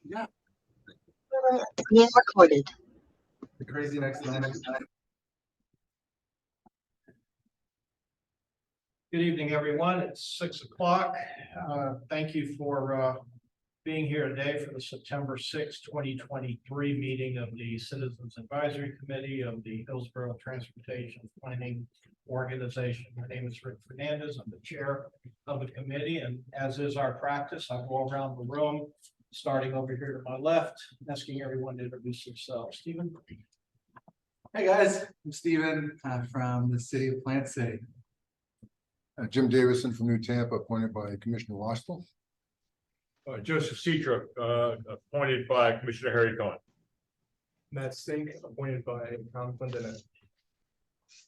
Yeah. Being recorded. The crazy next moment. Good evening, everyone. It's 6 o'clock. Thank you for being here today for the September 6, 2023 meeting of the Citizens Advisory Committee of the Hillsborough Transportation Planning Organization. My name is Rick Fernandez. I'm the chair of the committee, and as is our practice, I go around the room, starting over here to my left, asking everyone to introduce themselves. Stephen? Hey guys, I'm Steven from the city of Plant City. Jim Davison from New Tampa, appointed by Commissioner Wostel. Joseph Citro, appointed by Commissioner Harry Cohen. Matt Stink, appointed by Tom Clendenin.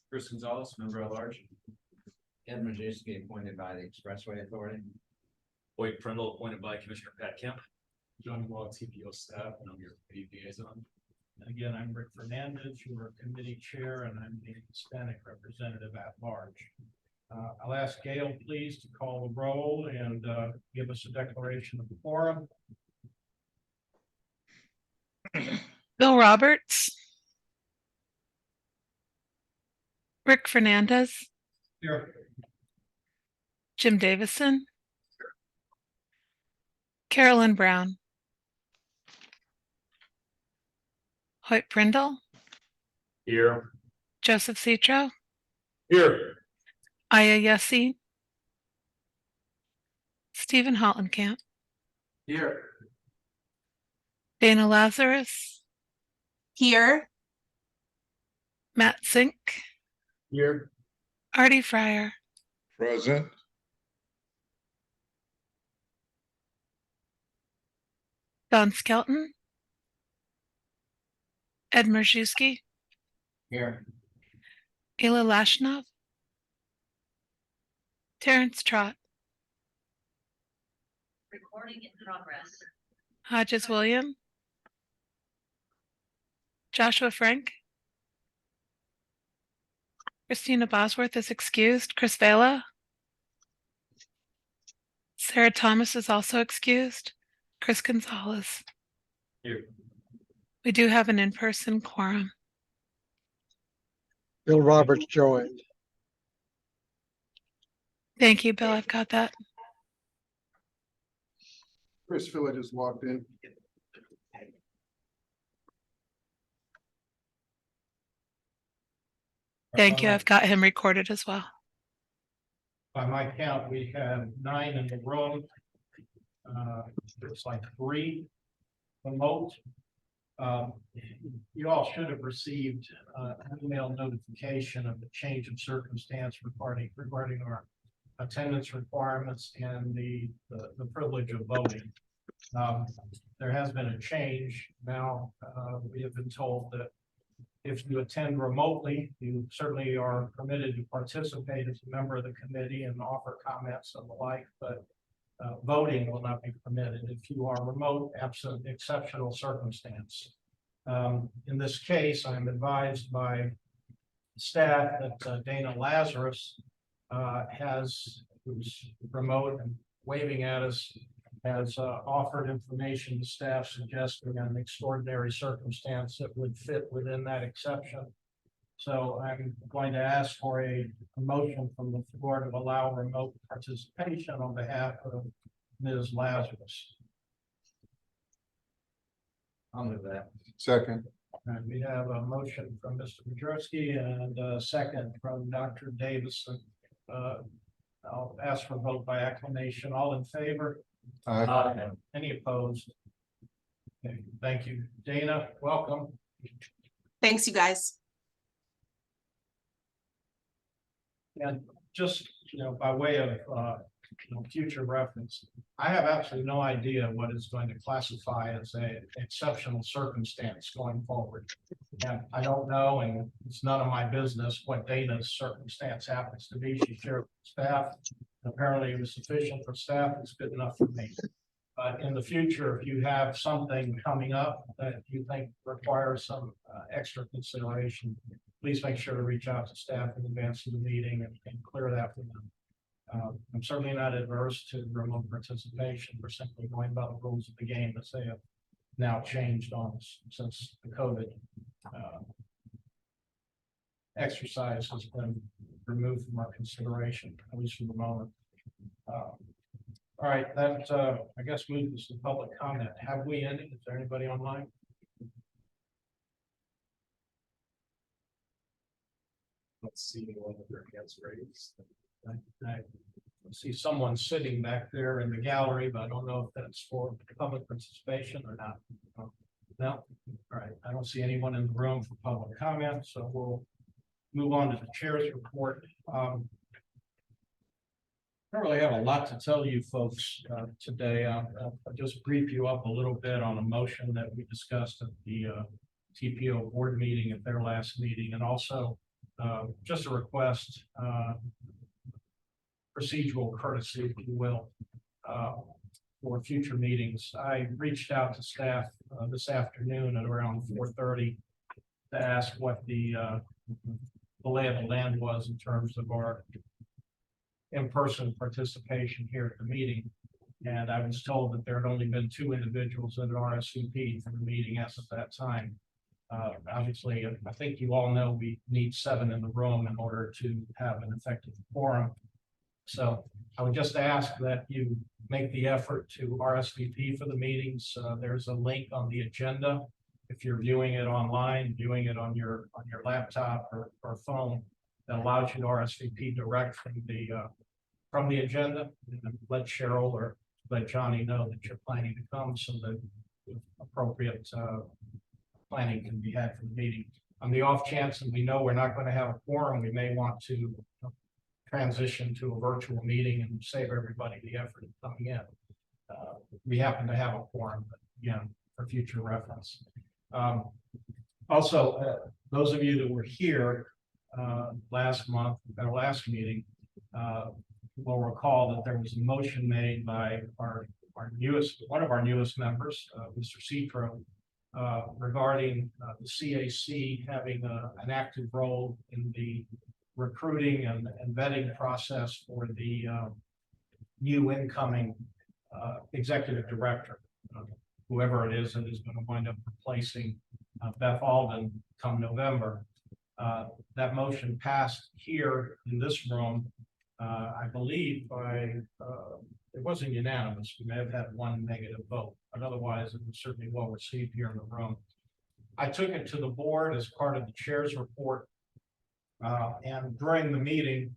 Chris Gonzalez, member at large. Ed Majewski, appointed by the Expressway Authority. Boyd Prindle, appointed by Commissioner Pat Kemp. John Wall, TPO staff, and I'm your committee liaison. Again, I'm Rick Fernandez, your committee chair, and I'm the Hispanic representative at large. I'll ask Gail, please, to call the roll and give us a declaration of the quorum. Bill Roberts, Rick Fernandez, Here. Jim Davison, Carolyn Brown, Hoyt Prindle, Here. Joseph Citro, Here. Aya Yassi, Stephen Hollenkamp, Here. Dana Lazarus, Here. Matt Sink, Here. Artie Fryer, Present. Don Skelton, Ed Majewski, Here. Ela Lashnov, Terrence Trott, Recording in progress. Hodges William, Joshua Frank, Christina Bosworth is excused. Chris Vela, Sarah Thomas is also excused. Chris Gonzalez. Here. We do have an in-person quorum. Bill Roberts joined. Thank you, Bill. I've got that. Chris Philly just walked in. Thank you. I've got him recorded as well. By my count, we have 9 in the room. It's like 3 remote. You all should have received an email notification of the change of circumstance regarding our attendance requirements and the privilege of voting. There has been a change. Now we have been told that if you attend remotely, you certainly are permitted to participate as a member of the committee and offer comments and the like, but voting will not be permitted if you are remote, absent exceptional circumstance. In this case, I'm advised by staff that Dana Lazarus who's remote and waving at us, has offered information to staff suggesting an extraordinary circumstance that would fit within that exception. So I'm going to ask for a motion from the floor to allow remote participation on behalf of Ms. Lazarus. I'll move that. Second. And we have a motion from Mr. Majewski and a second from Dr. Davison. I'll ask for a vote by acclamation. All in favor? Aye. Any opposed? Okay, thank you. Dana, welcome. Thanks, you guys. And just, by way of future reference, I have absolutely no idea what is going to classify as an exceptional circumstance going forward. And I don't know, and it's none of my business what Dana's circumstance happens to be. She shared with staff. Apparently it was sufficient for staff. It's good enough for me. But in the future, if you have something coming up that you think requires some extra consideration, please make sure to reach out to staff in advance of the meeting and clear that with them. I'm certainly not adverse to remote participation. We're simply going by the rules of the game that say now changed on us since the COVID exercise has been removed from our consideration, at least for the moment. All right, that, I guess moves us to public comment. Have we any? Is there anybody online? Let's see anyone with their hands raised. I see someone sitting back there in the gallery, but I don't know if that's for public participation or not. No? All right, I don't see anyone in the room for public comment, so we'll move on to the chair's report. I don't really have a lot to tell you folks today. I'll just brief you up a little bit on a motion that we discussed at the TPO board meeting at their last meeting, and also just a request, procedural courtesy, if you will, for future meetings. I reached out to staff this afternoon at around 4:30 to ask what the lay of the land was in terms of our in-person participation here at the meeting. And I was told that there had only been 2 individuals that had RSVP'd for the meeting as of that time. Obviously, I think you all know we need 7 in the room in order to have an effective quorum. So I would just ask that you make the effort to RSVP for the meetings. There's a link on the agenda. If you're viewing it online, viewing it on your laptop or phone, that allows you to RSVP direct from the agenda. And let Cheryl or let Johnny know that you're planning to come, so that appropriate planning can be had for the meeting. On the off chance that we know we're not going to have a quorum, we may want to transition to a virtual meeting and save everybody the effort of coming in. We happen to have a quorum, but again, for future reference. Also, those of you that were here last month, our last meeting, will recall that there was a motion made by one of our newest members, Mr. Citro, regarding the CAC having an active role in the recruiting and vetting process for the new incoming executive director, whoever it is that is going to wind up replacing Beth Alden come November. That motion passed here in this room, I believe by, it wasn't unanimous. We may have had 1 negative vote, but otherwise it was certainly well received here in the room. I took it to the board as part of the chair's report. And during the meeting,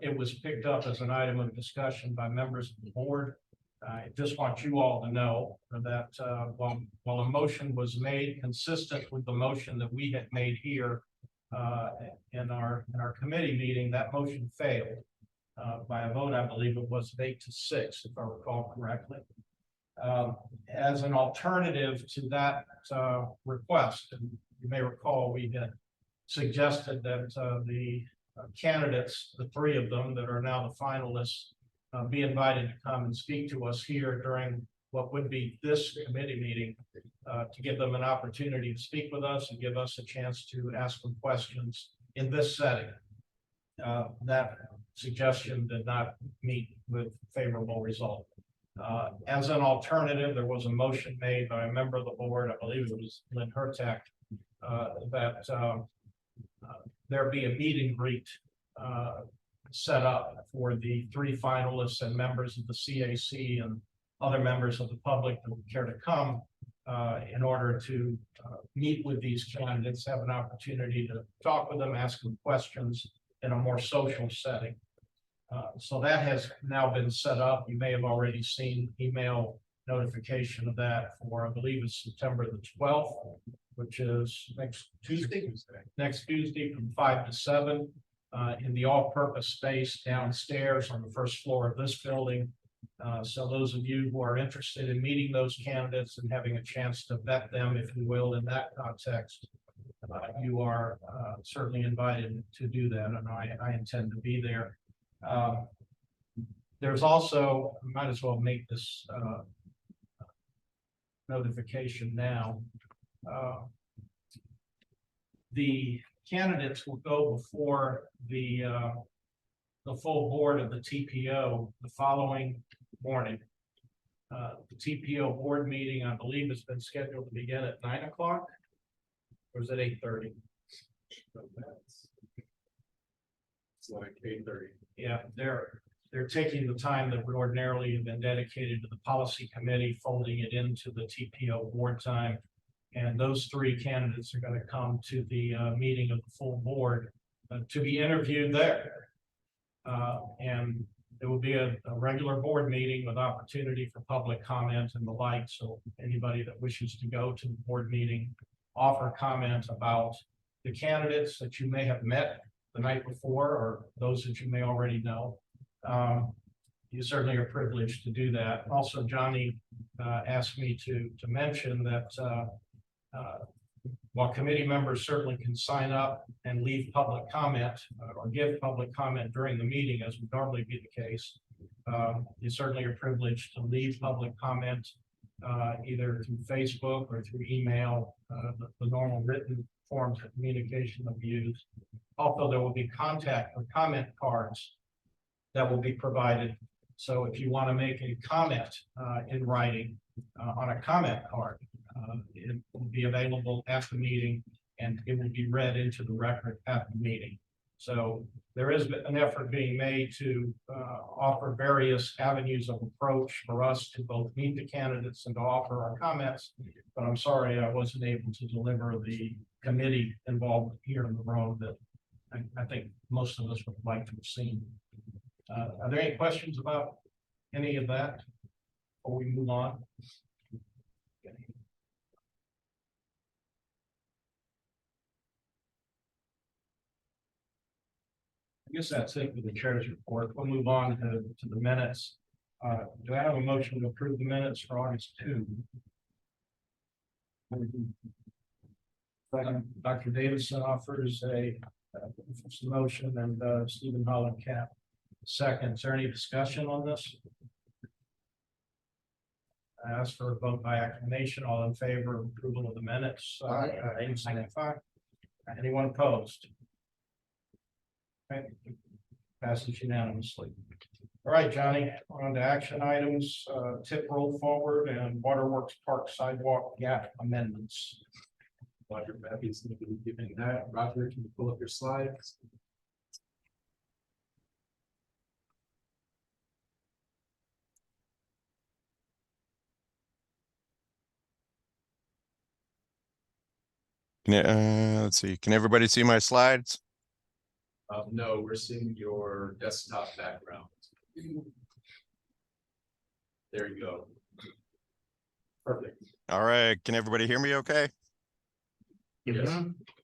it was picked up as an item of discussion by members of the board. I just want you all to know that while a motion was made consistent with the motion that we had made here in our committee meeting, that motion failed by a vote. I believe it was 8-6, if I recall correctly. As an alternative to that request, and you may recall we had suggested that the candidates, the 3 of them that are now the finalists, be invited to come and speak to us here during what would be this committee meeting, to give them an opportunity to speak with us and give us a chance to ask them questions in this setting. That suggestion did not meet with favorable result. As an alternative, there was a motion made by a member of the board, I believe it was Lynn Hertek, that there be a meet and greet set up for the 3 finalists and members of the CAC and other members of the public that would care to come in order to meet with these candidates, have an opportunity to talk with them, ask them questions in a more social setting. So that has now been set up. You may have already seen email notification of that for, I believe it's September the 12th, which is next Tuesday from 5 to 7 in the all-purpose space downstairs on the first floor of this building. So those of you who are interested in meeting those candidates and having a chance to vet them, if you will, in that context, you are certainly invited to do that, and I intend to be there. There's also, I might as well make this notification now. The candidates will go before the full board of the TPO the following morning. The TPO board meeting, I believe, has been scheduled to begin at 9 o'clock. Or is it 8:30? It's like 8:30. Yeah, they're taking the time that would ordinarily have been dedicated to the policy committee, folding it into the TPO board time. And those three candidates are going to come to the meeting of the full board to be interviewed there. And there will be a regular board meeting with opportunity for public comment and the like. So anybody that wishes to go to the board meeting, offer comment about the candidates that you may have met the night before, or those that you may already know. You certainly are privileged to do that. Also, Johnny asked me to mention that while committee members certainly can sign up and leave public comment or give public comment during the meeting, as would normally be the case, you certainly are privileged to leave public comment either through Facebook or through email, the normal written forms of communication that we use. Also, there will be contact or comment cards that will be provided. So if you want to make a comment in writing on a comment card, it will be available at the meeting and it will be read into the record at the meeting. So there is an effort being made to offer various avenues of approach for us to both meet the candidates and to offer our comments. But I'm sorry I wasn't able to deliver the committee involved here in the room that I think most of us would like to have seen. Are there any questions about any of that before we move on? I guess that's it for the chair's report. We'll move on to the minutes. Do I have a motion to approve the minutes for August 2? Dr. Davidson offers a motion and Stephen Holland-Cap second. Is there any discussion on this? I ask for a vote by acclamation. All in favor of approval of the minutes? Signify. Anyone opposed? Okay. Passes unanimously. All right, Johnny, on to action items, tip roll forward and Waterworks Park sidewalk gap amendments. Roger Matthews going to be giving that. Roger, can you pull up your slides? Let's see. Can everybody see my slides? No, we're seeing your desktop background. There you go. Perfect. All right. Can everybody hear me okay? Yes.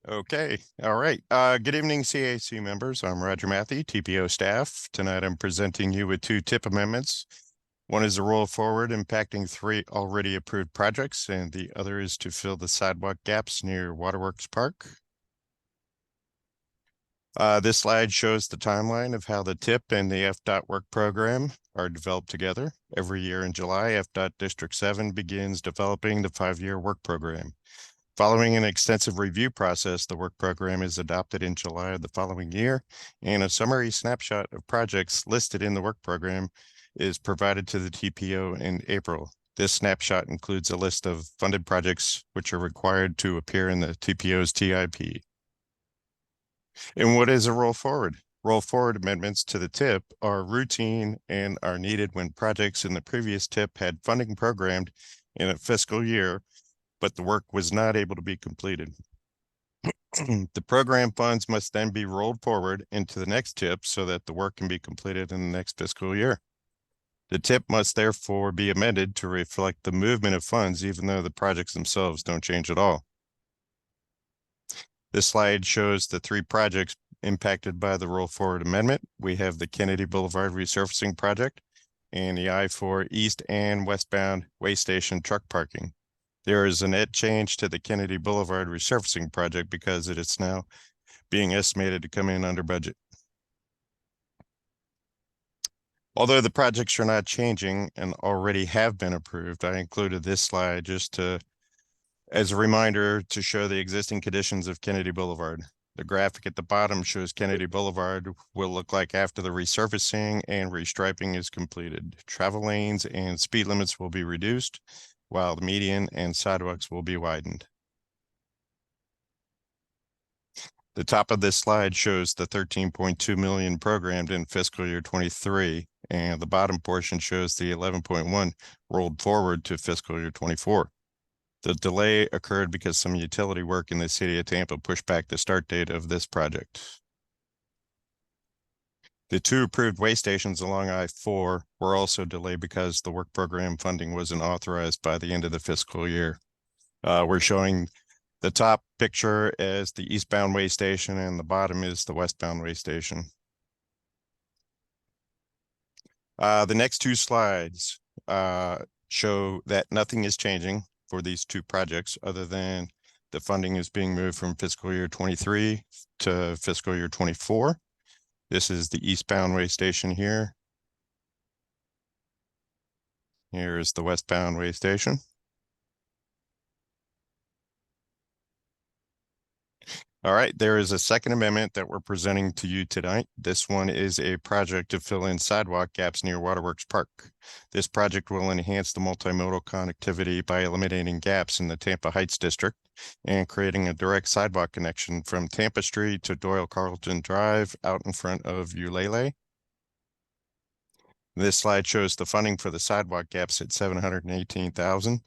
Okay. All right. Good evening, CAC members. I'm Roger Matthew, TPO staff. Tonight I'm presenting you with two tip amendments. One is a roll forward impacting 3 already approved projects, and the other is to fill the sidewalk gaps near Waterworks Park. This slide shows the timeline of how the TIP and the FDOT work program are developed together. Every year in July, FDOT District 7 begins developing the 5-year work program. Following an extensive review process, the work program is adopted in July of the following year, and a summary snapshot of projects listed in the work program is provided to the TPO in April. This snapshot includes a list of funded projects which are required to appear in the TPO's TIP. And what is a roll forward? Roll forward amendments to the TIP are routine and are needed when projects in the previous TIP had funding programmed in a fiscal year, but the work was not able to be completed. The program funds must then be rolled forward into the next TIP so that the work can be completed in the next fiscal year. The TIP must therefore be amended to reflect the movement of funds, even though the projects themselves don't change at all. This slide shows the 3 projects impacted by the roll forward amendment. We have the Kennedy Boulevard resurfacing project and the I-4 east and westbound way station truck parking. There is a net change to the Kennedy Boulevard resurfacing project because it is now being estimated to come in under budget. Although the projects are not changing and already have been approved, I included this slide just as a reminder to show the existing conditions of Kennedy Boulevard. The graphic at the bottom shows Kennedy Boulevard will look like after the resurfacing and restriping is completed. Travel lanes and speed limits will be reduced, while the median and sidewalks will be widened. The top of this slide shows the 13.2 million programmed in fiscal year 23, and the bottom portion shows the 11.1 rolled forward to fiscal year 24. The delay occurred because some utility work in the city of Tampa pushed back the start date of this project. The 2 approved way stations along I-4 were also delayed because the work program funding wasn't authorized by the end of the fiscal year. We're showing the top picture as the eastbound way station and the bottom is the westbound way station. The next 2 slides show that nothing is changing for these 2 projects other than the funding is being moved from fiscal year 23 to fiscal year 24. This is the eastbound way station here. Here's the westbound way station. All right, there is a second amendment that we're presenting to you tonight. This one is a project to fill in sidewalk gaps near Waterworks Park. This project will enhance the multimodal connectivity by eliminating gaps in the Tampa Heights district and creating a direct sidewalk connection from Tampa Street to Doyle Carlton Drive out in front of Ulele. This slide shows the funding for the sidewalk gaps at $718,000,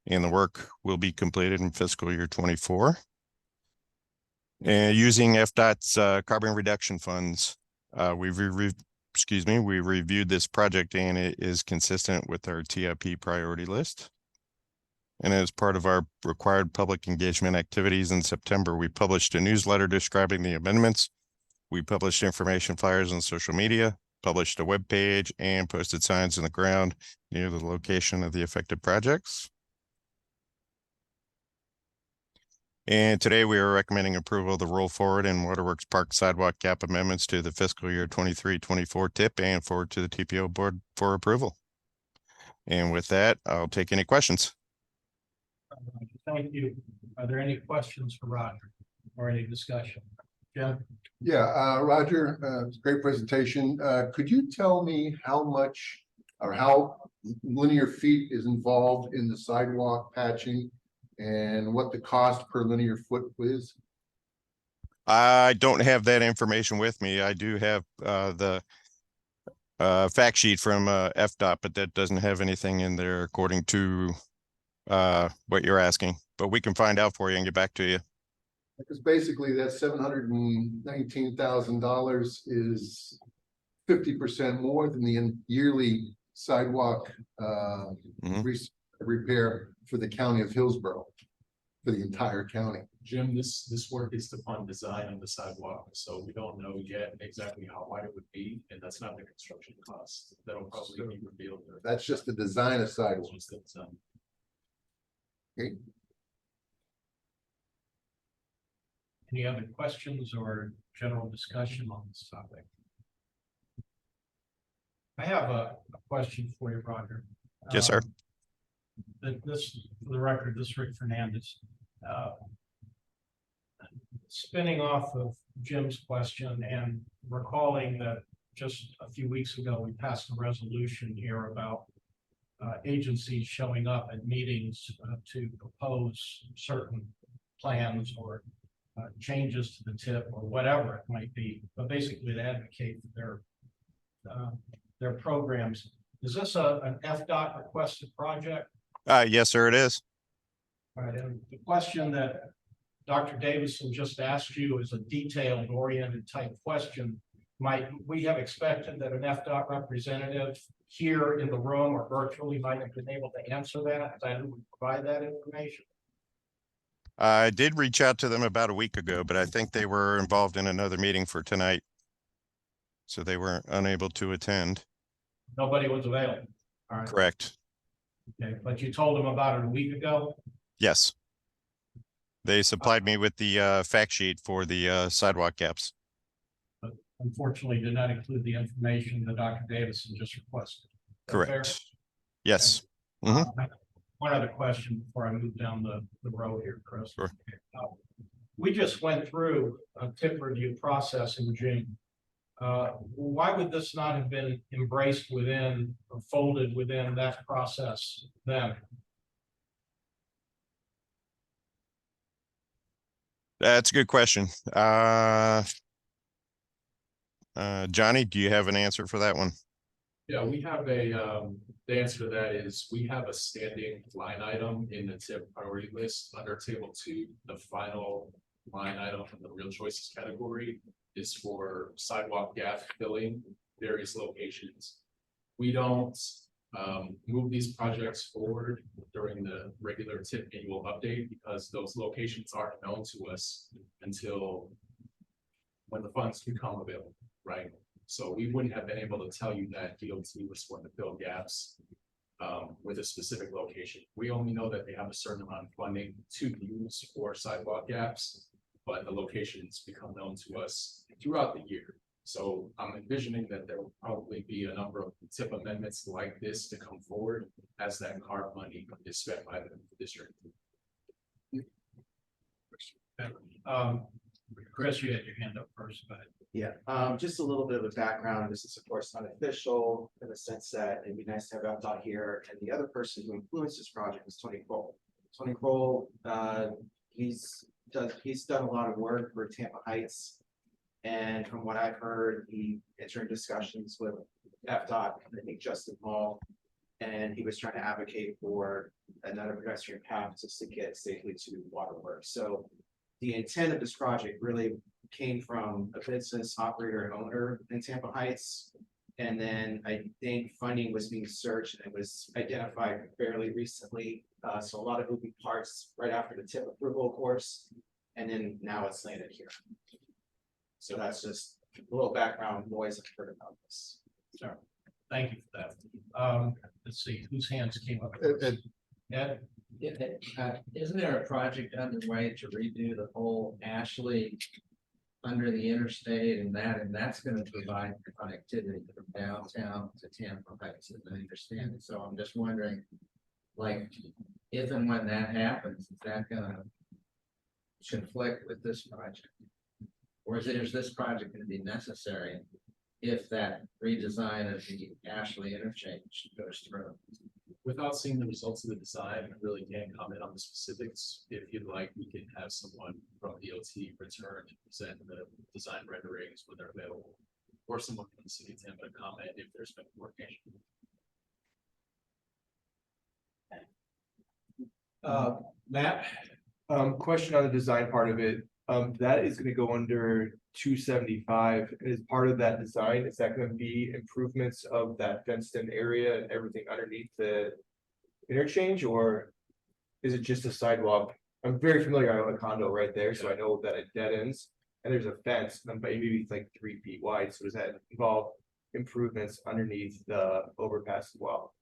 and the work will be completed in fiscal year 24. And using FDOT's carbon reduction funds, we reviewed this project and it is consistent with our TIP priority list. And as part of our required public engagement activities in September, we published a newsletter describing the amendments. We published information flyers on social media, published a web page, and posted signs in the ground near the location of the affected projects. And today we are recommending approval of the roll forward and Waterworks Park sidewalk gap amendments to the fiscal year 23-24 TIP and forward to the TPO board for approval. And with that, I'll take any questions. Thank you. Are there any questions for Roger or any discussion? Jim? Yeah, Roger, great presentation. Could you tell me how much or how linear feet is involved in the sidewalk patching and what the cost per linear foot is? I don't have that information with me. I do have the fact sheet from FDOT, but that doesn't have anything in there according to what you're asking. But we can find out for you and get back to you. Because basically that $719,000 is 50% more than the yearly sidewalk repair for the county of Hillsborough, for the entire county. Jim, this work is to fund design of the sidewalk, so we don't know yet exactly how wide it would be, and that's not the construction cost. That'll probably be revealed. That's just the design of sidewalks. Just the design. Okay. Any other questions or general discussion on this topic? I have a question for you, Roger. Yes, sir. This, for the record, this is Rick Fernandez. Spinning off of Jim's question and recalling that just a few weeks ago, we passed a resolution here about agencies showing up at meetings to propose certain plans or changes to the tip or whatever it might be, but basically to advocate for their programs. Is this an FDOT requested project? Yes, sir, it is. All right, and the question that Dr. Davison just asked you is a detailed oriented type question. Might we have expected that an FDOT representative here in the room or virtually might have been able to answer that and provide that information? I did reach out to them about a week ago, but I think they were involved in another meeting for tonight. So they were unable to attend. Nobody was available. All right. Correct. Okay, but you told them about it a week ago? Yes. They supplied me with the fact sheet for the sidewalk gaps. But unfortunately did not include the information that Dr. Davison just requested. Is that fair? Correct. Yes. One other question before I move down the road here, Chris. Sure. we just went through a tip review process in June. Why would this not have been embraced within or folded within that process then? That's a good question. Johnny, do you have an answer for that one? Yeah, we have the answer to that is we have a standing line item in the tip priority list under table 2. The final line item from the real choices category is for sidewalk gap filling various locations. We don't move these projects forward during the regular tip annual update because those locations aren't known to us until when the funds become available, right? So we wouldn't have been able to tell you that DOT was going to fill gaps with a specific location. We only know that they have a certain amount of funding to use for sidewalk gaps, but the locations become known to us throughout the year. So I'm envisioning that there will probably be a number of tip amendments like this to come forward as that CARB money is spent by the district. Chris, you had your hand up first, but Yeah, just a little bit of a background. This is of course unofficial in the sense that it'd be nice to have Outdot here. And the other person who influenced this project is Tony Kroll. Tony Kroll, he's done a lot of work for Tampa Heights. And from what I've heard, he entered discussions with FDOT, I think Justin Hall. And he was trying to advocate for another pedestrian path just to get safely to Waterworks. So the intent of this project really came from a business operator and owner in Tampa Heights. And then I think funding was being searched and it was identified fairly recently. So a lot of moving parts right after the tip approval, of course, and then now it's landed here. So that's just a little background noise I've heard about this. sorry, thank you for that. Let's see, whose hands came up first? Ed? Isn't there a project underway to redo the whole Ashley under the interstate and that's gonna provide connectivity from downtown to Tampa Heights, as I understand it. So I'm just wondering, like, if and when that happens, is that gonna conflict with this project? Or is this project gonna be necessary if that redesign of the Ashley interchange goes through? Without seeing the results of the design, I really can't comment on the specifics. If you'd like, we can have someone from DOT return to present the design renderings when they're available. Or someone from the city of Tampa to comment if there's been coordination. Matt? Question on the design part of it, that is gonna go under 275. As part of that design, is that gonna be improvements of that fenced in area and everything underneath the interchange, or is it just a sidewalk? I'm very familiar, I own a condo right there, so I know that it dead ends, and there's a fence, and maybe it's like 3 feet wide, so does that involve improvements underneath the overpass as well?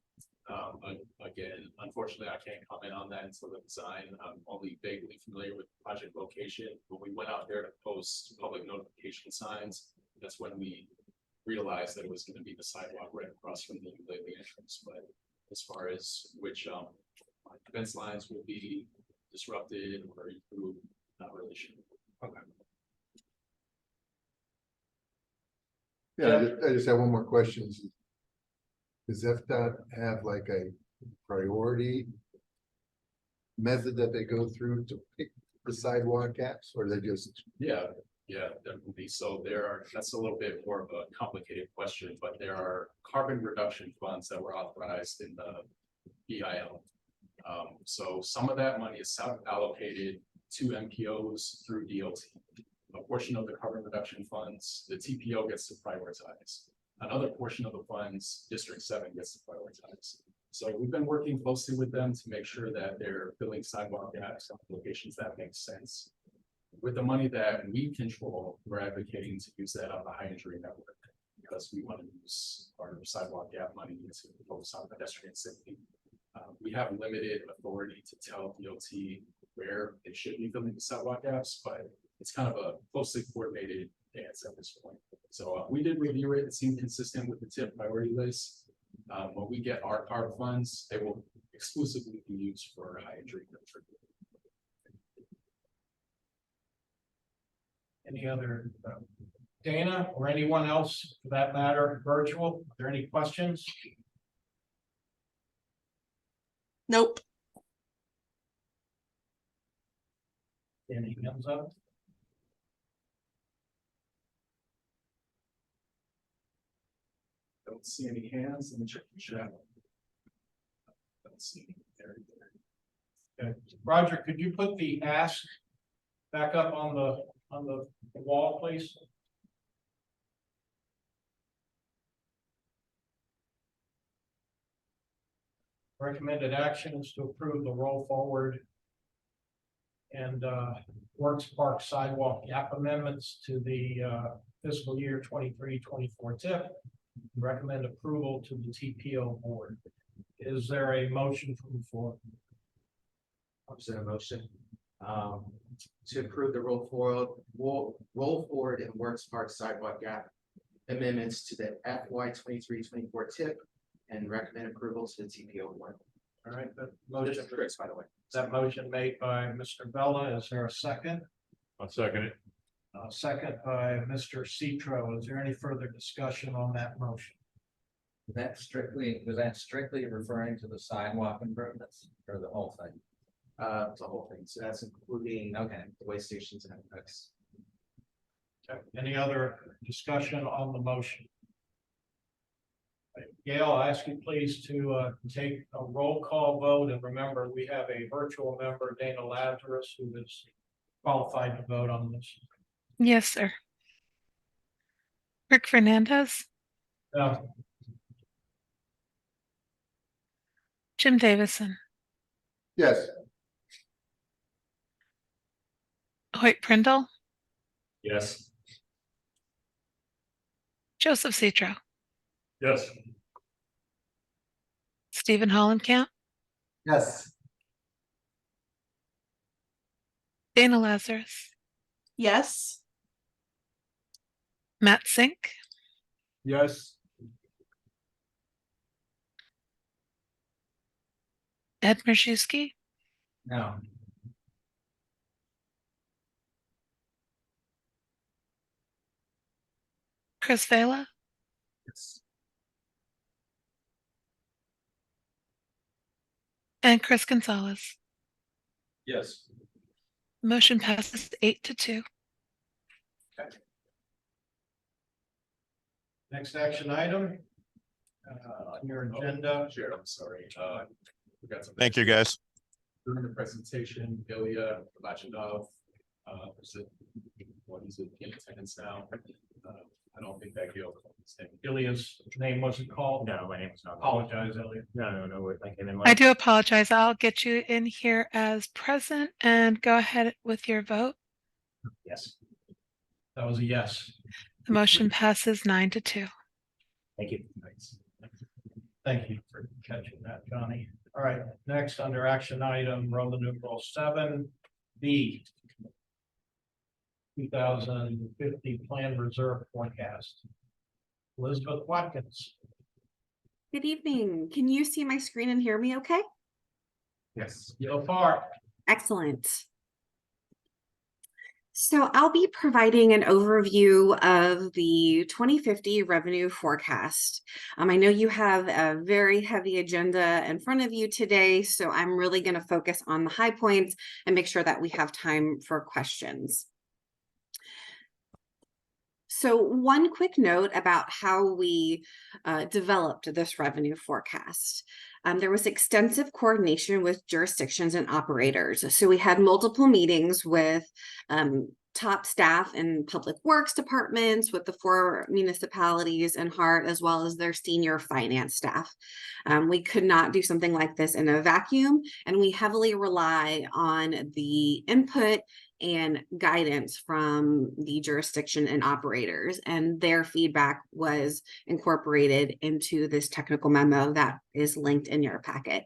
Again, unfortunately, I can't comment on that until the design. I'm only vaguely familiar with the project location. When we went out there to post public notification signs, that's when we realized that it was going to be the sidewalk right across from the entrance. But as far as which fence lines will be disrupted or improved, not really sure. Okay. Yeah, I just have one more question. Does FDOT have like a priority method that they go through to pick the sidewalk gaps, or they just? Yeah, definitely. So that's a little bit more of a complicated question, but there are carbon reduction funds that were authorized in the EIL. So some of that money is allocated to MPOs through DOT. A portion of the carbon reduction funds, the TPO gets to prioritize. Another portion of the funds, District 7 gets to prioritize. So we've been working closely with them to make sure that they're filling sidewalk gaps on locations that make sense. With the money that we control, we're advocating to use that on the high injury network because we want to use our sidewalk gap money to focus on pedestrian safety. We have limited authority to tell DOT where they should be filling the sidewalk gaps, but it's kind of a closely coordinated dance at this point. So we did review it. It seemed consistent with the tip priority list. When we get our CARB funds, they will exclusively be used for high injury. Any other, Dana or anyone else for that matter, virtual? Are there any questions? Nope. Any hands up? Don't see any hands. Let me check the chat. Don't see any there either. Okay. Roger, could you put the ask back up on the wall, please? Recommended action is to approve the roll forward and Works Park sidewalk gap amendments to the fiscal year 23-24 tip. Recommend approval to the TPO board. Is there a motion from the floor? I'll present a motion. To approve the roll forward and Works Park sidewalk gap amendments to the FY 23-24 tip and recommend approval to the TPO board. All right, that Motion motion, Chris, by the way. that motion made by Mr. Bella. Is there a second? I'll second it. Second by Mr. Citro. Is there any further discussion on that motion? Was that strictly referring to the sidewalk improvements or the whole thing? The whole thing. So that's including Okay. the way stations and effects. Okay. Any other discussion on the motion? Gail, I ask you please to take a roll call vote, and remember, we have a virtual member, Dana Lazarus, who is qualified to vote on this. Yes, sir. Rick Fernandez, No. Jim Davison, Yes. Hoyt Prindle, Yes. Joseph Citro, Yes. Stephen Hollenkamp, Yes. Dana Lazarus, Yes. Matt Sink, Yes. Ed Marszewski, No. Chris Vela, Yes. and Chris Gonzalez. Yes. Motion passes 8-2. Next action item. On your agenda. Jared, I'm sorry. We got some. Thank you, guys. During the presentation, Ilya Lachinov, what is it, in attendance now? I don't think that Gail called his name. Ilya's name wasn't called. No, my name is not. Apologize, Ilya. No, I came in. I do apologize. I'll get you in here as present and go ahead with your vote. Yes, That was a yes. The motion passes 9-2. thank you. Thanks. Thank you for catching that, Johnny. All right, next under action item, Roman numeral 7B. 2050 plan reserve forecast. Elizabeth Watkins. Good evening. Can you see my screen and hear me okay? Yes. So far. Excellent. So I'll be providing an overview of the 2050 revenue forecast. I know you have a very heavy agenda in front of you today, so I'm really going to focus on the high points and make sure that we have time for questions. So one quick note about how we developed this revenue forecast. There was extensive coordination with jurisdictions and operators. So we had multiple meetings with top staff in public works departments, with the 4 municipalities and HART, as well as their senior finance staff. We could not do something like this in a vacuum, and we heavily rely on the input and guidance from the jurisdiction and operators, and their feedback was incorporated into this technical memo that is linked in your packet.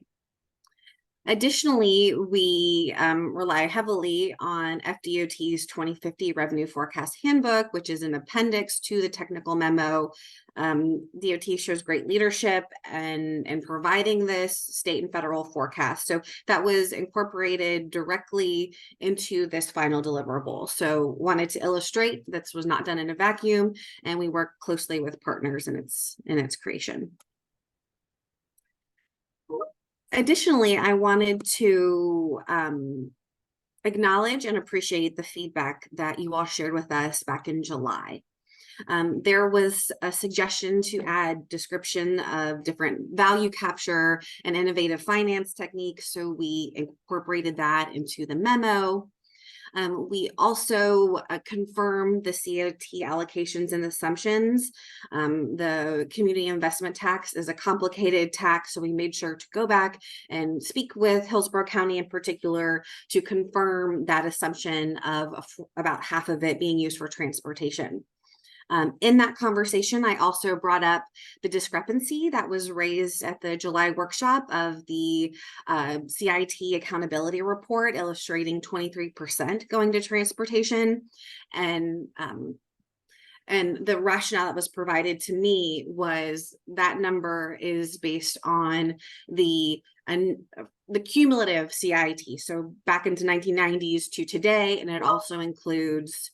Additionally, we rely heavily on FDOT's 2050 Revenue Forecast Handbook, which is an appendix to the technical memo. DOT shows great leadership in providing this state and federal forecast. So that was incorporated directly into this final deliverable. So wanted to illustrate this was not done in a vacuum, and we work closely with partners in its creation. Additionally, I wanted to acknowledge and appreciate the feedback that you all shared with us back in July. There was a suggestion to add description of different value capture and innovative finance techniques, so we incorporated that into the memo. We also confirmed the COT allocations and assumptions. The community investment tax is a complicated tax, so we made sure to go back and speak with Hillsborough County in particular to confirm that assumption of about half of it being used for transportation. In that conversation, I also brought up the discrepancy that was raised at the July workshop of the CIT accountability report, illustrating 23% going to transportation. And the rationale that was provided to me was that number is based on the cumulative CIT. So back into 1990s to today, and it also includes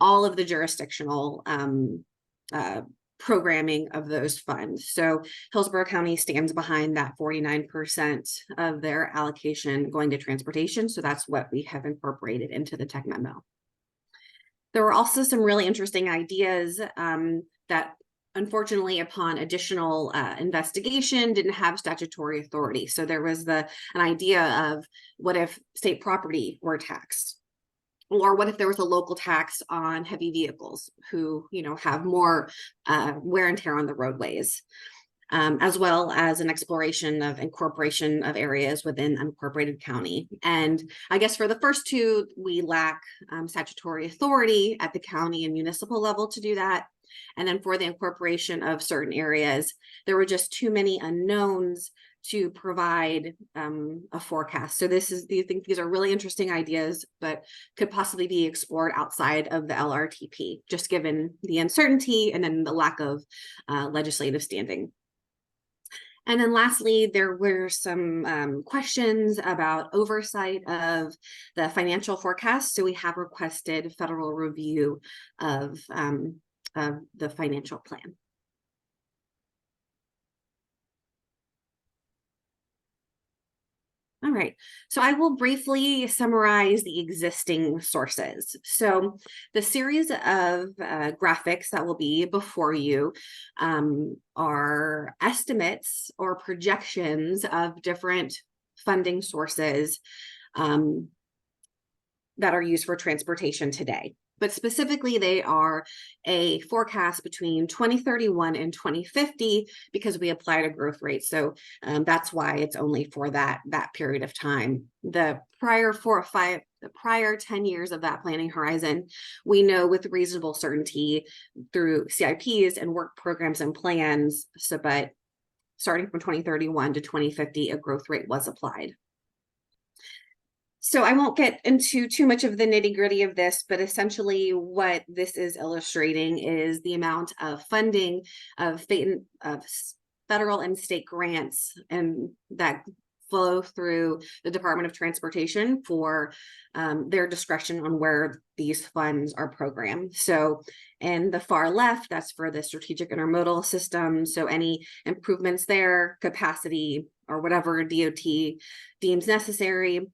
all of the jurisdictional programming of those funds. So Hillsborough County stands behind that 49% of their allocation going to transportation. So that's what we have incorporated into the tech memo. There were also some really interesting ideas that unfortunately upon additional investigation didn't have statutory authority. So there was an idea of what if state property were taxed? Or what if there was a local tax on heavy vehicles who, have more wear and tear on the roadways, as well as an exploration of incorporation of areas within unincorporated county. And I guess for the first two, we lack statutory authority at the county and municipal level to do that. And then for the incorporation of certain areas, there were just too many unknowns to provide a forecast. So I think these are really interesting ideas, but could possibly be explored outside of the LRTP, just given the uncertainty and then the lack of legislative standing. And then lastly, there were some questions about oversight of the financial forecast. So we have requested federal review of the financial plan. All right, so I will briefly summarize the existing sources. So the series of graphics that will be before you are estimates or projections of different funding sources that are used for transportation today. But specifically, they are a forecast between 2031 and 2050 because we applied a growth rate. So that's why it's only for that period of time. The prior 10 years of that planning horizon, we know with reasonable certainty through CIPs and work programs and plans. But starting from 2031 to 2050, a growth rate was applied. So I won't get into too much of the nitty-gritty of this, but essentially what this is illustrating is the amount of funding of federal and state grants and that flow through the Department of Transportation for their discretion on where these funds are programmed. So in the far left, that's for the strategic intermodal system. So any improvements there, capacity, or whatever DOT deems necessary.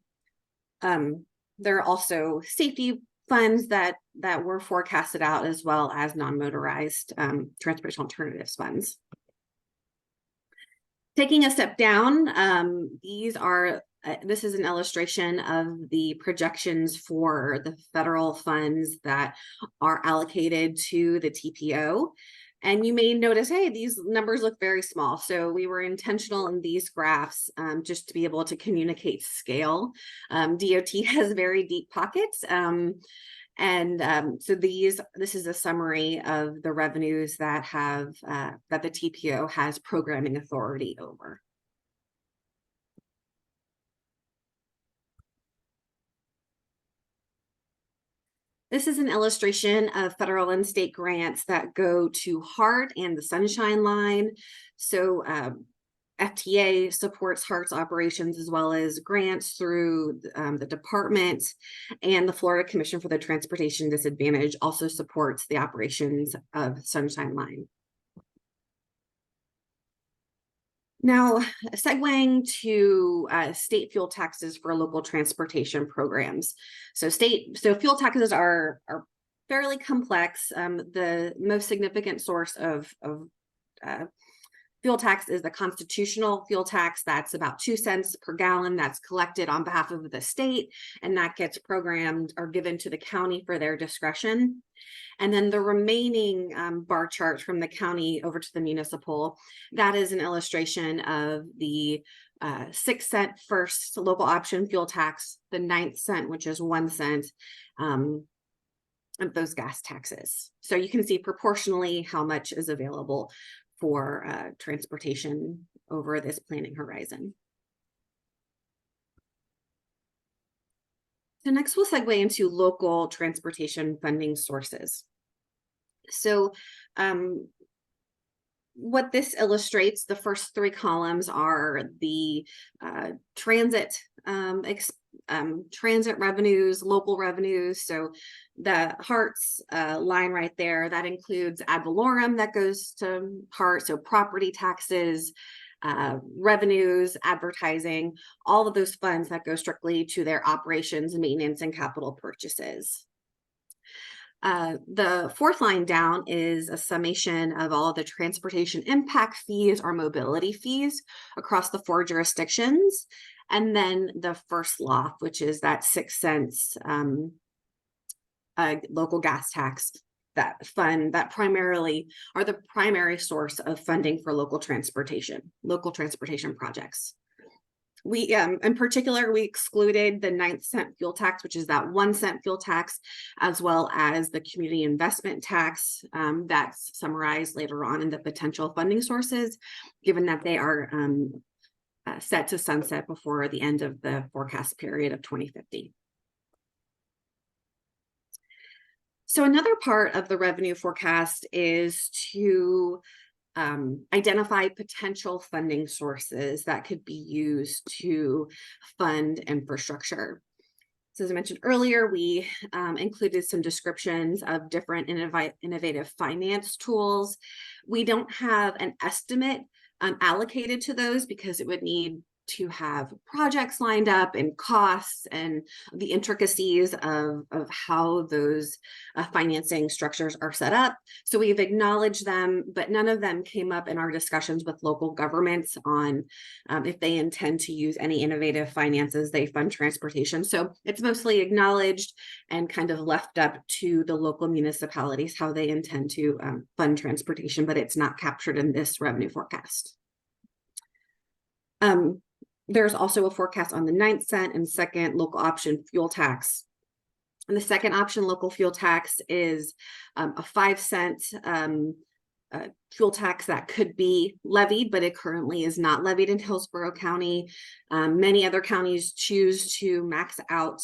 There are also safety funds that were forecasted out, as well as non-motorized transportation alternatives funds. Taking a step down, this is an illustration of the projections for the federal funds that are allocated to the TPO. And you may notice, hey, these numbers look very small. So we were intentional in these graphs just to be able to communicate scale. DOT has very deep pockets. So this is a summary of the revenues that that the TPO has programming authority over. This is an illustration of federal and state grants that go to HART and the Sunshine Line. So FTA supports HART's operations as well as grants through the department, and the Florida Commission for the Transportation Disadvantaged also supports the operations of Sunshine Line. Now, segueing to state fuel taxes for local transportation programs. So fuel taxes are fairly complex. The most significant source of fuel tax is the constitutional fuel tax. That's about 2 cents per gallon. That's collected on behalf of the state, and that gets programmed or given to the county for their discretion. And then the remaining bar chart from the county over to the municipal, that is an illustration of the 6 cent first local option fuel tax, the 9th cent, which is 1 cent, of those gas taxes. So you can see proportionally how much is available for transportation over this planning horizon. So next we'll segue into local transportation funding sources. So what this illustrates, the first 3 columns are the transit revenues, local revenues. So the HART's line right there, that includes ad valorem that goes to HART, so property taxes, revenues, advertising, all of those funds that go strictly to their operations, maintenance, and capital purchases. The 4th line down is a summation of all of the transportation impact fees or mobility fees across the 4 jurisdictions. And then the first LOF, which is that 6 cents local gas tax, that fund that primarily are the primary source of funding for local transportation projects. We, in particular, we excluded the 9th cent fuel tax, which is that 1 cent fuel tax, as well as the community investment tax that's summarized later on in the potential funding sources, given that they are set to sunset before the end of the forecast period of 2050. So another part of the revenue forecast is to identify potential funding sources that could be used to fund infrastructure. So as I mentioned earlier, we included some descriptions of different innovative finance tools. We don't have an estimate allocated to those because it would need to have projects lined up and costs and the intricacies of how those financing structures are set up. So we've acknowledged them, but none of them came up in our discussions with local governments on if they intend to use any innovative finances they fund transportation. So it's mostly acknowledged and kind of left up to the local municipalities how they intend to fund transportation, but it's not captured in this revenue forecast. There's also a forecast on the 9th cent and 2nd local option fuel tax. And the 2nd option local fuel tax is a 5 cent fuel tax that could be levied, but it currently is not levied in Hillsborough County. Many other counties choose to max out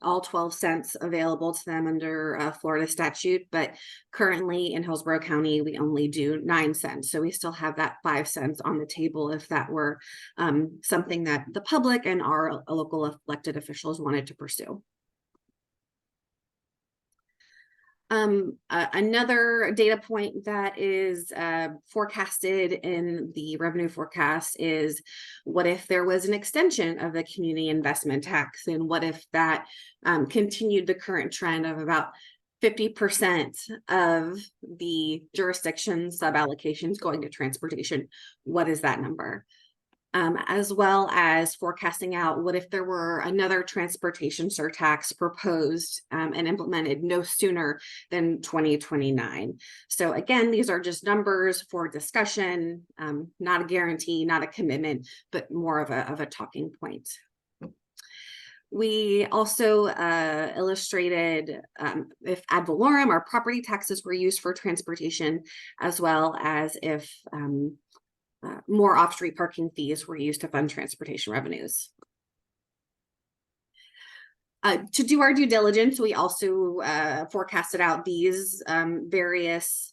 all 12 cents available to them under Florida statute, but currently in Hillsborough County, we only do 9 cents. So we still have that 5 cents on the table if that were something that the public and our local elected officials wanted to pursue. Another data point that is forecasted in the revenue forecast is what if there was an extension of the community investment tax, and what if that continued the current trend of about 50% of the jurisdiction sub-allocations going to transportation? What is that number? As well as forecasting out what if there were another transportation surtax proposed and implemented no sooner than 2029. So again, these are just numbers for discussion, not a guarantee, not a commitment, but more of a talking point. We also illustrated if ad valorem or property taxes were used for transportation, as well as if more off-street parking fees were used to fund transportation revenues. To do our due diligence, we also forecasted out these various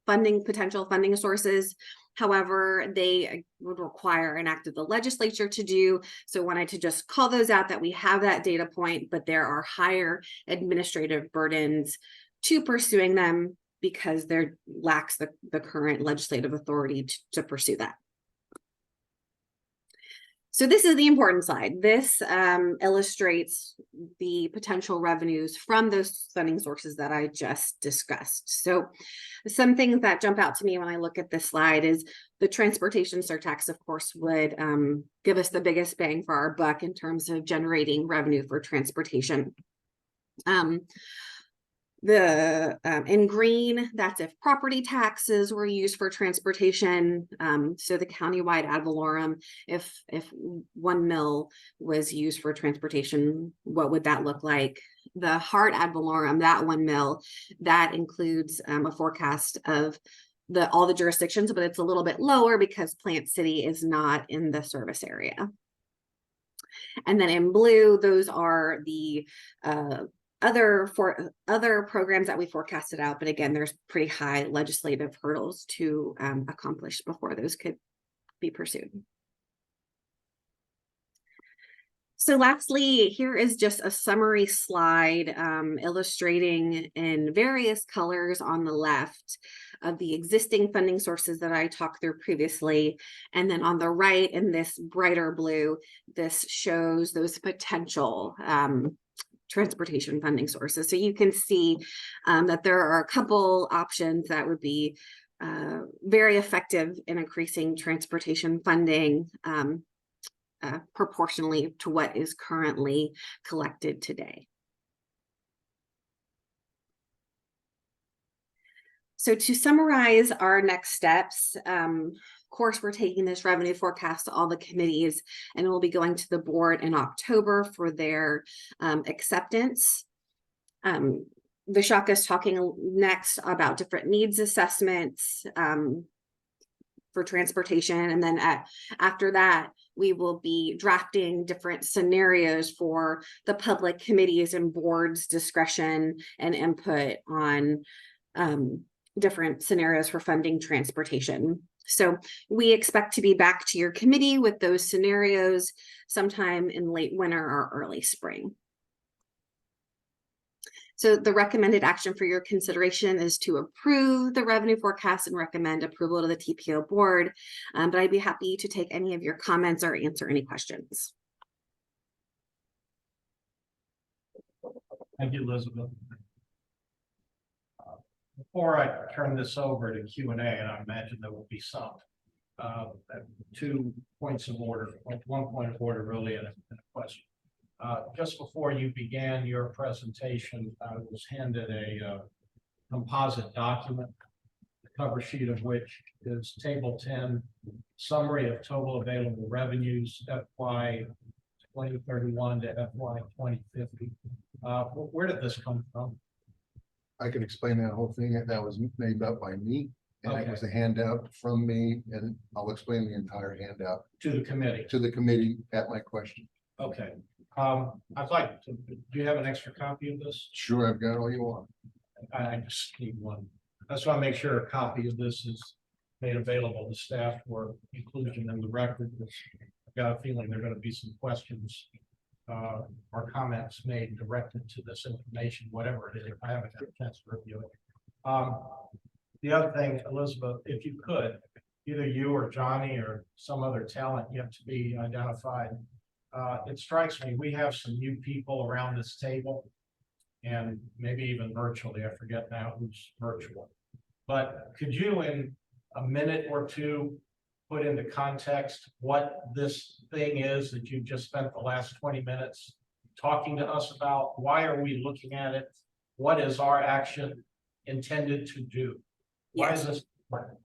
potential funding sources. However, they would require an act of the legislature to do. So wanted to just call those out that we have that data point, but there are higher administrative burdens to pursuing them because there lacks the current legislative authority to pursue that. So this is the important slide. This illustrates the potential revenues from those funding sources that I just discussed. So some things that jump out to me when I look at this slide is the transportation surtax, of course, would give us the biggest bang for our buck in terms of generating revenue for transportation. In green, that's if property taxes were used for transportation. So the countywide ad valorem, if 1 mil was used for transportation, what would that look like? The hard ad valorem, that 1 mil, that includes a forecast of all the jurisdictions, but it's a little bit lower because Plant City is not in the service area. And then in blue, those are the other programs that we forecasted out, but again, there's pretty high legislative hurdles to accomplish before those could be pursued. So lastly, here is just a summary slide illustrating in various colors on the left of the existing funding sources that I talked through previously. And then on the right in this brighter blue, this shows those potential transportation funding sources. So you can see that there are a couple options that would be very effective in increasing transportation funding proportionally to what is currently collected today. So to summarize our next steps, of course, we're taking this revenue forecast to all the committees and we'll be going to the board in October for their acceptance. Vishaka is talking next about different needs assessments for transportation. And then after that, we will be drafting different scenarios for the public committees and boards' discretion and input on different scenarios for funding transportation. So we expect to be back to your committee with those scenarios sometime in late winter or early spring. So the recommended action for your consideration is to approve the revenue forecast and recommend approval to the TPO board. But I'd be happy to take any of your comments or answer any questions. Thank you, Elizabeth. Before I turn this over to Q&A, and I imagine there will be some, 2 points of order, 1 point of order really and a question. Just before you began your presentation, I was handed a composite document, the cover sheet of which is Table 10, Summary of Total Available Revenues, FY 2031 to FY 2050. Where did this come from? I can explain that whole thing. That was made up by me. And it was a handout from me, and I'll explain the entire handout. To the committee? To the committee at my question. Okay. I'd like to, do you have an extra copy of this? Sure, I've got all you want. I just need one. I just want to make sure a copy of this is made available to staff for inclusion in the record. I've got a feeling there are going to be some questions or comments made directed to this information, whatever it is. I haven't had a chance to review it. The other thing, Elizabeth, if you could, either you or Johnny or some other talent yet to be identified. It strikes me, we have some new people around this table and maybe even virtually, I forget now who's virtual. But could you in a minute or two put into context what this thing is that you've just spent the last 20 minutes talking to us about? Why are we looking at it? What is our action intended to do? Why is this important?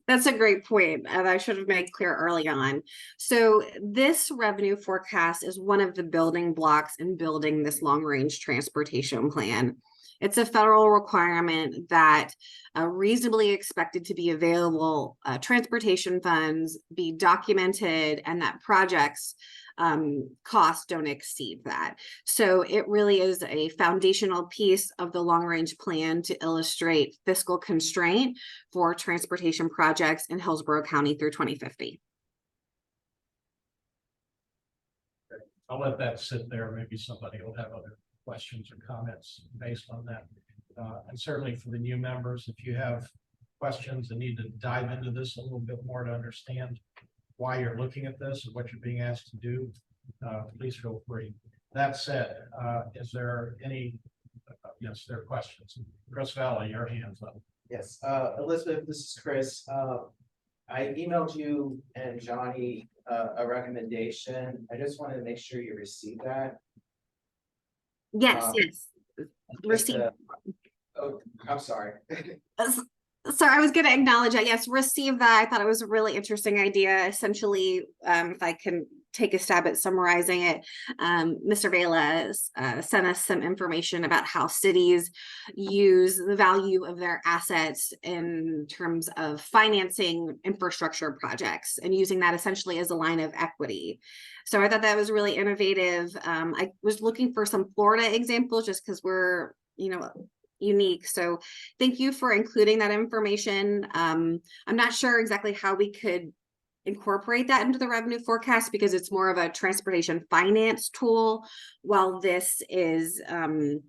That's a great point, and I should have made clear early on. So this revenue forecast is one of the building blocks in building this long-range transportation plan. It's a federal requirement that reasonably expected to be available transportation funds be documented and that projects costs don't exceed that. So it really is a foundational piece of the long range plan to illustrate fiscal constraint for transportation projects in Hillsborough County through 2050. I'll let that sit there. Maybe somebody will have other questions or comments based on that. And certainly for the new members, if you have questions and need to dive into this a little bit more to understand why you're looking at this and what you're being asked to do, please feel free. That said, is there any, yes, there are questions. Chris Valley, your hand's up. Yes, Elizabeth, this is Chris. I emailed you and Johnny a recommendation. I just wanted to make sure you received that. Yes, yes. Receive. Oh, I'm sorry. Sorry, I was going to acknowledge that. Yes, receive that. I thought it was a really interesting idea. Essentially, if I can take a stab at summarizing it, Mr. Vela sent us some information about how cities use the value of their assets in terms of financing infrastructure projects and using that essentially as a line of equity. So I thought that was really innovative. I was looking for some Florida examples just because we're, unique. So thank you for including that information. I'm not sure exactly how we could incorporate that into the revenue forecast because it's more of a transportation finance tool, while this is kind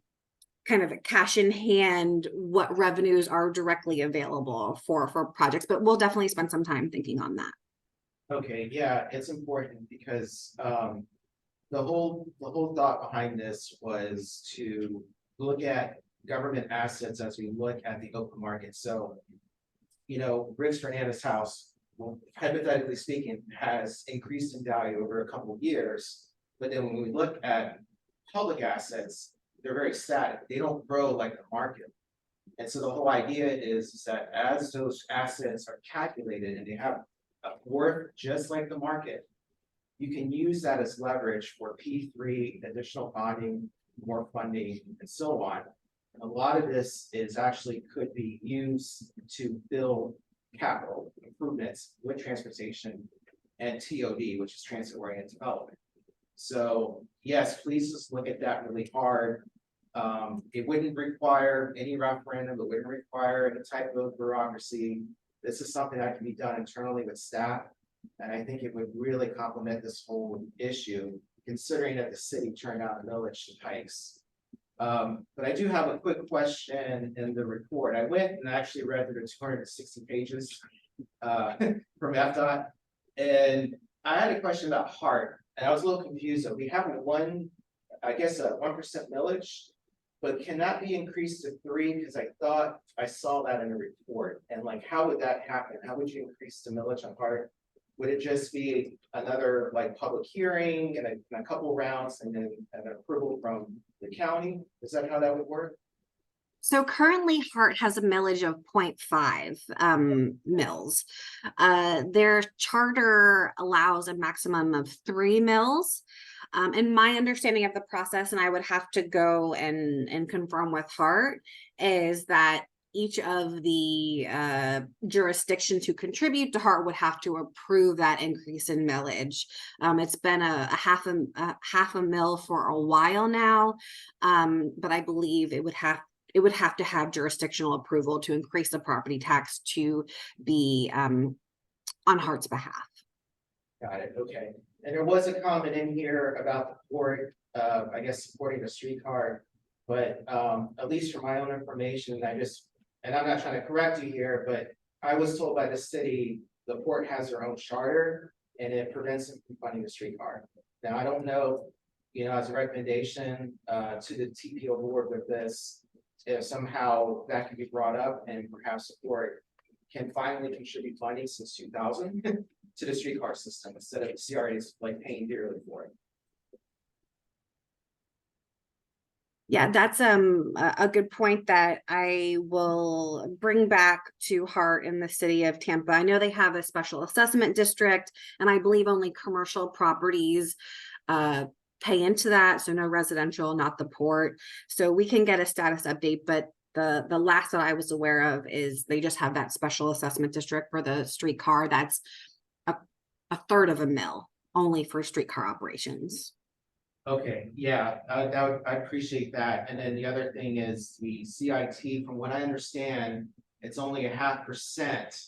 of a cash in hand, what revenues are directly available for projects, but we'll definitely spend some time thinking on that. Okay, yeah, it's important because the whole thought behind this was to look at government assets as we look at the open market. So, Rich Fernandez house, well, hypothetically speaking, has increased in value over a couple of years. But then when we look at public assets, they're very static. They don't grow like the market. And so the whole idea is that as those assets are calculated and they have a worth just like the market, you can use that as leverage for P3, additional bonding, more funding, and so on. A lot of this is actually could be used to build capital improvements with transportation and TOD, which is transit-oriented development. So yes, please just look at that really hard. It wouldn't require any referendum. It wouldn't require any type of bureaucracy. This is something that can be done internally with staff. And I think it would really complement this whole issue, considering that the city turned out millage to Pikes. But I do have a quick question in the report. I went and actually read through the 260 pages from FDOT, and I had a question about HART, and I was a little confused. So we have a 1% millage, but can that be increased to 3? Because I thought I saw that in the report. And like, how would that happen? How would you increase the millage on HART? Would it just be another public hearing and a couple rounds and then an approval from the county? Is that how that would work? So currently HART has a millage of 0.5 mils. Their charter allows a maximum of 3 mils. And my understanding of the process, and I would have to go and confirm with HART, is that each of the jurisdictions who contribute to HART would have to approve that increase in millage. It's been a half a mil for a while now, but I believe it would have to have jurisdictional approval to increase the property tax to be on HART's behalf. Got it. Okay. And there was a comment in here about the port, I guess supporting the streetcar, but at least from my own information, and I'm not trying to correct you here, but I was told by the city, the port has their own charter and it prevents them from funding the streetcar. Now, I don't know, as a recommendation to the TPO board with this, if somehow that can be brought up and perhaps the port can finally contribute funding since 2000 to the streetcar system instead of the CRAs paying dearly for it. Yeah, that's a good point that I will bring back to HART in the city of Tampa. I know they have a special assessment district, and I believe only commercial properties pay into that, so no residential, not the port. So we can get a status update, but the last that I was aware of is they just have that special assessment district for the streetcar. That's a third of a mil only for streetcar operations. Okay, yeah, I appreciate that. And then the other thing is the CIT, from what I understand, it's only 0.5%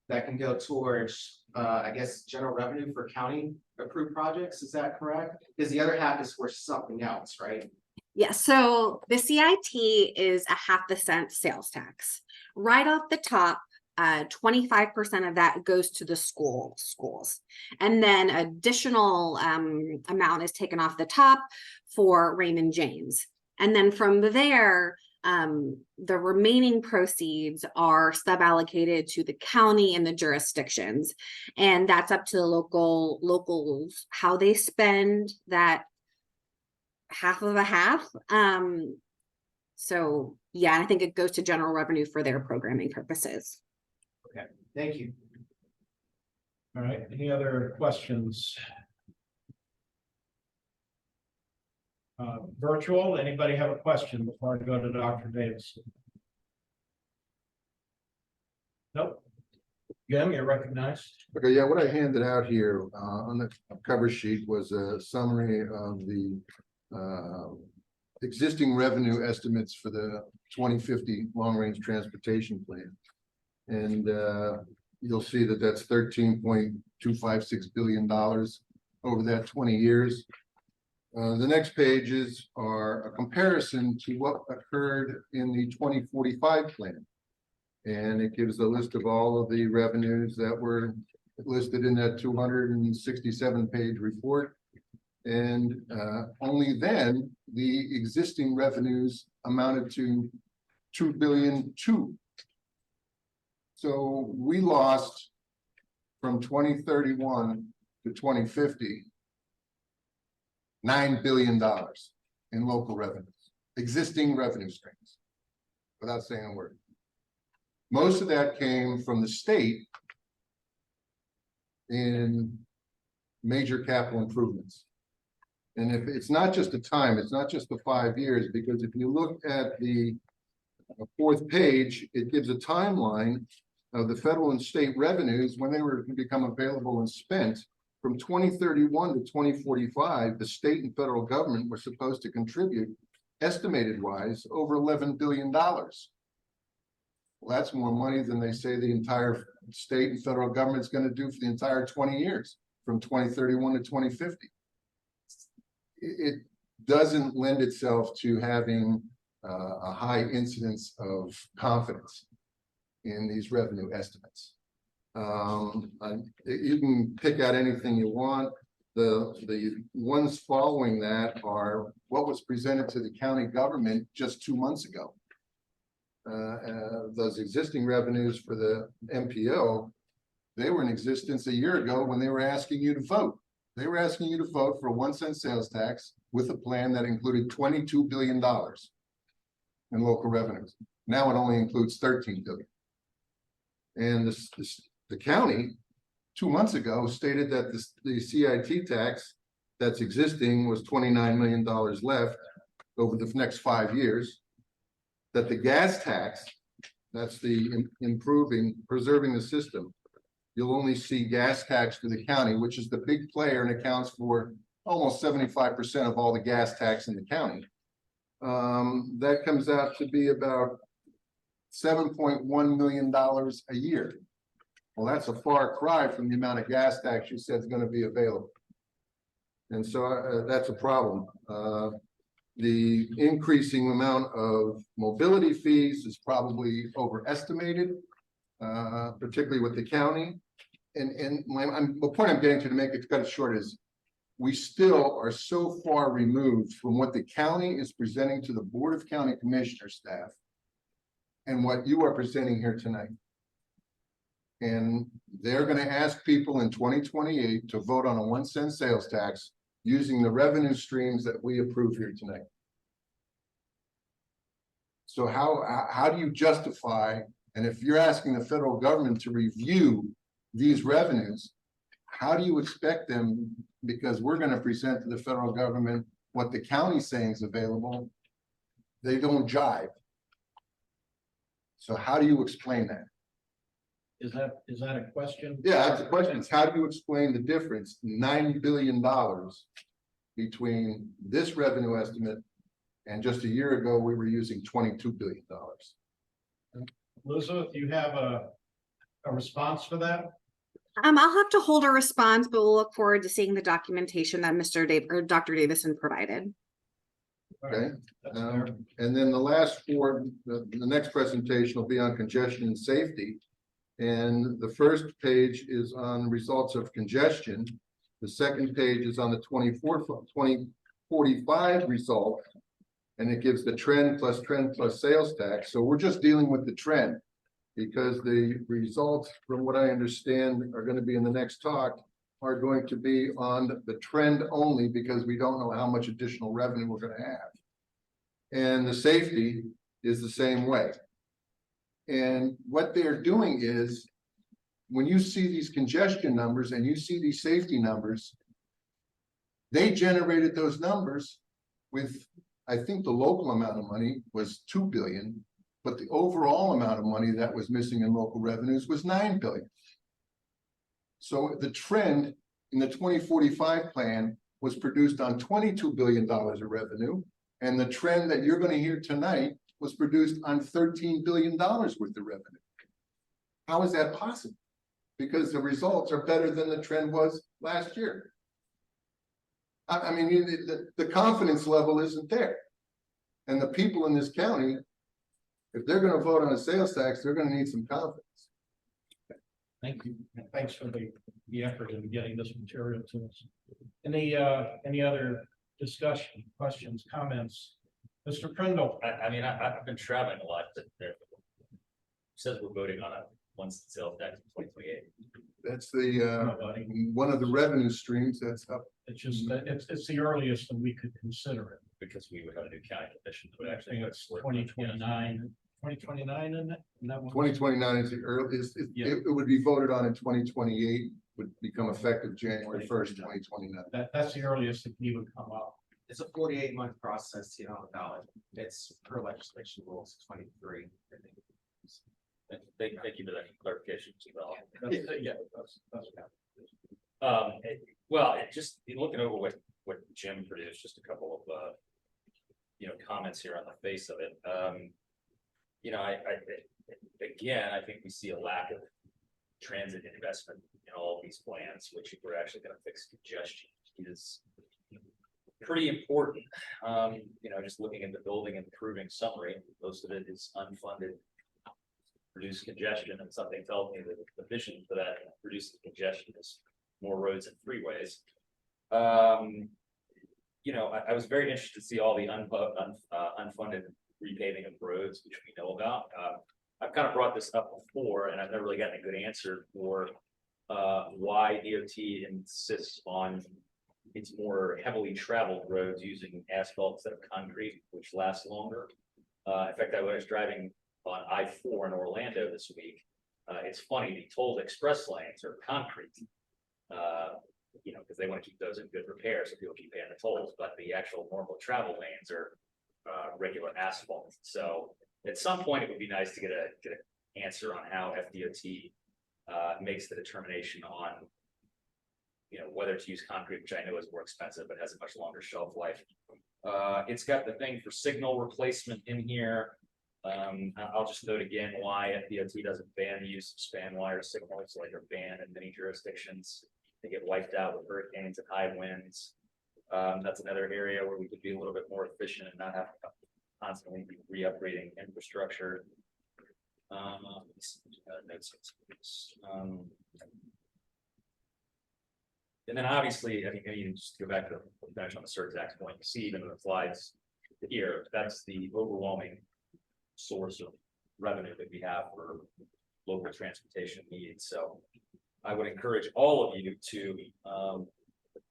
that can go towards, I guess, general revenue for county approved projects. Is that correct? Because the other half is for something else, right? Yeah, so the CIT is a 0.5 cent sales tax. Right off the top, 25% of that goes to the schools. And then additional amount is taken off the top for Raymond James. And then from there, the remaining proceeds are sub-allocated to the county and the jurisdictions. And that's up to the locals, how they spend that half of a half. So yeah, I think it goes to general revenue for their programming purposes. Okay, thank you. All right, any other questions? Virtual, anybody have a question before I go to Dr. Davis? Nope. Jim, you're recognized. Okay, yeah, what I handed out here on the cover sheet was a summary of the existing revenue estimates for the 2050 long-range transportation plan. And you'll see that that's $13.256 billion over that 20 years. The next pages are a comparison to what occurred in the 2045 plan. And it gives a list of all of the revenues that were listed in that 267-page report. And only then the existing revenues amounted to $2.2 billion. So we lost from 2031 to 2050, $9 billion in local revenues, existing revenue streams, without saying a word. Most of that came from the state in major capital improvements. And if it's not just the time, it's not just the 5 years, because if you look at the fourth page, it gives a timeline of the federal and state revenues when they were to become available and spent. From 2031 to 2045, the state and federal government were supposed to contribute, estimated wise, over $11 billion. Well, that's more money than they say the entire state and federal government's going to do for the entire 20 years, from 2031 to 2050. It doesn't lend itself to having a high incidence of confidence in these revenue estimates. You can pick out anything you want. The ones following that are what was presented to the county government just 2 months ago. Those existing revenues for the MPO, they were in existence a year ago when they were asking you to vote. They were asking you to vote for a 1 cent sales tax with a plan that included $22 billion in local revenues. Now it only includes $13 billion. And the county 2 months ago stated that the CIT tax that's existing was $29 million left over the next 5 years. That the gas tax, that's the preserving the system. You'll only see gas tax for the county, which is the big player and accounts for almost 75% of all the gas tax in the county. That comes out to be about $7.1 million a year. Well, that's a far cry from the amount of gas tax you said is going to be available. And so that's a problem. The increasing amount of mobility fees is probably overestimated, particularly with the county. And the point I'm getting to make it cut it short is we still are so far removed from what the county is presenting to the Board of County Commissioner staff and what you are presenting here tonight. And they're going to ask people in 2028 to vote on a 1 cent sales tax using the revenue streams that we approve here tonight. So how do you justify, and if you're asking the federal government to review these revenues, how do you expect them, because we're gonna present to the federal government what the county's saying is available, they don't jive. So how do you explain that? Is that a question? Yeah, that's the question, is how do you explain the difference, $9 billion between this revenue estimate and just a year ago, we were using $22 billion? Elizabeth, do you have a response for that? I'll have to hold a response, but we'll look forward to seeing the documentation that Dr. Davison provided. Okay, That's fair. and then the last four, the next presentation will be on congestion and safety. And the first page is on results of congestion. The second page is on the 2045 result. And it gives the trend plus sales tax. So we're just dealing with the trend. Because the results, from what I understand, are going to be in the next talk, are going to be on the trend only, because we don't know how much additional revenue we're going to have. And the safety is the same way. And what they're doing is, when you see these congestion numbers and you see these safety numbers, they generated those numbers with, I think the local amount of money was 2 billion, but the overall amount of money that was missing in local revenues was 9 billion. So the trend in the 2045 plan was produced on $22 billion of revenue. And the trend that you're going to hear tonight was produced on $13 billion worth of revenue. How is that possible? Because the results are better than the trend was last year. I mean, the confidence level isn't there. And the people in this county, if they're going to vote on a sales tax, they're going to need some confidence. Thank you. And thanks for the effort in getting this material to us. Any other discussion, questions, comments? Mr. Prindle? I mean, I've been traveling a lot, but there says we're voting on a once sales tax in 2028. That's the one of the revenue streams that's up. It's just that it's the earliest that we could consider it. Because we would have a new county commission that would I actually. think it's 2029. 2029 in that one? 2029 is the earliest. It would be voted on in 2028, would become effective January 1st, 2029. That's the earliest that he would come up. It's a 48-month process, on the ballot. It's per legislation rules 23. I think. Thank you for that clarification as well. That's Well, just looking over what Jim produced, just a couple of comments here on the face of it. I think we see a lack of transit investment in all of these plans, which if we're actually going to fix congestion is pretty important. Just looking at the building and improving summary, most of it is unfunded. Reduce congestion, and something tells me that the vision for that reducing congestion is more roads and freeways. I was very interested to see all the unfunded repaving of roads, which we know about. I've kind of brought this up before, and I've never really gotten a good answer for why DOT insists on its more heavily traveled roads using asphalt instead of concrete, which lasts longer. In fact, I was driving on I-4 in Orlando this week. It's funny, the tolled express lanes are concrete. Because they want to keep those in good repair, so people keep paying the tolls, but the actual normal travel lanes are regular asphalt. So at some point, it would be nice to get an answer on how FDOT makes the determination on whether to use concrete, which I know is more expensive, but has a much longer shelf life. It's got the thing for signal replacement in here. I'll just note again why FDOT doesn't ban the use of span wire signals like they're banned in many jurisdictions. They get wiped out with hurricanes and high winds. That's another area where we could be a little bit more efficient and not have to constantly be re-upgrading infrastructure. And then obviously, I think you just go back to the finish on the surtax point. You see even in the slides here, that's the overwhelming source of revenue that we have for local transportation needs. So I would encourage all of you to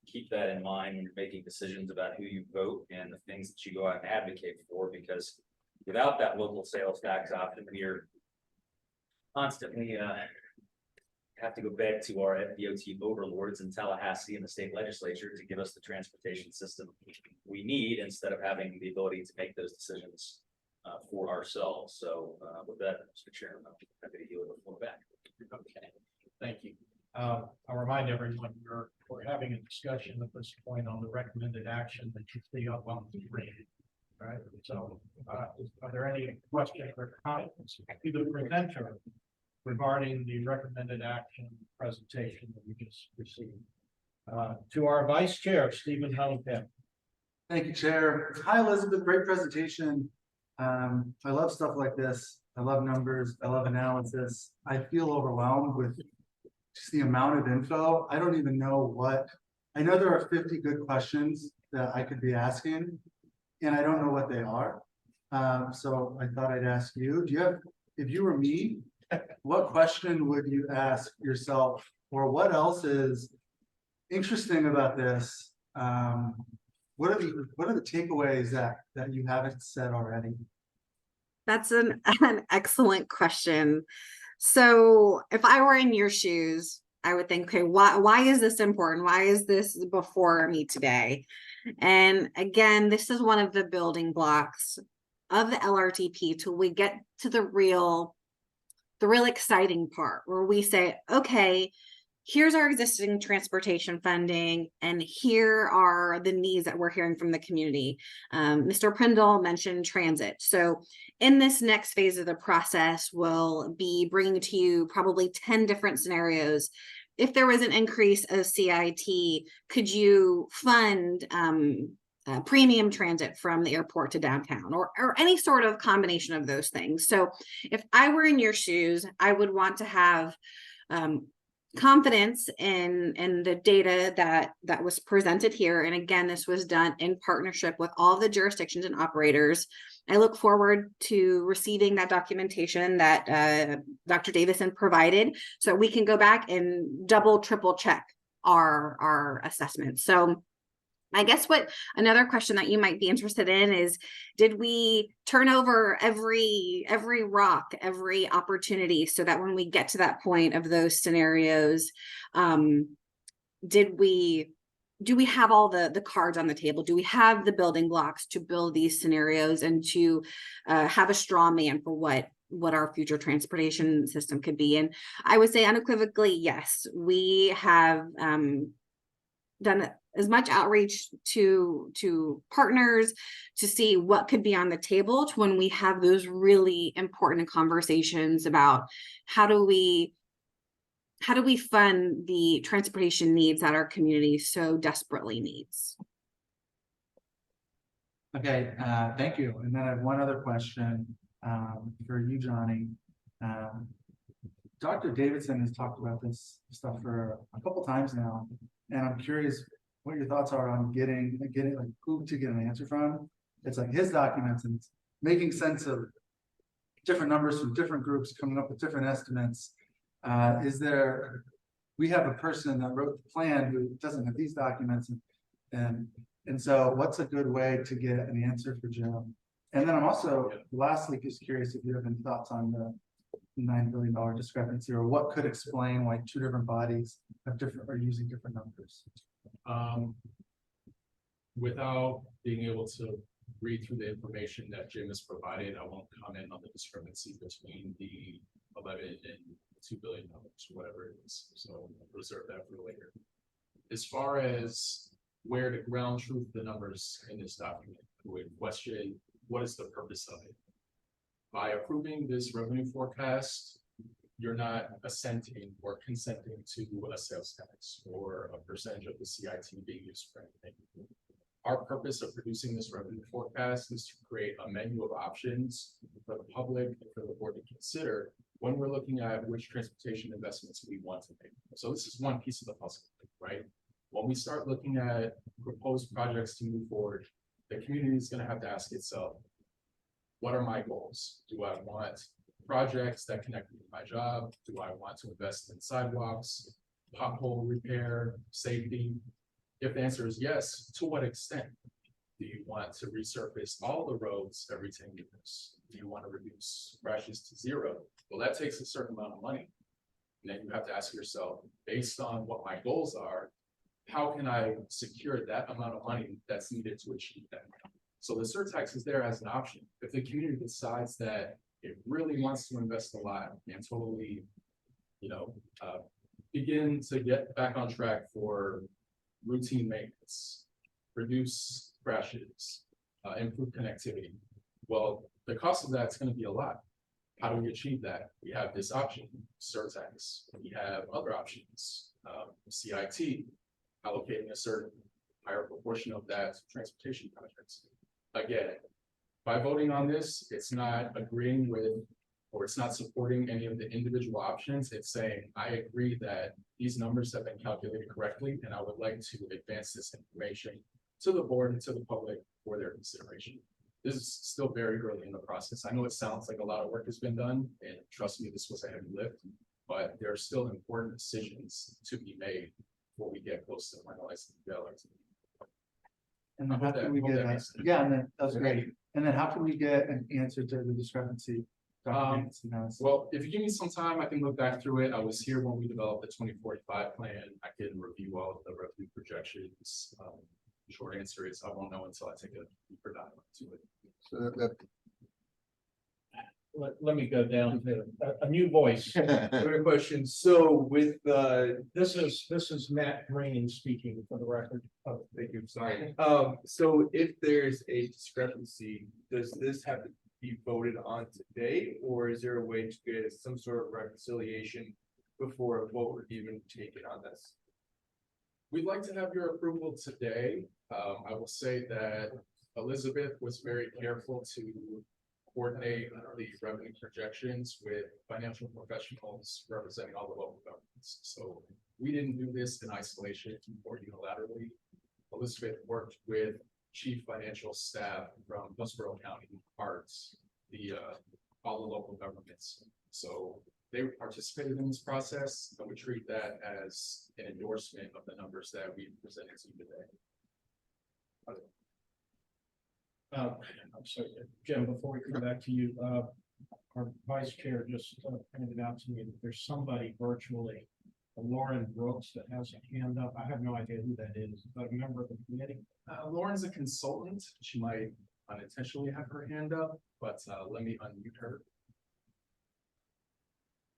keep that in mind when you're making decisions about who you vote and the things that you go out and advocate for, because without that local sales tax option, we're constantly have to go back to our FDOT overlords in Tallahassee and the state legislature to give us the transportation system we need instead of having the ability to make those decisions for ourselves. So with that, Mr. Chairman, I'm happy to yield the floor back. Okay, thank you. I'll remind everyone, we're having a discussion at this point on the recommended action that you see up on the screen. All right, so are there any questions or comments to the presenter regarding the recommended action presentation that we just received? To our vice chair, Stephen Hellcat. Thank you, Chair. Hi, Elizabeth. Great presentation. I love stuff like this. I love numbers. I love analysis. I feel overwhelmed with just the amount of info. I don't even know what, I know there are 50 good questions that I could be asking, and I don't know what they are. So I thought I'd ask you, do you have, if you were me, what question would you ask yourself, or what else is interesting about this? What are the takeaways that you haven't said already? That's an excellent question. So if I were in your shoes, I would think, okay, why is this important? Why is this before me today? And again, this is one of the building blocks of the LRTP till we get to the real exciting part where we say, okay, here's our existing transportation funding, and here are the needs that we're hearing from the community. Mr. Prindle mentioned transit. So in this next phase of the process, we'll be bringing to you probably 10 different scenarios. If there was an increase of CIT, could you fund premium transit from the airport to downtown, or any sort of combination of those things? So if I were in your shoes, I would want to have confidence in the data that was presented here. And again, this was done in partnership with all the jurisdictions and operators. I look forward to receiving that documentation that Dr. Davison provided, so we can go back and double, triple check our assessments. So I guess what another question that you might be interested in is, did we turn over every rock, every opportunity, so that when we get to that point of those scenarios, do we have all the cards on the table? Do we have the building blocks to build these scenarios and to have a straw man for what our future transportation system could be? And I would say unequivocally, yes, we have done as much outreach to partners to see what could be on the table to when we have those really important conversations about how do we fund the transportation needs that our community so desperately needs. Okay, thank you. And then I have one other question for you, Johnny. Dr. Davidson has talked about this stuff for a couple times now, and I'm curious what your thoughts are on getting like who to get an answer from. It's like his documents, and it's making sense of different numbers from different groups, coming up with different estimates. We have a person that wrote the plan who doesn't have these documents, and so what's a good way to get an answer for Jim? And then I'm also lastly just curious if you have any thoughts on the $9 billion discrepancy, or what could explain why two different bodies are using different numbers. Without being able to read through the information that Jim has provided, I won't comment on the discrepancy between the 11 and $2 billion, whatever it is. So I'll reserve that for later. As far as where to ground truth the numbers in this document, I would question, what is the purpose of it? By approving this revenue forecast, you're not assenting or consenting to a sales tax or a percentage of the CIT being used for anything. Our purpose of producing this revenue forecast is to create a menu of options for the public and for the board to consider when we're looking at which transportation investments we want to make. So this is one piece of the puzzle, right? When we start looking at proposed projects to move forward, the community is going to have to ask itself, what are my goals? Do I want projects that connect me to my job? Do I want to invest in sidewalks, pothole repair, safety? If the answer is yes, to what extent? Do you want to resurface all the roads every 10 years? Do you want to reduce crashes to zero? Well, that takes a certain amount of money. And then you have to ask yourself, based on what my goals are, how can I secure that amount of money that's needed to achieve that? So the surtax is there as an option. If the community decides that it really wants to invest a lot and totally, begin to get back on track for routine maintenance, reduce crashes, improve connectivity. Well, the cost of that's going to be a lot. How do we achieve that? We have this option, surtax. We have other options, CIT, allocating a certain higher proportion of that to transportation projects. Again, by voting on this, it's not agreeing with, or it's not supporting any of the individual options. It's saying, I agree that these numbers have been calculated correctly, and I would like to advance this information to the board and to the public for their consideration. This is still very early in the process. I know it sounds like a lot of work has been done, and trust me, this was a heavy lift, but there are still important decisions to be made before we get close to finalizing the deadlines. And then how can we get, and then, that's great. And then how can we get an answer to the discrepancy? Documents, Well, if you give me some time, I can look back through it. I was here when we developed the 2045 plan. I can review all of the revenue projections. Short answer is I won't know until I take a deeper dive into it. So Let me go down to a new voice. Another question, so with the, This is Matt Green speaking for the record. oh, thank you, sorry. So if there's a discrepancy, does this have to be voted on today? Or is there a way to get some sort of reconciliation before a vote would even taken on this? We'd like to have your approval today. I will say that Elizabeth was very careful to coordinate the revenue projections with financial professionals representing all the local governments. So we didn't do this in isolation or unilaterally. Elizabeth worked with chief financial staff from Hillsborough County, Arts, all the local governments. So they participated in this process, and we treat that as an endorsement of the numbers that we presented to you today. I'm sorry, Jim, before we come back to you, our vice chair just pointed out to me that there's somebody virtually, Lauren Brooks, that has a hand up. I have no idea who that is, but a member of the committee. Lauren's a consultant. She might unintentionally have her hand up, but let me unmute her.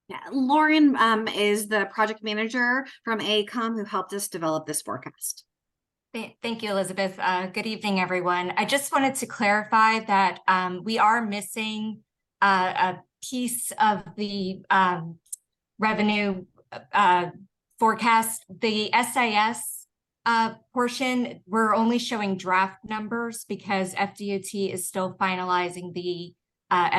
Yeah, Lauren is the project manager from AECOM who helped us develop this forecast. Thank you, Elizabeth. Good evening, everyone. I just wanted to clarify that we are missing a piece of the revenue forecast. The SIS portion, we're only showing draft numbers because FDOT is still finalizing the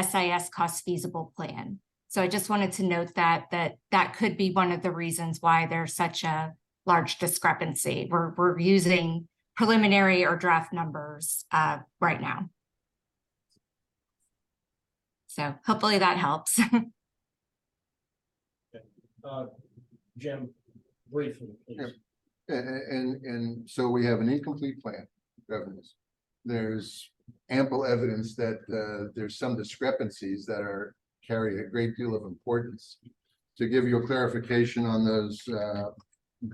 SIS cost feasible plan. So I just wanted to note that could be one of the reasons why there's such a large discrepancy. We're using preliminary or draft numbers right now. So hopefully that helps. Jim, briefly, please. And so we have an incomplete plan, revenues. There's ample evidence that there's some discrepancies that carry a great deal of importance. To give you a clarification on those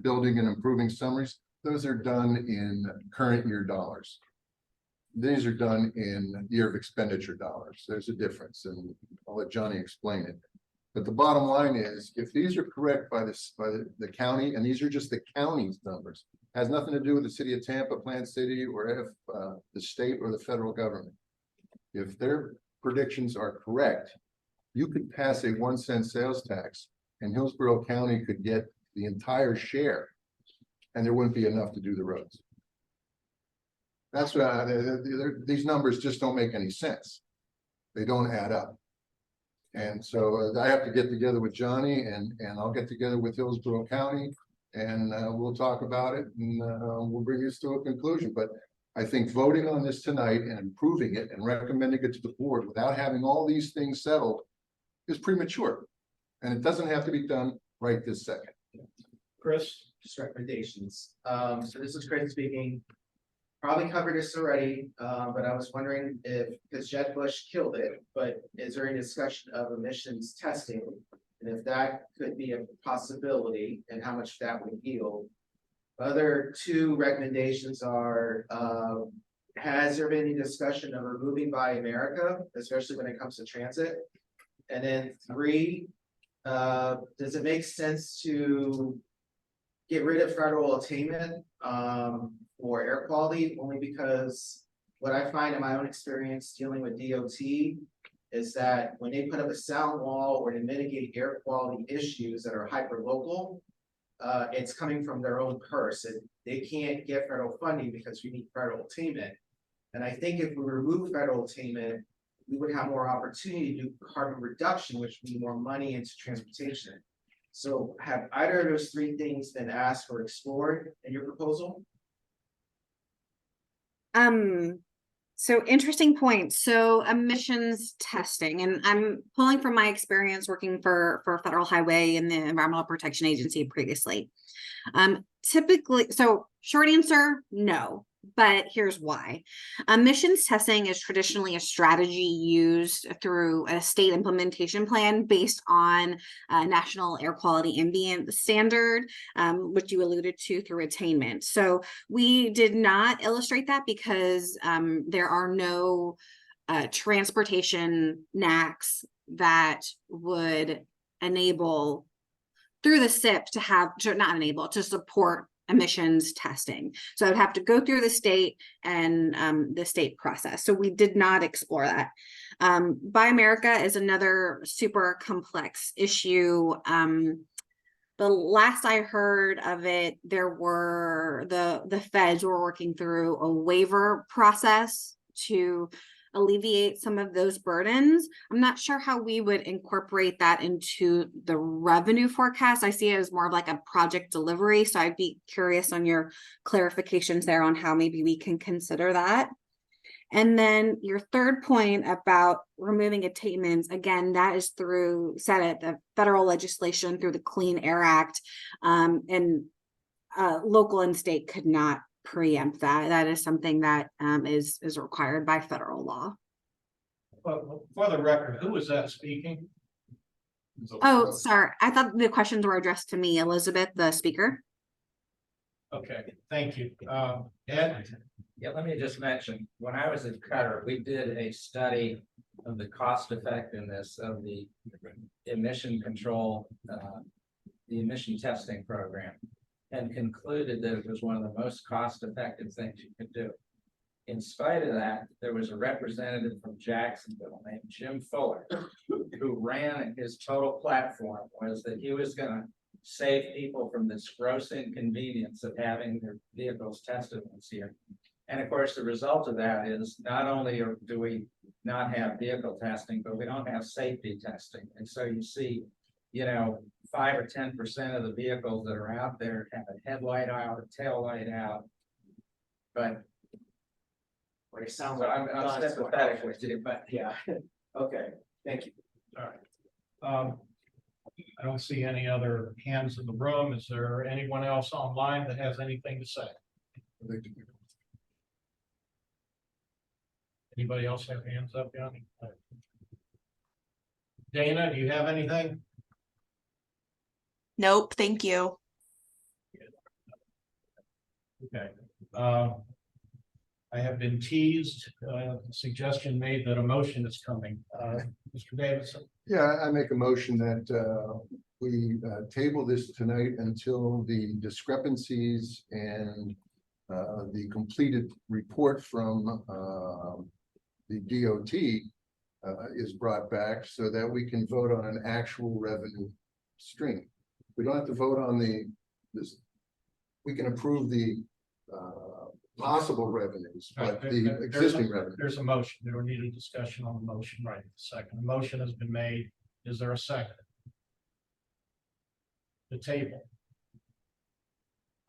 building and improving summaries, those are done in current year dollars. These are done in year of expenditure dollars. There's a difference, and I'll let Johnny explain it. But the bottom line is, if these are correct by the county, and these are just the county's numbers, has nothing to do with the city of Tampa, Plant City, or if the state or the federal government. If their predictions are correct, you could pass a 1 cent sales tax, and Hillsborough County could get the entire share, and there wouldn't be enough to do the roads. That's what these numbers just don't make any sense. They don't add up. And so I have to get together with Johnny, and I'll get together with Hillsborough County, and we'll talk about it, and we'll bring this to a conclusion. But I think voting on this tonight and approving it and recommending it to the board without having all these things settled is premature. And it doesn't have to be done right this second. Chris? Just recommendations. So this is Chris speaking. Probably covered this already, but I was wondering if, because Jed Bush killed it, but is there any discussion of emissions testing And if that could be a possibility and how much that would yield. Other two recommendations are, has there been any discussion of removing Buy America, especially when it comes to transit? And then three, does it make sense to get rid of federal attainment for air quality? Only because what I find in my own experience dealing with DOT is that when they put up a sound wall or to mitigate air quality issues that are hyper local, it's coming from their own purse, and they can't get federal funding because we need federal attainment. And I think if we remove federal attainment, we would have more opportunity to do carbon reduction, which would mean more money into transportation. So have either of those three things been asked or explored in your proposal? So interesting point. So emissions testing, and I'm pulling from my experience working for Federal Highway and the Environmental Protection Agency previously. Typically, so short answer, no. But here's why. Emissions testing is traditionally a strategy used through a state implementation plan based on National Air Quality Ambient Standard, which you alluded to through attainment. So we did not illustrate that because there are no transportation NACs that would enable through the SIP to support emissions testing. So I would have to go through the state and the state process. So we did not explore that. Buy America is another super complex issue. The last I heard of it, there were the feds were working through a waiver process to alleviate some of those burdens. I'm not sure how we would incorporate that into the revenue forecast. I see it as more of like a project delivery. So I'd be curious on your clarifications there on how maybe we can consider that. And then your third point about removing attainments, again, that is through set at the federal legislation through the Clean Air Act, and local and state could not preempt that. That is something that is required by federal law. But for the record, who was that speaking? Oh, sorry. I thought the questions were addressed to me, Elizabeth, the speaker. Okay, thank you. Ed? Yeah, let me just mention, when I was at Qatar, we did a study of the cost effectiveness of the emission control, the emission testing program, and concluded that it was one of the most cost-effective things you could do. In spite of that, there was a representative from Jacksonville named Jim Fuller, who ran his total platform was that he was going to save people from this gross inconvenience of having their vehicles tested once a year. And of course, the result of that is not only do we not have vehicle testing, but we don't have safety testing. And so you see, 5 or 10% of the vehicles that are out there have a headlight out, a tail light out. But Or it sounds so like I'm sympathetic with you, but yeah. Okay, thank you. All right. I don't see any other hands in the room. Is there anyone else online that has anything to say? Anybody else have hands up, Yanni? Dana, do you have anything? Nope, thank you. Okay. I have been teased, suggestion made that a motion is coming. Mr. Davidson? Yeah, I make a motion that we table this tonight until the discrepancies and the completed report from the DOT is brought back so that we can vote on an actual revenue stream. We don't have to vote on this. We can approve the possible revenues, but the existing revenue. There's a motion. There will need a discussion on the motion right second. The motion has been made. Is there a second? The table.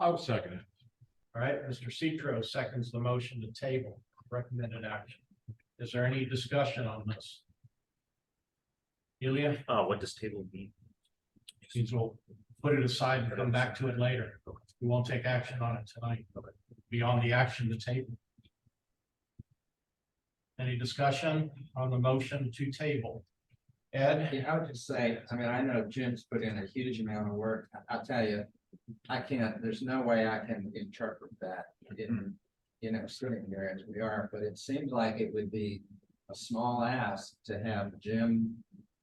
I'll second it. All right, Mr. Citro seconds the motion to table recommended action. Is there any discussion on this? Ilya? What does table mean? Means we'll put it aside and come back to it later. We won't take action on it tonight. Beyond the action to table. Any discussion on the motion to table? Ed? Yeah, I would just say, I mean, I know Jim's put in a huge amount of work. I'll tell you, I can't, there's no way I can interpret that. In, you know, sitting here as we are, but it seems like it would be a small ask to have Jim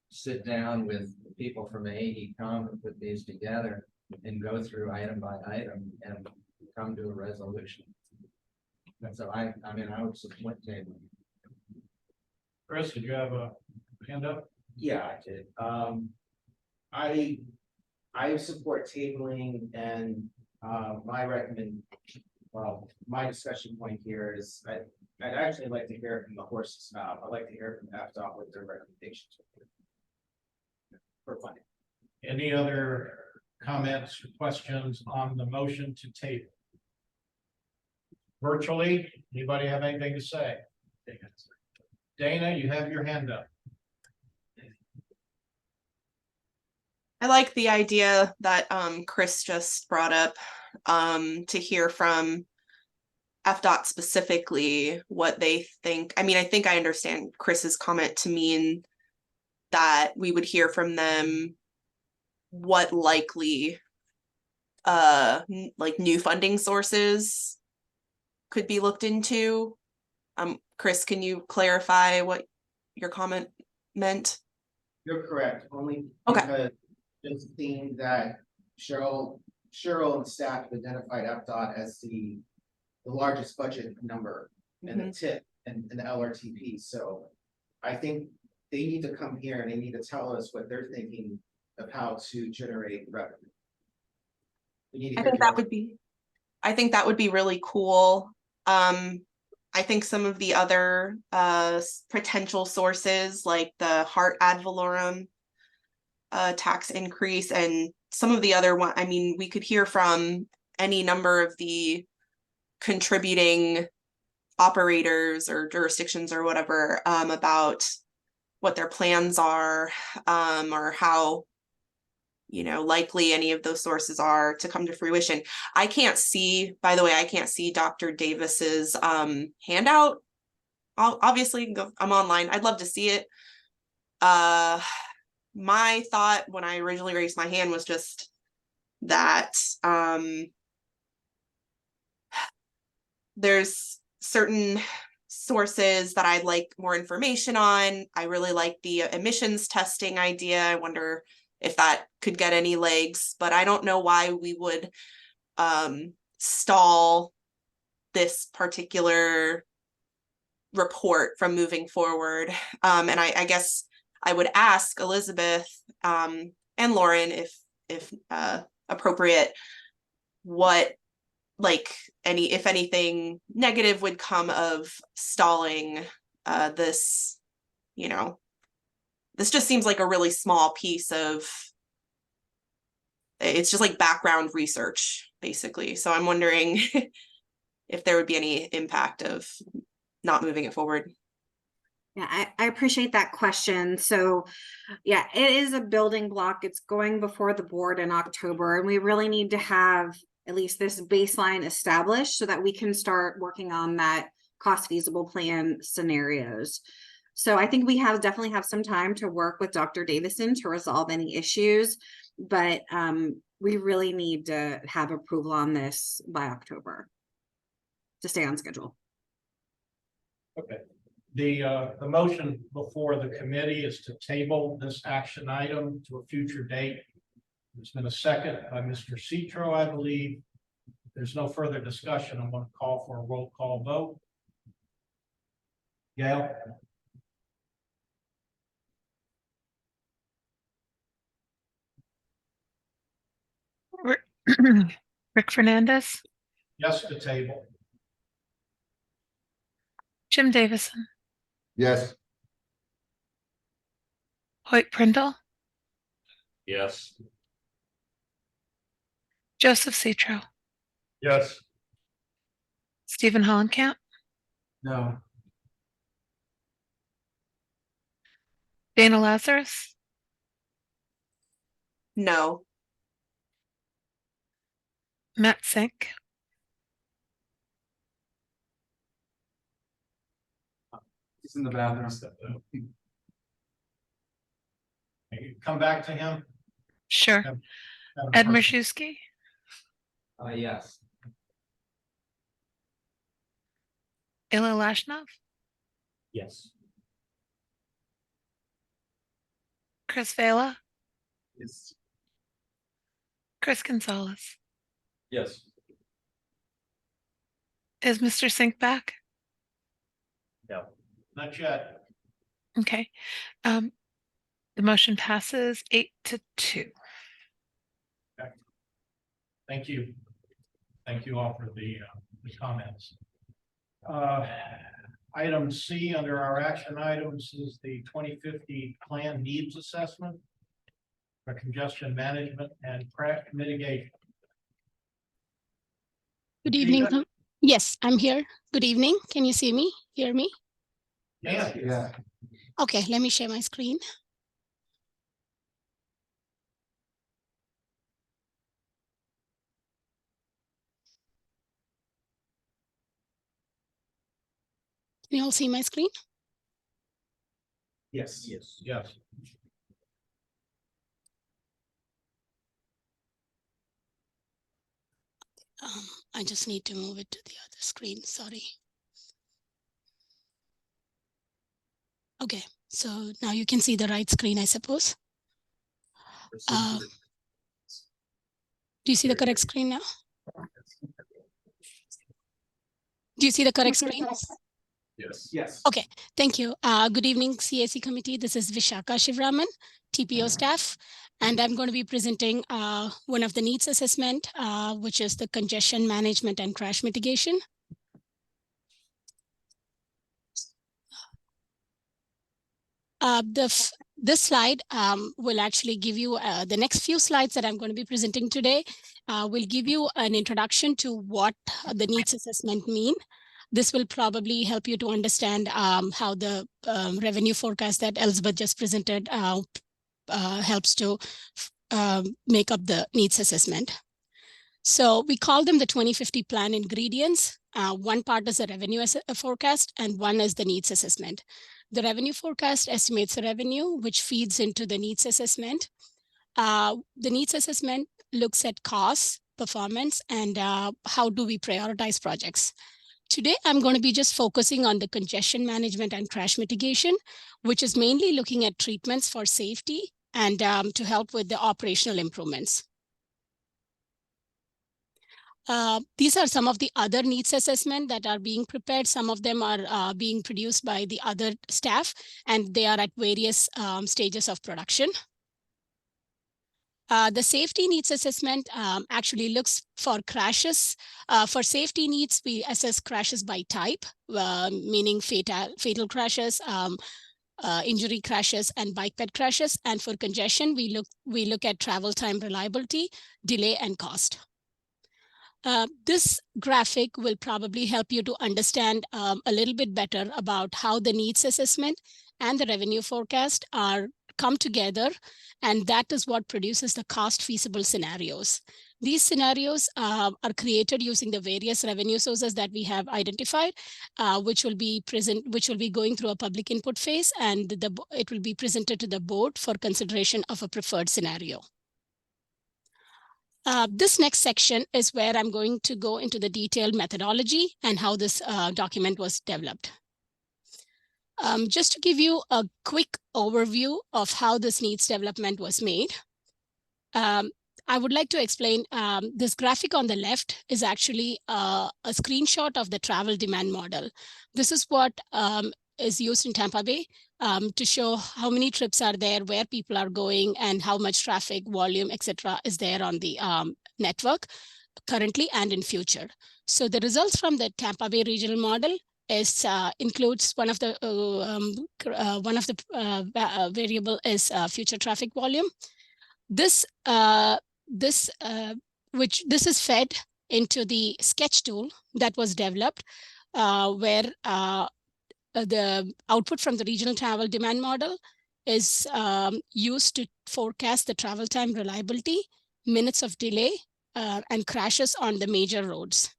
sit down with people from AECom and put these together and go through item by item and come to a resolution. And so I mean, I would support tabling. Chris, did you have a hand up? Yeah, I did. I support tabling and, my discussion point here is, I'd actually like to hear it from the horse's mouth. I'd like to hear it from FDOT what their recommendations for funding. Any other comments or questions on the motion to table? Virtually, anybody have anything to say? Dana, you have your hand up. I like the idea that Chris just brought up, to hear from FDOT specifically what they think. I mean, I think I understand Chris's comment to mean that we would hear from them what likely like new funding sources could be looked into. Chris, can you clarify what your comment meant? You're correct, only Okay. because it's the theme that Cheryl and staff have identified FDOT as the largest budget number in the tip and the LRTP. So I think they need to come here and they need to tell us what they're thinking of how to generate revenue. We need to I think that would be really cool. I think some of the other potential sources like the Heart ad valorem tax increase and some of the other one, I mean, we could hear from any number of the contributing operators or jurisdictions or whatever about what their plans are, or how, you know, likely any of those sources are to come to fruition. I can't see, by the way, I can't see Dr. Davis's handout. Obviously, I'm online. I'd love to see it. My thought when I originally raised my hand was just that there's certain sources that I'd like more information on. I really like the emissions testing idea. I wonder if that could get any legs, but I don't know why we would stall this particular report from moving forward. And I guess I would ask Elizabeth and Lauren, if appropriate, what, like, if anything negative would come of stalling this, you know, this just seems like a really small piece of, it's just like background research, basically. So I'm wondering if there would be any impact of not moving it forward. Yeah, I appreciate that question. So yeah, it is a building block. It's going before the board in October, and we really need to have at least this baseline established so that we can start working on that cost feasible plan scenarios. So I think we definitely have some time to work with Dr. Davison to resolve any issues, but we really need to have approval on this by October to stay on schedule. Okay. The motion before the committee is to table this action item to a future date. There's been a second by Mr. Citro, I believe. If there's no further discussion, I'm going to call for a roll call vote. Gail? Rick Fernandez, Yes to table. Jim Davison, Yes. Hoyt Prindle, Yes. Joseph Citro, Yes. Stephen Hollenkamp, No. Dana Lazarus, No. Matt Sink, He's in the bathroom. Come back to him. Sure. Madam Ed Clerk. Marszewski, Yes. Ila Lashnov, Yes. Chris Vela, Yes. Chris Gonzalez. Yes. Is Mr. Sink back? No. Not yet. Okay. The motion passes 8-2. Thank you. Thank you all for the comments. Item C under our action items is the 2050 plan needs assessment for congestion management and crash mitigation. Good evening. Rita? Yes, I'm here. Good evening. Can you see me, hear me? Yeah. Yeah. Okay, let me share my screen. Can you all see my screen? Yes. Yes. Yes. I just need to move it to the other screen. Sorry. Okay, so now you can see the right screen, I suppose. Do you see the correct screen now? Do you see the correct screen? Yes. Yes. Okay, thank you. Good evening, CAC committee. This is Vishaka Shivraman, TPO staff, and I'm going to be presenting one of the needs assessment, which is the congestion management and crash mitigation. This slide will actually give you the next few slides that I'm going to be presenting today will give you an introduction to what the needs assessment mean. This will probably help you to understand how the revenue forecast that Elizabeth just presented helps to make up the needs assessment. So we call them the 2050 plan ingredients. One part is the revenue forecast and one is the needs assessment. The revenue forecast estimates the revenue, which feeds into the needs assessment. The needs assessment looks at costs, performance, and how do we prioritize projects. Today, I'm going to be just focusing on the congestion management and crash mitigation, which is mainly looking at treatments for safety and to help with the operational improvements. These are some of the other needs assessment that are being prepared. Some of them are being produced by the other staff, and they are at various stages of production. The safety needs assessment actually looks for crashes. For safety needs, we assess crashes by type, meaning fatal crashes, injury crashes, and bike ped crashes. And for congestion, we look at travel time reliability, delay, and cost. This graphic will probably help you to understand a little bit better about how the needs assessment and the revenue forecast are come together, and that is what produces the cost feasible scenarios. These scenarios are created using the various revenue sources that we have identified, which will be going through a public input phase, and it will be presented to the board for consideration of a preferred scenario. This next section is where I'm going to go into the detailed methodology and how this document was developed. Just to give you a quick overview of how this needs development was made, I would like to explain this graphic on the left is actually a screenshot of the travel demand model. This is what is used in Tampa Bay to show how many trips are there, where people are going, and how much traffic, volume, etc. is there on the network currently and in future. So the results from the Tampa Bay regional model is includes one of the variable is future traffic volume. This is fed into the sketch tool that was developed, where the output from the regional travel demand model is used to forecast the travel time reliability, minutes of delay, and crashes on the major roads.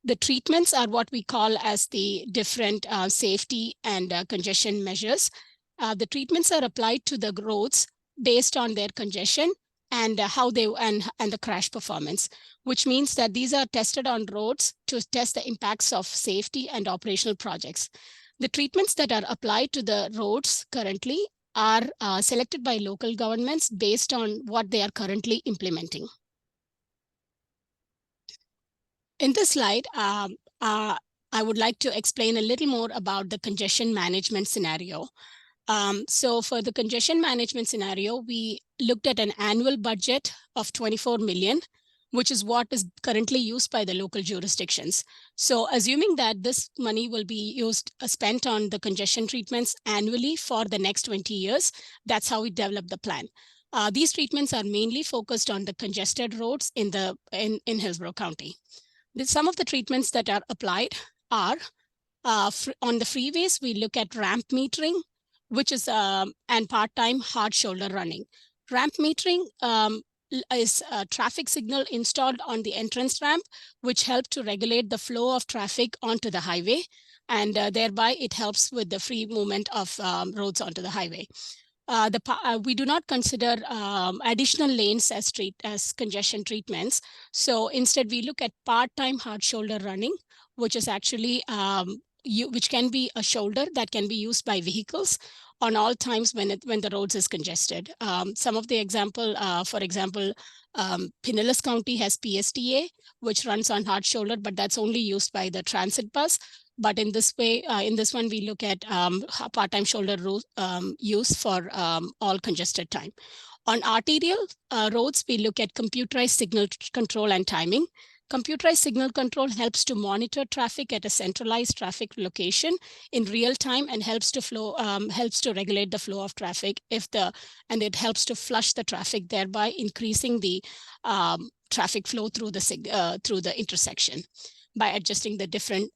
The treatments are what we call as the different safety and congestion measures. The treatments are applied to the roads based on their congestion and how they and the crash performance, which means that these are tested on roads to test the impacts of safety and operational projects. The treatments that are applied to the roads currently are selected by local governments based on what they are currently implementing. In this slide, I would like to explain a little more about the congestion management scenario. So for the congestion management scenario, we looked at an annual budget of 24 million, which is what is currently used by the local jurisdictions. So assuming that this money will be spent on the congestion treatments annually for the next 20 years, that's how we develop the plan. These treatments are mainly focused on the congested roads in Hillsborough County. Some of the treatments that are applied are on the freeways, we look at ramp metering, which is and part-time hard shoulder running. Ramp metering is a traffic signal installed on the entrance ramp, which help to regulate the flow of traffic onto the highway, and thereby it helps with the free movement of roads onto the highway. We do not consider additional lanes as congestion treatments. So instead, we look at part-time hard shoulder running, which is actually which can be a shoulder that can be used by vehicles on all times when the roads is congested. Some of the example, for example, Pinellas County has PSTA, which runs on hard shoulder, but that's only used by the transit bus. But in this way, in this one, we look at part-time shoulder use for all congested time. On arterial roads, we look at computerized signal control and timing. Computerized signal control helps to monitor traffic at a centralized traffic location in real time and helps to regulate the flow of traffic and it helps to flush the traffic, thereby increasing the traffic flow through the intersection by adjusting the different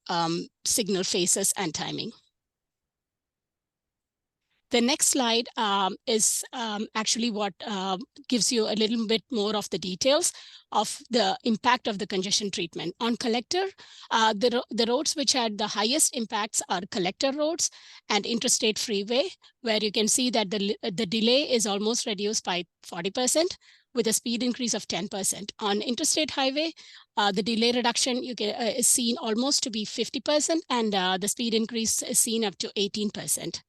signal phases and timing. The next slide is actually what gives you a little bit more of the details of the impact of the congestion treatment. On collector, the roads which had the highest impacts are collector roads and interstate freeway, where you can see that the delay is almost reduced by 40% with a speed increase of 10%. On interstate highway, the delay reduction is seen almost to be 50% and the speed increase is seen up to 18%.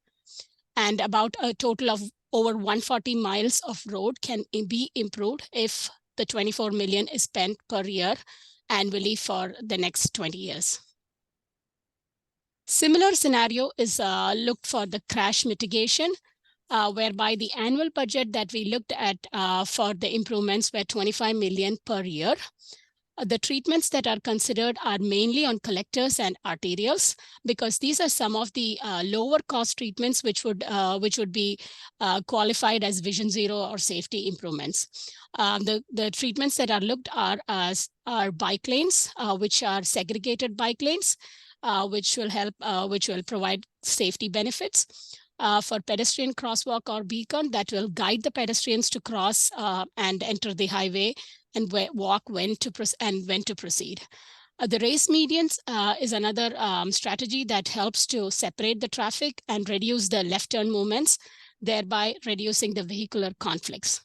And about a total of over 140 miles of road can be improved if the 24 million is spent per year annually for the next 20 years. Similar scenario is looked for the crash mitigation, whereby the annual budget that we looked at for the improvements were 25 million per year. The treatments that are considered are mainly on collectors and arterials, because these are some of the lower cost treatments which would be qualified as Vision Zero or safety improvements. The treatments that are looked are bike lanes, which are segregated bike lanes, which will provide safety benefits. For pedestrian crosswalk or beacon that will guide the pedestrians to cross and enter the highway and walk when to proceed. The race medians is another strategy that helps to separate the traffic and reduce the left turn movements, thereby reducing the vehicular conflicts.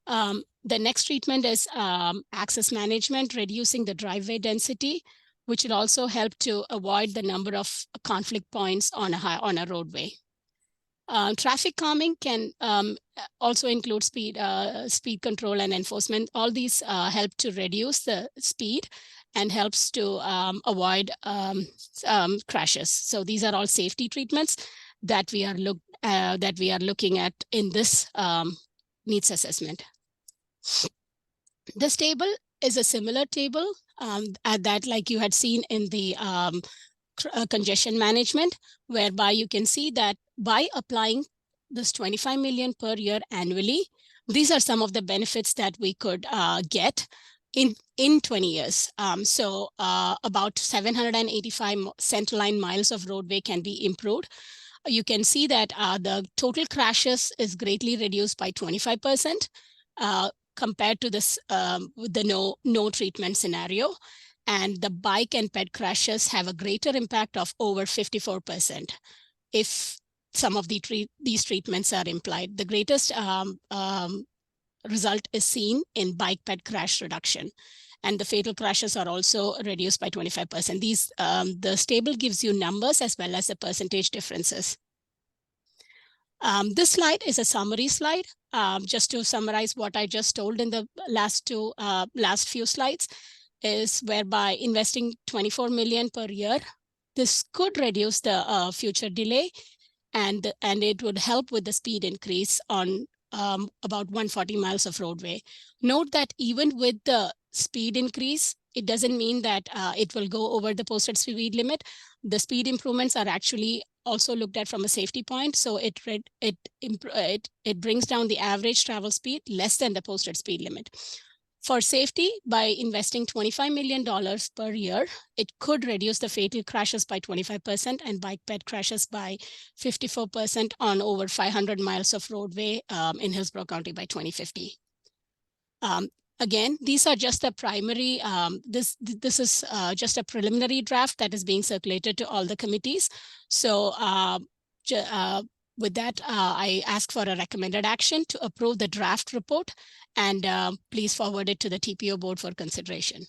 The next treatment is access management, reducing the driveway density, which will also help to avoid the number of conflict points on a roadway. Traffic calming can also include speed control and enforcement. All these help to reduce the speed and helps to avoid crashes. So these are all safety treatments that we are looking at in this needs assessment. This table is a similar table that like you had seen in the congestion management, whereby you can see that by applying this 25 million per year annually, these are some of the benefits that we could get in 20 years. So about 785 centerline miles of roadway can be improved. You can see that the total crashes is greatly reduced by 25% compared to this with the no treatment scenario. And the bike and ped crashes have a greater impact of over 54% if some of these treatments are implied. The greatest result is seen in bike ped crash reduction. And the fatal crashes are also reduced by 25%. The table gives you numbers as well as the percentage differences. This slide is a summary slide. Just to summarize what I just told in the last few slides, is whereby investing 24 million per year, this could reduce the future delay, and it would help with the speed increase on about 140 miles of roadway. Note that even with the speed increase, it doesn't mean that it will go over the posted speed limit. The speed improvements are actually also looked at from a safety point. So it brings down the average travel speed less than the posted speed limit. For safety, by investing $25 million per year, it could reduce the fatal crashes by 25% and bike ped crashes by 54% on over 500 miles of roadway in Hillsborough County by 2050. Again, these are just the primary, this is just a preliminary draft that is being circulated to all the committees. So with that, I ask for a recommended action to approve the draft report, and please forward it to the TPO board for consideration.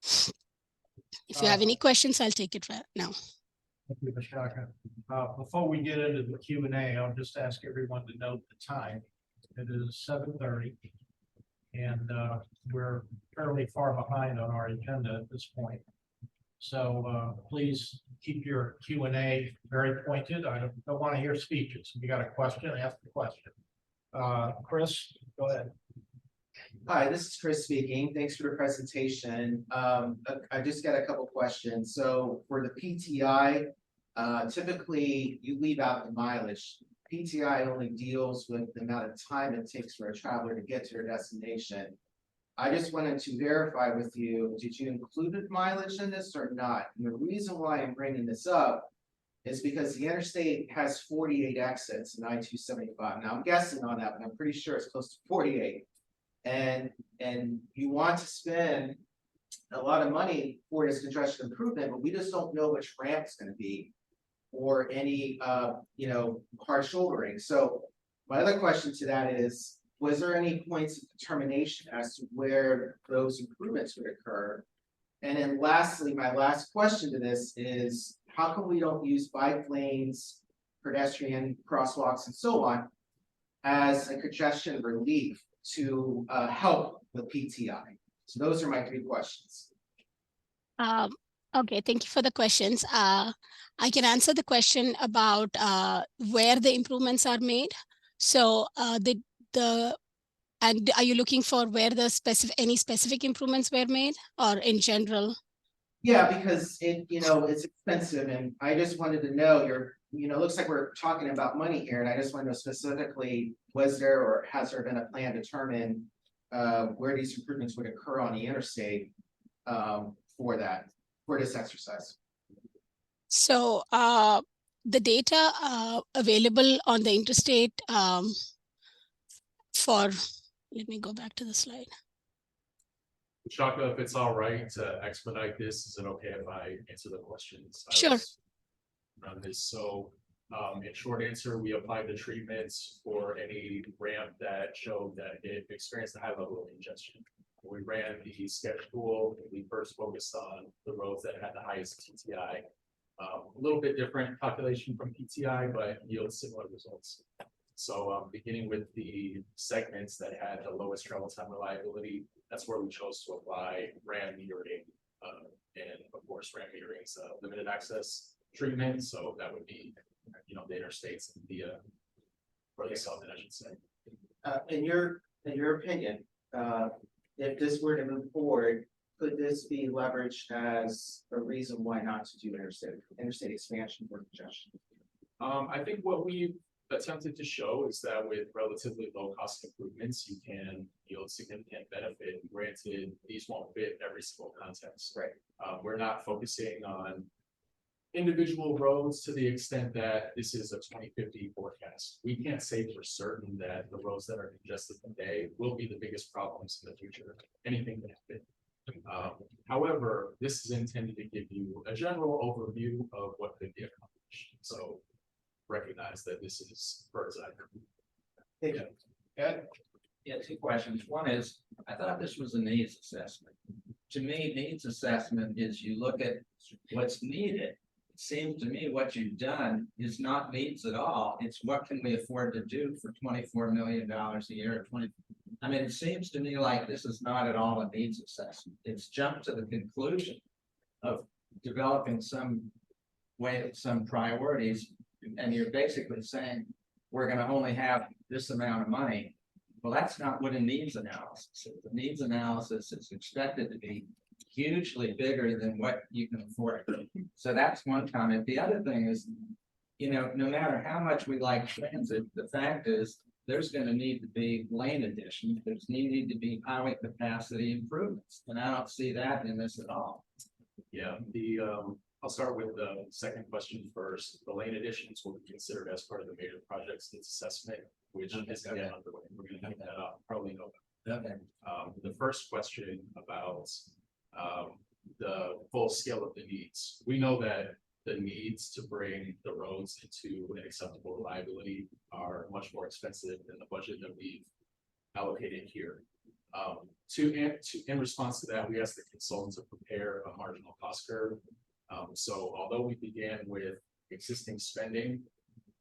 If you have any questions, I'll take it right now. Thank you, Vishaka. Before we get into the Q&A, I'll just ask everyone to note the time. It is 7:30, and we're fairly far behind on our agenda at this point. So please keep your Q&A very pointed. I don't want to hear speeches. If you got a question, ask the question. Chris, go ahead. Hi, this is Chris speaking. Thanks for the presentation. I just got a couple questions. So for the PTI, typically you leave out the mileage. PTI only deals with the amount of time it takes for a traveler to get to their destination. I just wanted to verify with you, did you include mileage in this or not? And the reason why I'm bringing this up is because the interstate has 48 exits in I-275. Now I'm guessing on that, but I'm pretty sure it's close to 48. And you want to spend a lot of money for this congestion improvement, but we just don't know which ramp it's going to be or any hard shouldering. So my other question to that is, was there any points of determination as to where those improvements would occur? And then lastly, my last question to this is, how come we don't use bike lanes, pedestrian crosswalks, and so on as a congestion relief to help with PTI? So those are my 3 questions. Okay, thank you for the questions. I can answer the question about where the improvements are made. So and are you looking for where the any specific improvements were made, or in general? Yeah, because it's expensive, and I just wanted to know it looks like we're talking about money here, and I just want to know specifically, was there or has there been a plan to determine where these improvements would occur on the interstate for this exercise? So the data available on the interstate let me go back to the slide. Shaka, if it's all right to expedite this, is it okay if I answer the questions? Sure. On this. So in short answer, we applied the treatments for any ramp that showed that it experienced a high level of congestion. We ran the sketch tool. We first focused on the roads that had the highest PTI. A little bit different calculation from PTI, but yields similar results. So beginning with the segments that had the lowest travel time reliability, that's where we chose to apply RAM metering. And of course, RAM metering is a limited access treatment. So that would be, the interstates and or the southern, I should say. In your opinion, if this were to move forward, could this be leveraged as a reason why not to do interstate expansion for congestion? I think what we've attempted to show is that with relatively low cost improvements, you can yield significant benefit. Granted, these won't fit every single context. Right. We're not focusing on individual roads to the extent that this is a 2050 forecast. We can't say for certain that the roads that are congested today will be the biggest problems in the future. Anything can happen. However, this is intended to give you a general overview of what could be accomplished. So recognize that this is bird's eye. Thank you. Ed? Yeah, two questions. One is, I thought this was a needs assessment. To me, needs assessment is you look at what's needed. It seems to me what you've done is not needs at all. It's what can we afford to do for $24 million a year, I mean, it seems to me like this is not at all a needs assessment. It's jumped to the conclusion of developing some way, some priorities, and you're basically saying, we're gonna only have this amount of money. Well, that's not what a needs analysis is. The needs analysis is expected to be hugely bigger than what you can afford. So that's one comment. The other thing is, you know, no matter how much we like transit, the fact is there's going to need to be lane additions. There's need to be highway capacity improvements. And I don't see that in this at all. Yeah, I'll start with the second question first. The lane additions will be considered as part of the major projects needs assessment, which is underway. We're gonna have that up probably November. The first question about the full scale of the needs. We know that the needs to bring the roads into an acceptable reliability are much more expensive than the budget that we've allocated here. In response to that, we asked the consultant to prepare a marginal cost curve. So although we began with existing spending,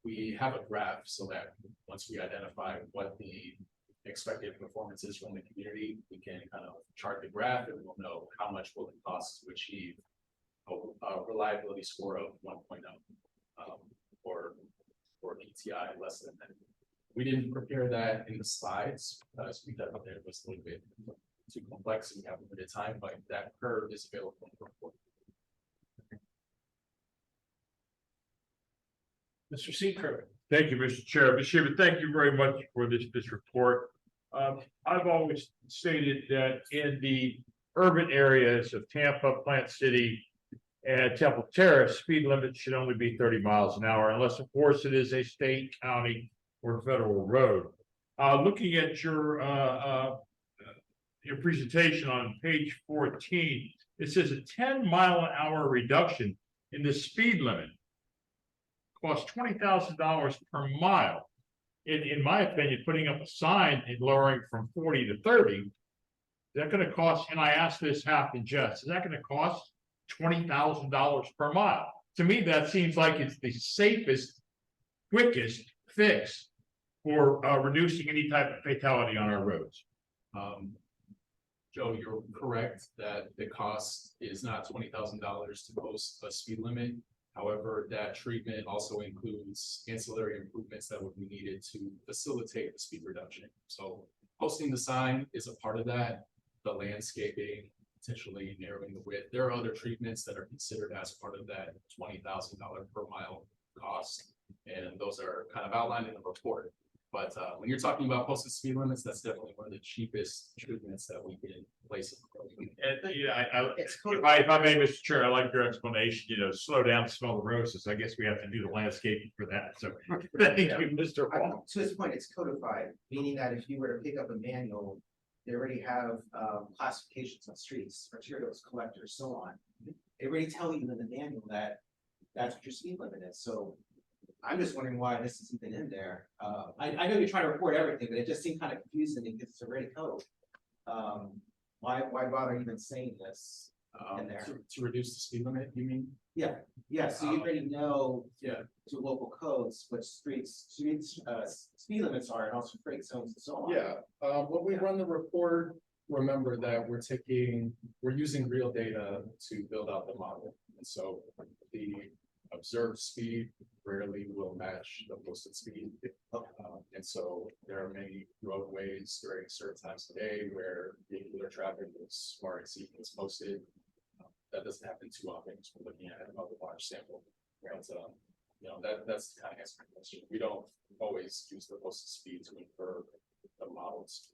we have a graph so that once we identify what the expected performance is from the community, we can kind of chart the graph and we'll know how much will it cost to achieve a reliability score of 1.0 or PTI less than that. We didn't prepare that in the slides because we thought that it was a little bit too complex and we have a limited time, but that curve is available in the report. Mr. Seacrest. Thank you, Mr. Chair. Mr. Chairman, thank you very much for this report. I've always stated that in the urban areas of Tampa, Plant City, and Temple Terrace, speed limits should only be 30 miles an hour, unless, of course, it is a state, county, or federal road. Looking at your presentation on page 14, it says a 10-mile-an-hour reduction in the speed limit costs $20,000 per mile. In my opinion, putting up a sign and lowering from 40 to 30, is that going to cost, and I asked this half in jest, is that going to cost $20,000 per mile? To me, that seems like it's the safest, quickest fix for reducing any type of fatality on our roads. Joe, you're correct that the cost is not $20,000 to post a speed limit. However, that treatment also includes ancillary improvements that would be needed to facilitate the speed reduction. So posting the sign is a part of that, the landscaping, potentially narrowing the width. There are other treatments that are considered as part of that $20,000 per mile cost. And those are kind of outlined in the report. But when you're talking about posted speed limits, that's definitely one of the cheapest treatments that we can place. And yeah, if I may, Mr. Chair, I like your explanation, you know, slow down smaller roads. I guess we have to do the landscaping for that. So thank you, Mr. Wall. To his point, it's codified, meaning that if you were to pick up a manual, they already have classifications on streets, arterials, collectors, so on. They already tell you in the manual that that's what your speed limit is. So I'm just wondering why this isn't been in there. I know you're trying to report everything, but it just seemed kind of confusing because it's already code. Why bother even saying this in there? To reduce the speed limit, you mean? Yeah, so you already know to local codes which streets, speed limits are, and also break zones and so on. Yeah, when we run the report, remember that we're using real data to build out the model. And so the observed speed rarely will match the posted speed. And so there are many roadways during certain times of the day where vehicular traffic is far exceeding what's posted. That doesn't happen too often because we're looking at a large sample. But, you know, that's the kind of answer to the question. We don't always use the posted speed to infer the models.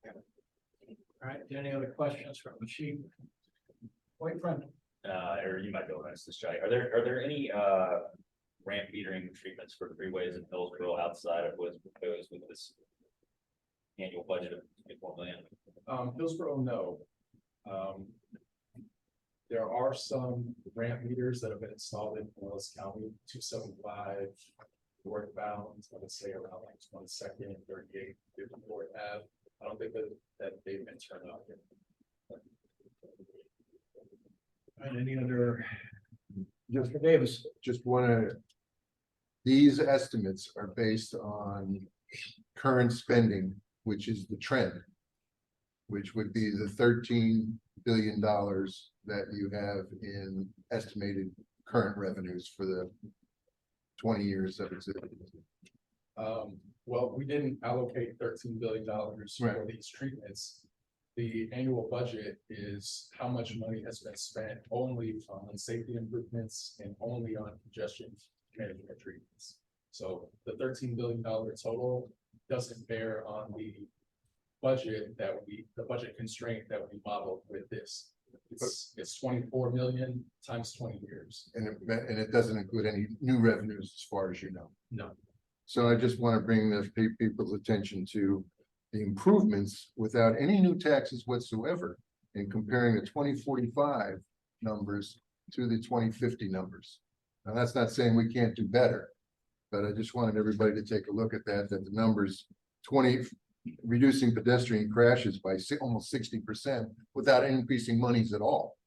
All right, any other questions from the chief? Boyfriend? Or you might go next, this Jai. Are there any ramp metering treatments for freeways in Hillsborough outside of what's proposed with this annual budget of $24 million? Hillsborough, no. There are some ramp meters that have been installed in Pinellas County, 275 northbound, I would say around like 22nd, 38, 54 Ave. I don't think that they've been turned on yet. And any other, Just, Mr. Davis? just wanna, these estimates are based on current spending, which is the trend, which would be the $13 billion that you have in estimated current revenues for the 20 years of existence. Well, we didn't allocate $13 billion for these treatments. The annual budget is how much money has been spent only on safety improvements and only on congestion management treatments. So the $13 billion total doesn't bear on the budget the budget constraint that we modeled with this. It's 24 million times 20 years. And it doesn't include any new revenues as far as you know. No. So I just want to bring the people's attention to the improvements without any new taxes whatsoever in comparing the 2045 numbers to the 2050 numbers. Now, that's not saying we can't do better, but I just wanted everybody to take a look at that the numbers reducing pedestrian crashes by almost 60% without increasing monies at all.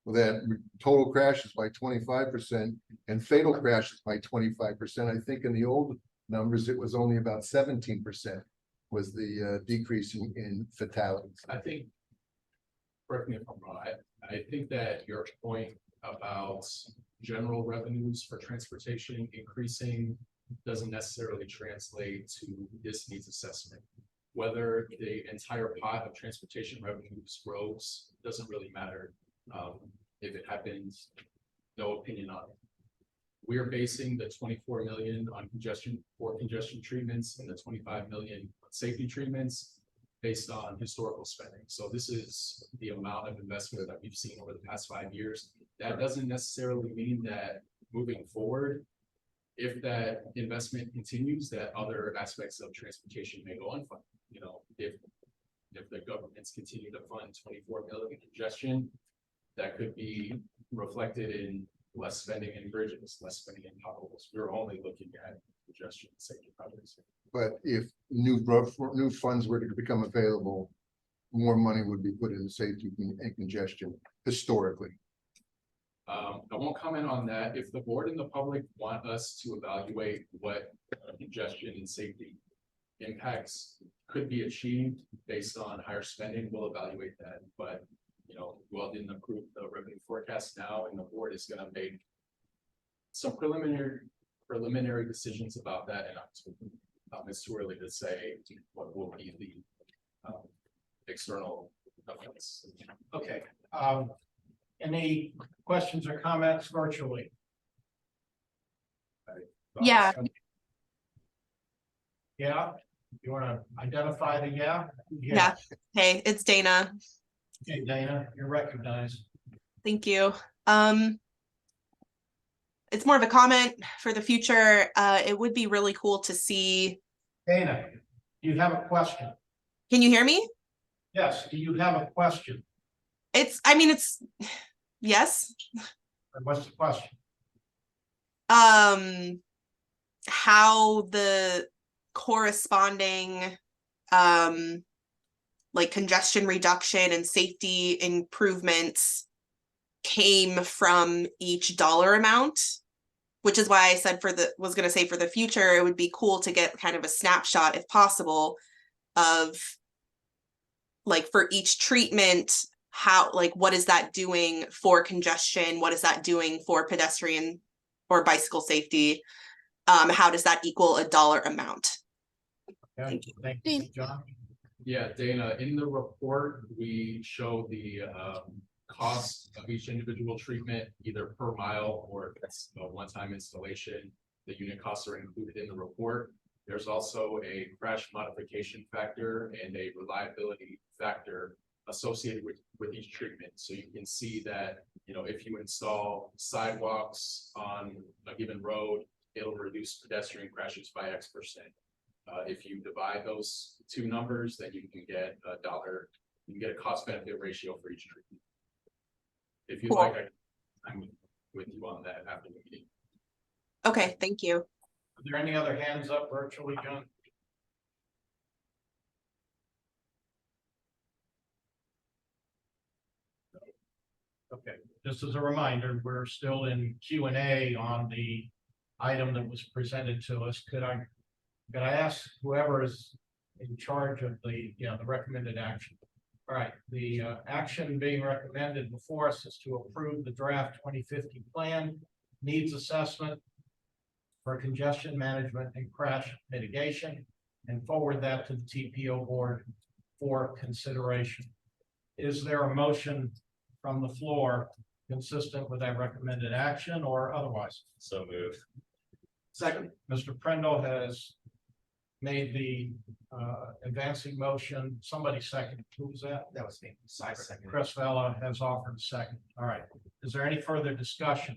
Well, that total crashes by 25% and fatal crashes by 25%. I think in the old numbers, it was only about 17% was the decrease in fatalities. I think, correct me if I'm wrong, I think that your point about general revenues for transportation increasing doesn't necessarily translate to this needs assessment. Whether the entire pot of transportation revenues grows doesn't really matter. If it happens, no opinion on it. We're basing the 24 million on congestion treatments and the 25 million on safety treatments based on historical spending. So this is the amount of investment that we've seen over the past 5 years. That doesn't necessarily mean that moving forward, if that investment continues, that other aspects of transportation may go unfunded. You know, if the governments continue to fund 24 million congestion, that could be reflected in less spending in bridges, less spending in potholes. We're only looking at congestion and safety projects. But if new funds were to become available, more money would be put into safety and congestion historically. I won't comment on that. If the board and the public want us to evaluate what congestion and safety impacts could be achieved based on higher spending, we'll evaluate that. But you know, well, didn't approve the revenue forecast now, and the board is going to make some preliminary decisions about that in October. It's too early to say what will be the external effects. Okay. Any questions or comments virtually? Yeah. Yeah. You want to identify the Yeah. Hey, it's Dana. Okay, Dana, you're recognized. Thank you. It's more of a comment for the future. It would be really cool to see. Dana, do you have a question? Can you hear me? Yes. Do you have a question? It's yes. What's the question? How the corresponding like congestion reduction and safety improvements came from each dollar amount, which is why I said was going to say for the future, it would be cool to get kind of a snapshot if possible of like for each treatment, how, like, what is that doing for congestion? What is that doing for pedestrian or bicycle safety? How does that equal a dollar amount? Thank you, John. Yeah, Dana, in the report, we show the cost of each individual treatment, either per mile or if it's a one-time installation. The unit costs are included in the report. There's also a crash modification factor and a reliability factor associated with each treatment. So you can see that, you know, if you install sidewalks on a given road, it'll reduce pedestrian crashes by X%. If you divide those two numbers, then you can get a dollar You can get a cost benefit ratio for each tree. If you'd Cool. like, I'm with you on that after the meeting. Okay, thank you. Are there any other hands up virtually, John? Okay, just as a reminder, we're still in Q&A on the item that was presented to us. Could I ask whoever is in charge of the recommended action? All right, the action being recommended before us is to approve the draft 2050 plan needs assessment for congestion management and crash mitigation, and forward that to the TPO board for consideration. Is there a motion from the floor consistent with that recommended action or otherwise? So moved. Second. Mr. Prendel has made the advancing motion. Somebody seconded. Who was that? That was me. Second. Chris Vella has offered a second. All right. Is there any further discussion?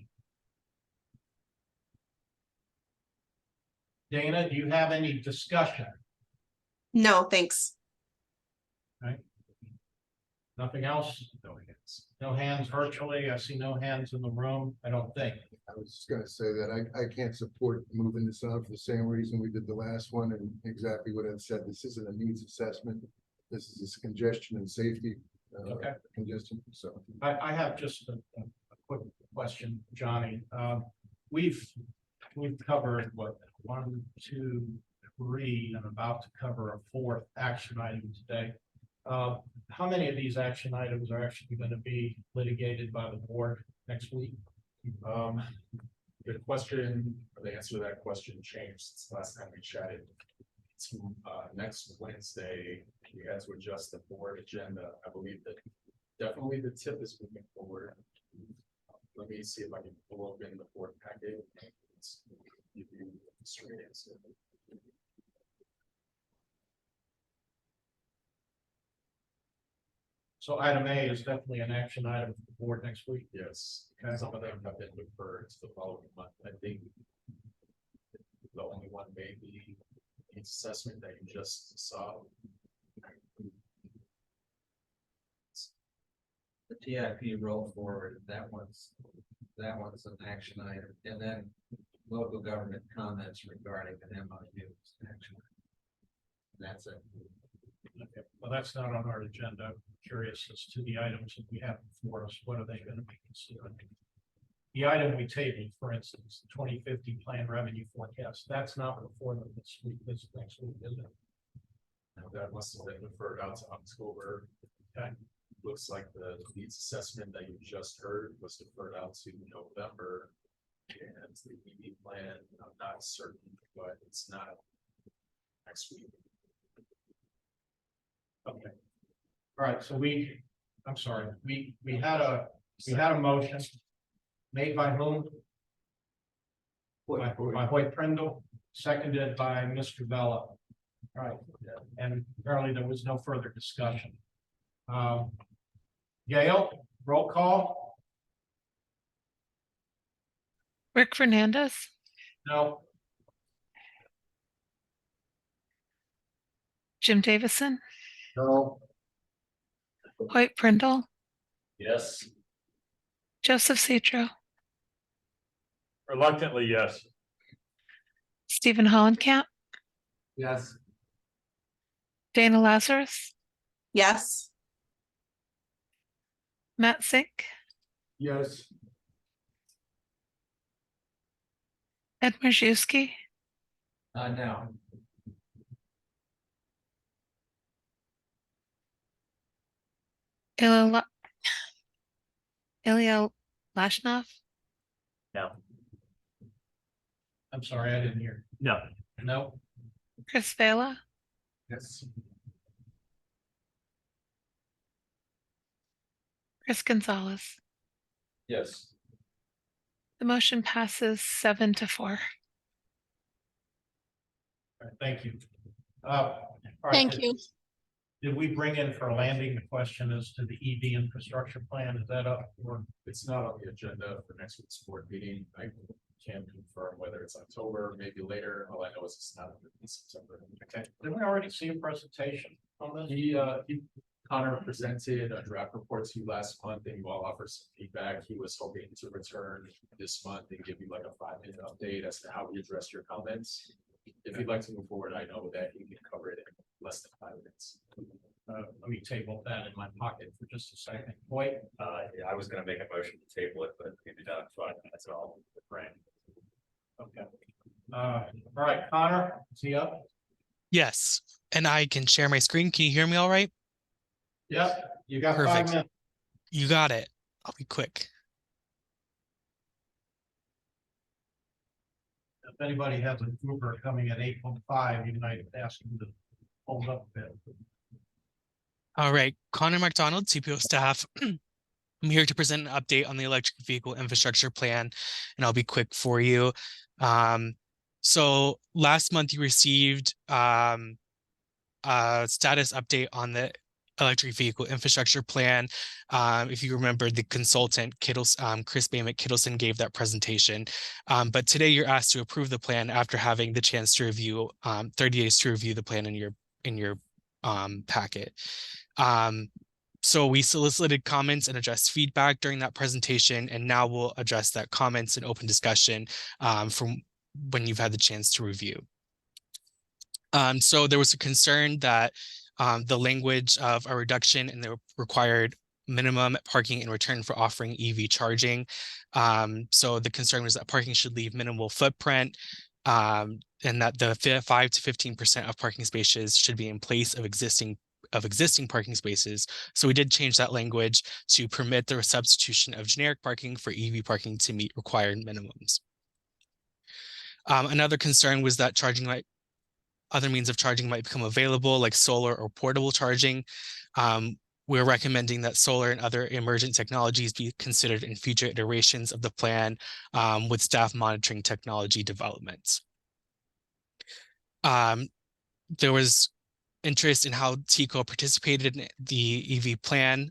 Dana, do you have any discussion? No, thanks. Nothing else? No hands. No hands virtually. I see no hands in the room. I don't think. I was just gonna say that I can't support moving this on for the same reason we did the last one and exactly what Ed said. This isn't a needs assessment. This is this congestion and safety. Okay. Congestion, so. I have just a quick question, Johnny. We've covered what, 1, 2, 3, and about to cover a 4th action item today. How many of these action items are actually going to be litigated by the board next week? The question, or the answer to that question changed since the last time we chatted. It's next Wednesday, we had to adjust the board agenda. I believe that definitely the tip is moving forward. Let me see if I can pull open the board packet. Give you a straight answer. So item A is definitely an action item for the board next week. Yes, Okay. some of them have been deferred to the following month. I think the only one may be its assessment that you just saw. The TIP roll forward, that one's an action item, and then local government comments regarding an MOU. is an action item. That's it. Okay, well, that's not on our agenda. I'm curious as to the items that we have before us. What are they going to be considering? The item we tabled, for instance, the 2050 plan revenue forecast, that's not before them this week, this next week, is it? Now, that must have been deferred out to October. Okay. Looks like the needs assessment that you just heard was deferred out to November. And the EV plan, I'm not certain, but it's not next week. Okay. All right, so I'm sorry, we had a motion made by whom? By Hoyt Prindle, seconded by Mr. Vella. All right, and apparently there was no further discussion. Gail, roll call? Rick Fernandez, No. Jim Davison, No. Hoyt Prindle, Yes. Joseph Citro, Reluctantly, yes. Stephen Hollenkamp, Yes. Dana Lazarus, Yes. Matt Sink, Yes. Ed Marszewski, No. Ilya Lashnov, No. I'm sorry, I didn't hear. No. No. Chris Vela, Yes. Chris Gonzalez. Yes. The motion passes 7-4. All right, thank you. All right, Thank you. Did we bring in for landing the question as to the EV infrastructure plan? Is that up or? It's not on the agenda for next week's board meeting. I can't confirm whether it's October, maybe later. All I know is it's not in September. Okay, did we already see a presentation on this? He Connor presented a draft report to you last month and you all offered some feedback. He was hoping to return this month and give you like a 5-minute update as to how we addressed your comments. If you'd like to move forward, I know that you can cover it in less than 5 minutes. Let me table that in my pocket for just a second. Wait, Yeah, I was gonna make a motion to table it, but we can do that in 5 minutes, all. right. Okay. All right, Connor, is he up? Yes, and I can share my screen. Can you hear me all right? Yep, you got 5 Perfect. minutes. You got it. I'll be quick. If anybody has an Uber coming at 8:05, you might ask him to hold up a bit. All right, Connor McDonald, CPO staff. I'm here to present an update on the electric vehicle infrastructure plan, and I'll be quick for you. So last month you received a status update on the electric vehicle infrastructure plan. If you remember, the consultant Chris Bayment Kittleson gave that presentation. But today you're asked to approve the plan after having the chance to review 30 days to review the plan in your packet. So we solicited comments and addressed feedback during that presentation, and now we'll address that comments and open discussion from when you've had the chance to review. So there was a concern that the language of a reduction in the required minimum parking in return for offering EV charging. So the concern was that parking should leave minimal footprint, and that the 5 to 15% of parking spaces should be in place of existing parking spaces. So we did change that language to permit the substitution of generic parking for EV parking to meet required minimums. Another concern was that other means of charging might become available, like solar or portable charging. We're recommending that solar and other emergent technologies be considered in future iterations of the plan, with staff monitoring technology developments. There was interest in how TECO participated in the EV plan.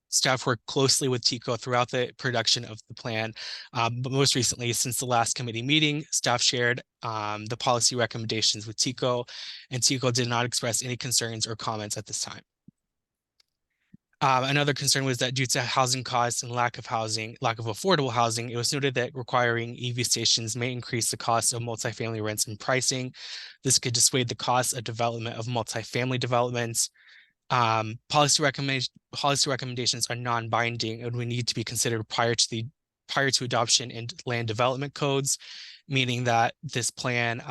Staff worked closely with TECO throughout the production of the plan, but most recently, since the last committee meeting, staff shared the policy recommendations with TECO, and TECO did not express any concerns or comments at this time. Another concern was that due to housing costs and lack of affordable housing, it was noted that requiring EV stations may increase the cost of multifamily rents and pricing. This could dissuade the cost of development of multifamily developments. Policy recommendations are non-binding and would need to be considered prior to adoption in land development codes, meaning that this plan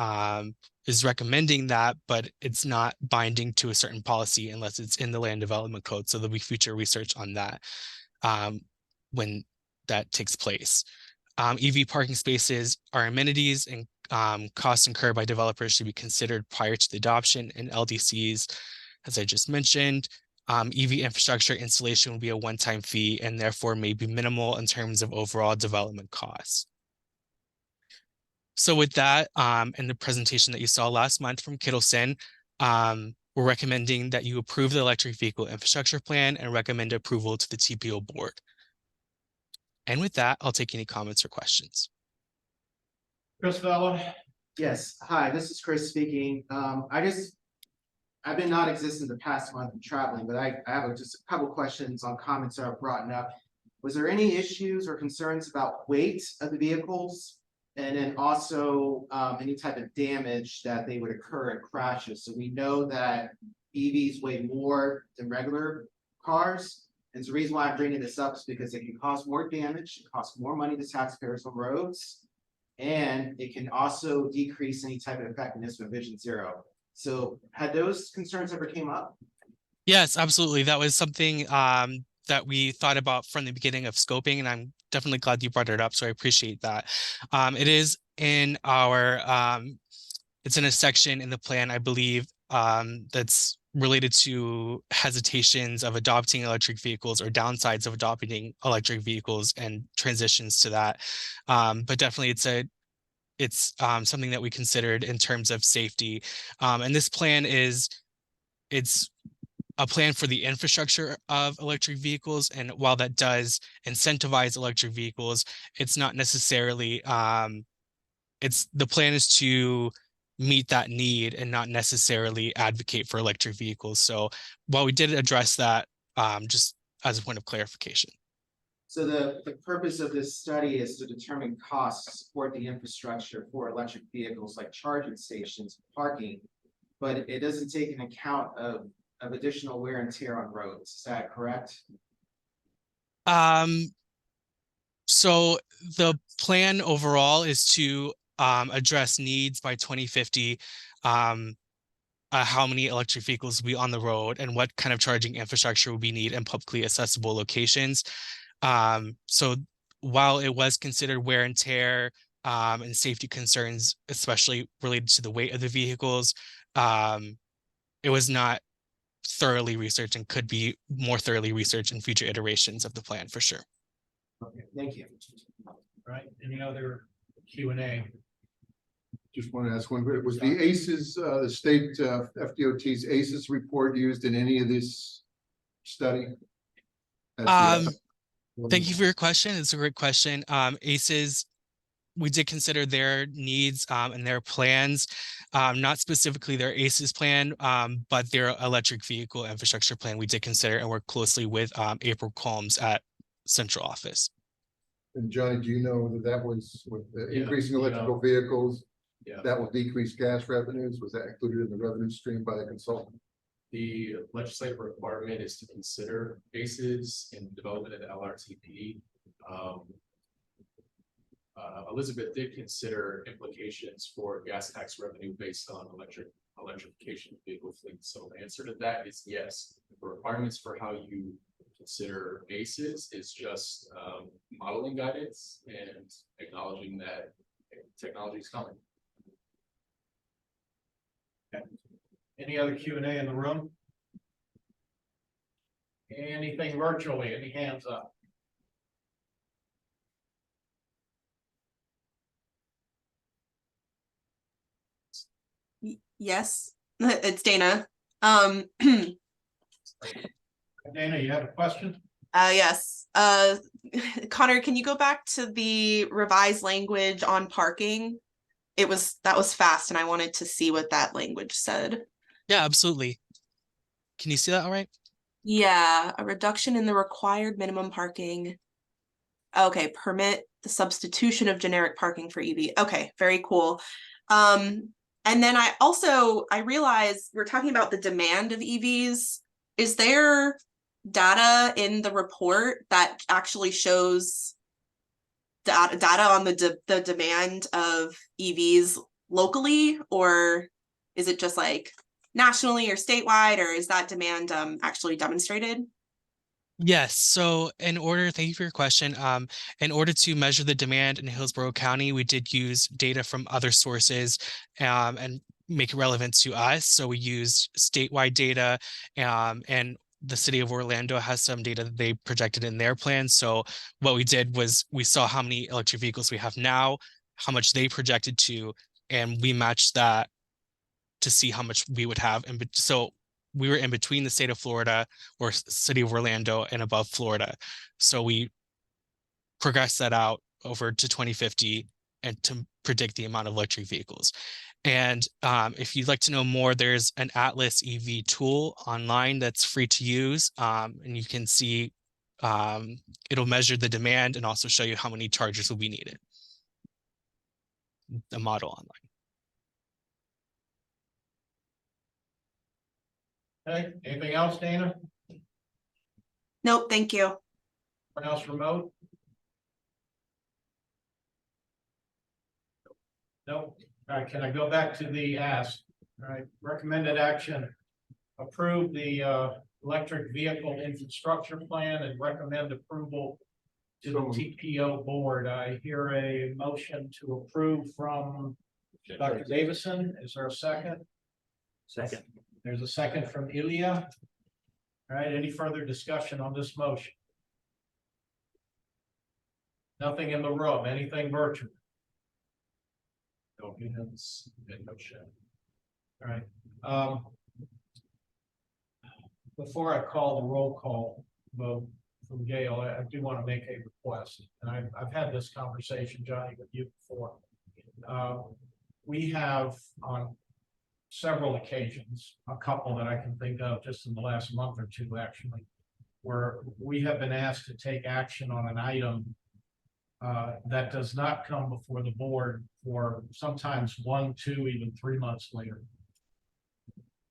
is recommending that, but it's not binding to a certain policy unless it's in the land development code. So there'll be future research on that when that takes place. EV parking spaces are amenities, and costs incurred by developers should be considered prior to the adoption, and LDCs, as I just mentioned. EV infrastructure installation will be a one-time fee and therefore may be minimal in terms of overall development costs. So with that, and the presentation that you saw last month from Kittleson, we're recommending that you approve the electric vehicle infrastructure plan and recommend approval to the TPO board. And with that, I'll take any comments or questions. Chris Vella? Yes, hi, this is Chris speaking. I've been non-existent the past month of traveling, but I have just a couple questions on comments that are brought up. Was there any issues or concerns about weight of the vehicles? And then also any type of damage that they would occur in crashes? So we know that EVs weigh more than regular cars. And so the reason why I'm bringing this up is because it can cause more damage, it costs more money to taxpayers on roads, and it can also decrease any type of effectiveness of Vision Zero. So had those concerns ever came up? Yes, absolutely. That was something that we thought about from the beginning of scoping, and I'm definitely glad you brought it up. So I appreciate that. It is in our, it's in a section in the plan, I believe, that's related to hesitations of adopting electric vehicles or downsides of adopting electric vehicles and transitions to that. But definitely it's something that we considered in terms of safety. And this plan it's a plan for the infrastructure of electric vehicles. And while that does incentivize electric vehicles, it's not necessarily, the plan is to meet that need and not necessarily advocate for electric vehicles. So while we did address that, just as a point of clarification. So the purpose of this study is to determine costs to support the infrastructure for electric vehicles like charging stations, parking. But it doesn't take an account of additional wear and tear on roads. Is that correct? So the plan overall is to address needs by 2050. How many electric vehicles will be on the road and what kind of charging infrastructure will we need in publicly accessible locations. So while it was considered wear and tear and safety concerns, especially related to the weight of the vehicles, it was not thoroughly researched and could be more thoroughly researched in future iterations of the plan for sure. Okay, thank you. All right, any other Q&A? Just want to ask one, was the ACES, the state FDOT's ACES report used in any of this study? Thank you for your question. It's a great question. ACES, we did consider their needs and their plans, not specifically their ACES plan, but their electric vehicle infrastructure plan we did consider and work closely with April Combs at central office. And Johnny, do you know that that was with the Yeah, increasing you electrical know. vehicles? Yeah. That will decrease gas revenues? Was that included in the revenue stream by the consultant? The legislative requirement is to consider bases in development of the LRTP. Elizabeth did consider implications for gas tax revenue based on electrification of vehicle fleet. So the answer to that is yes. The requirements for how you consider bases is just modeling guidance and acknowledging that technology is coming. Okay. Any other Q&A in the room? Anything virtually? Any hands up? Yes, it's Dana. Dana, you have a question? Yes. Connor, can you go back to the revised language on parking? That was fast and I wanted to see what that language said. Yeah, absolutely. Can you see that all right? Yeah, a reduction in the required minimum parking. Okay, permit the substitution of generic parking for EV. Okay, very cool. And then I realized we're talking about the demand of EVs. Is there data in the report that actually shows data on the demand of EVs locally, or is it just like nationally or statewide, or is that demand actually demonstrated? Yes. So thank you for your question. In order to measure the demand in Hillsborough County, we did use data from other sources and make it relevant to us. So we used statewide data and the city of Orlando has some data that they projected in their plan. So what we did was we saw how many electric vehicles we have now, how much they projected to, and we matched that to see how much we would have. And so we were in between the state of Florida or city of Orlando and above Florida. So we progressed that out over to 2050 and to predict the amount of electric vehicles. And if you'd like to know more, there's an Atlas EV tool online that's free to use. And you can see it'll measure the demand and also show you how many chargers will be needed. The model online. Okay, anything else, Dana? Nope, thank you. Anyone else remote? Nope. All right, can I go back to the ask? All right, recommended action. Approve the electric vehicle infrastructure plan and recommend approval to the TPO board. I hear a motion to approve from Dr. Davison. Is there a second? Second. There's a second from Ilya. All right, any further discussion on this motion? Nothing in the room, anything virtual? No hands and no chat. All right. Before I call the roll call vote from Gail, I do want to make a request. And I've had this conversation, Johnny, with you before. we have on several occasions, a couple that I can think of just in the last month or two, actually, where we have been asked to take action on an item that does not come before the board for sometimes 1, 2, even 3 months later.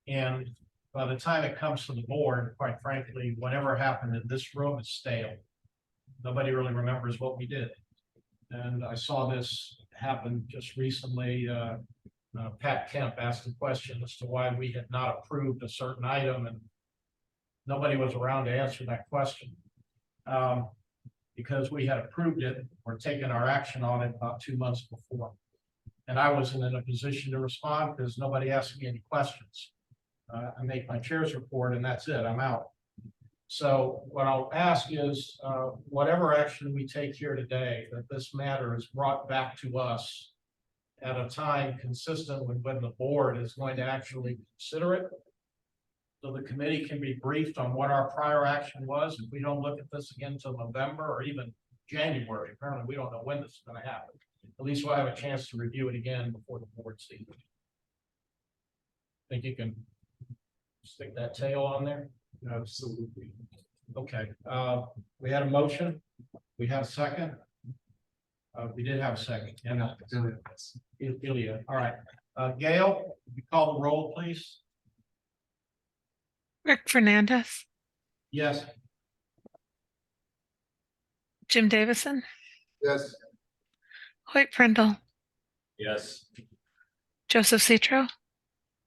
And by the time it comes to the board, quite frankly, whatever happened in this room is stale. Nobody really remembers what we did. And I saw this happen just recently. Pat Kemp asked a question as to why we had not approved a certain item, and nobody was around to answer that question. Because we had approved it or taken our action on it about 2 months before. And I wasn't in a position to respond because nobody asked me any questions. I make my chair's report and that's it, I'm out. So what I'll ask is, whatever action we take here today, that this matter is brought back to us at a time consistent with when the board is going to actually consider it. So the committee can be briefed on what our prior action was. If we don't look at this again until November or even January, apparently we don't know when this is going to happen. At least we'll have a chance to review it again before the board sees it. Think you can stick that tail on there? Absolutely. Okay, we had a motion. We have a second. We did have a second. Yeah, Ilya. All right. Gail, you call the roll, please. Rick Fernandez, Yes. Jim Davison, Yes. Hoyt Prindle, Yes. Joseph Citro, If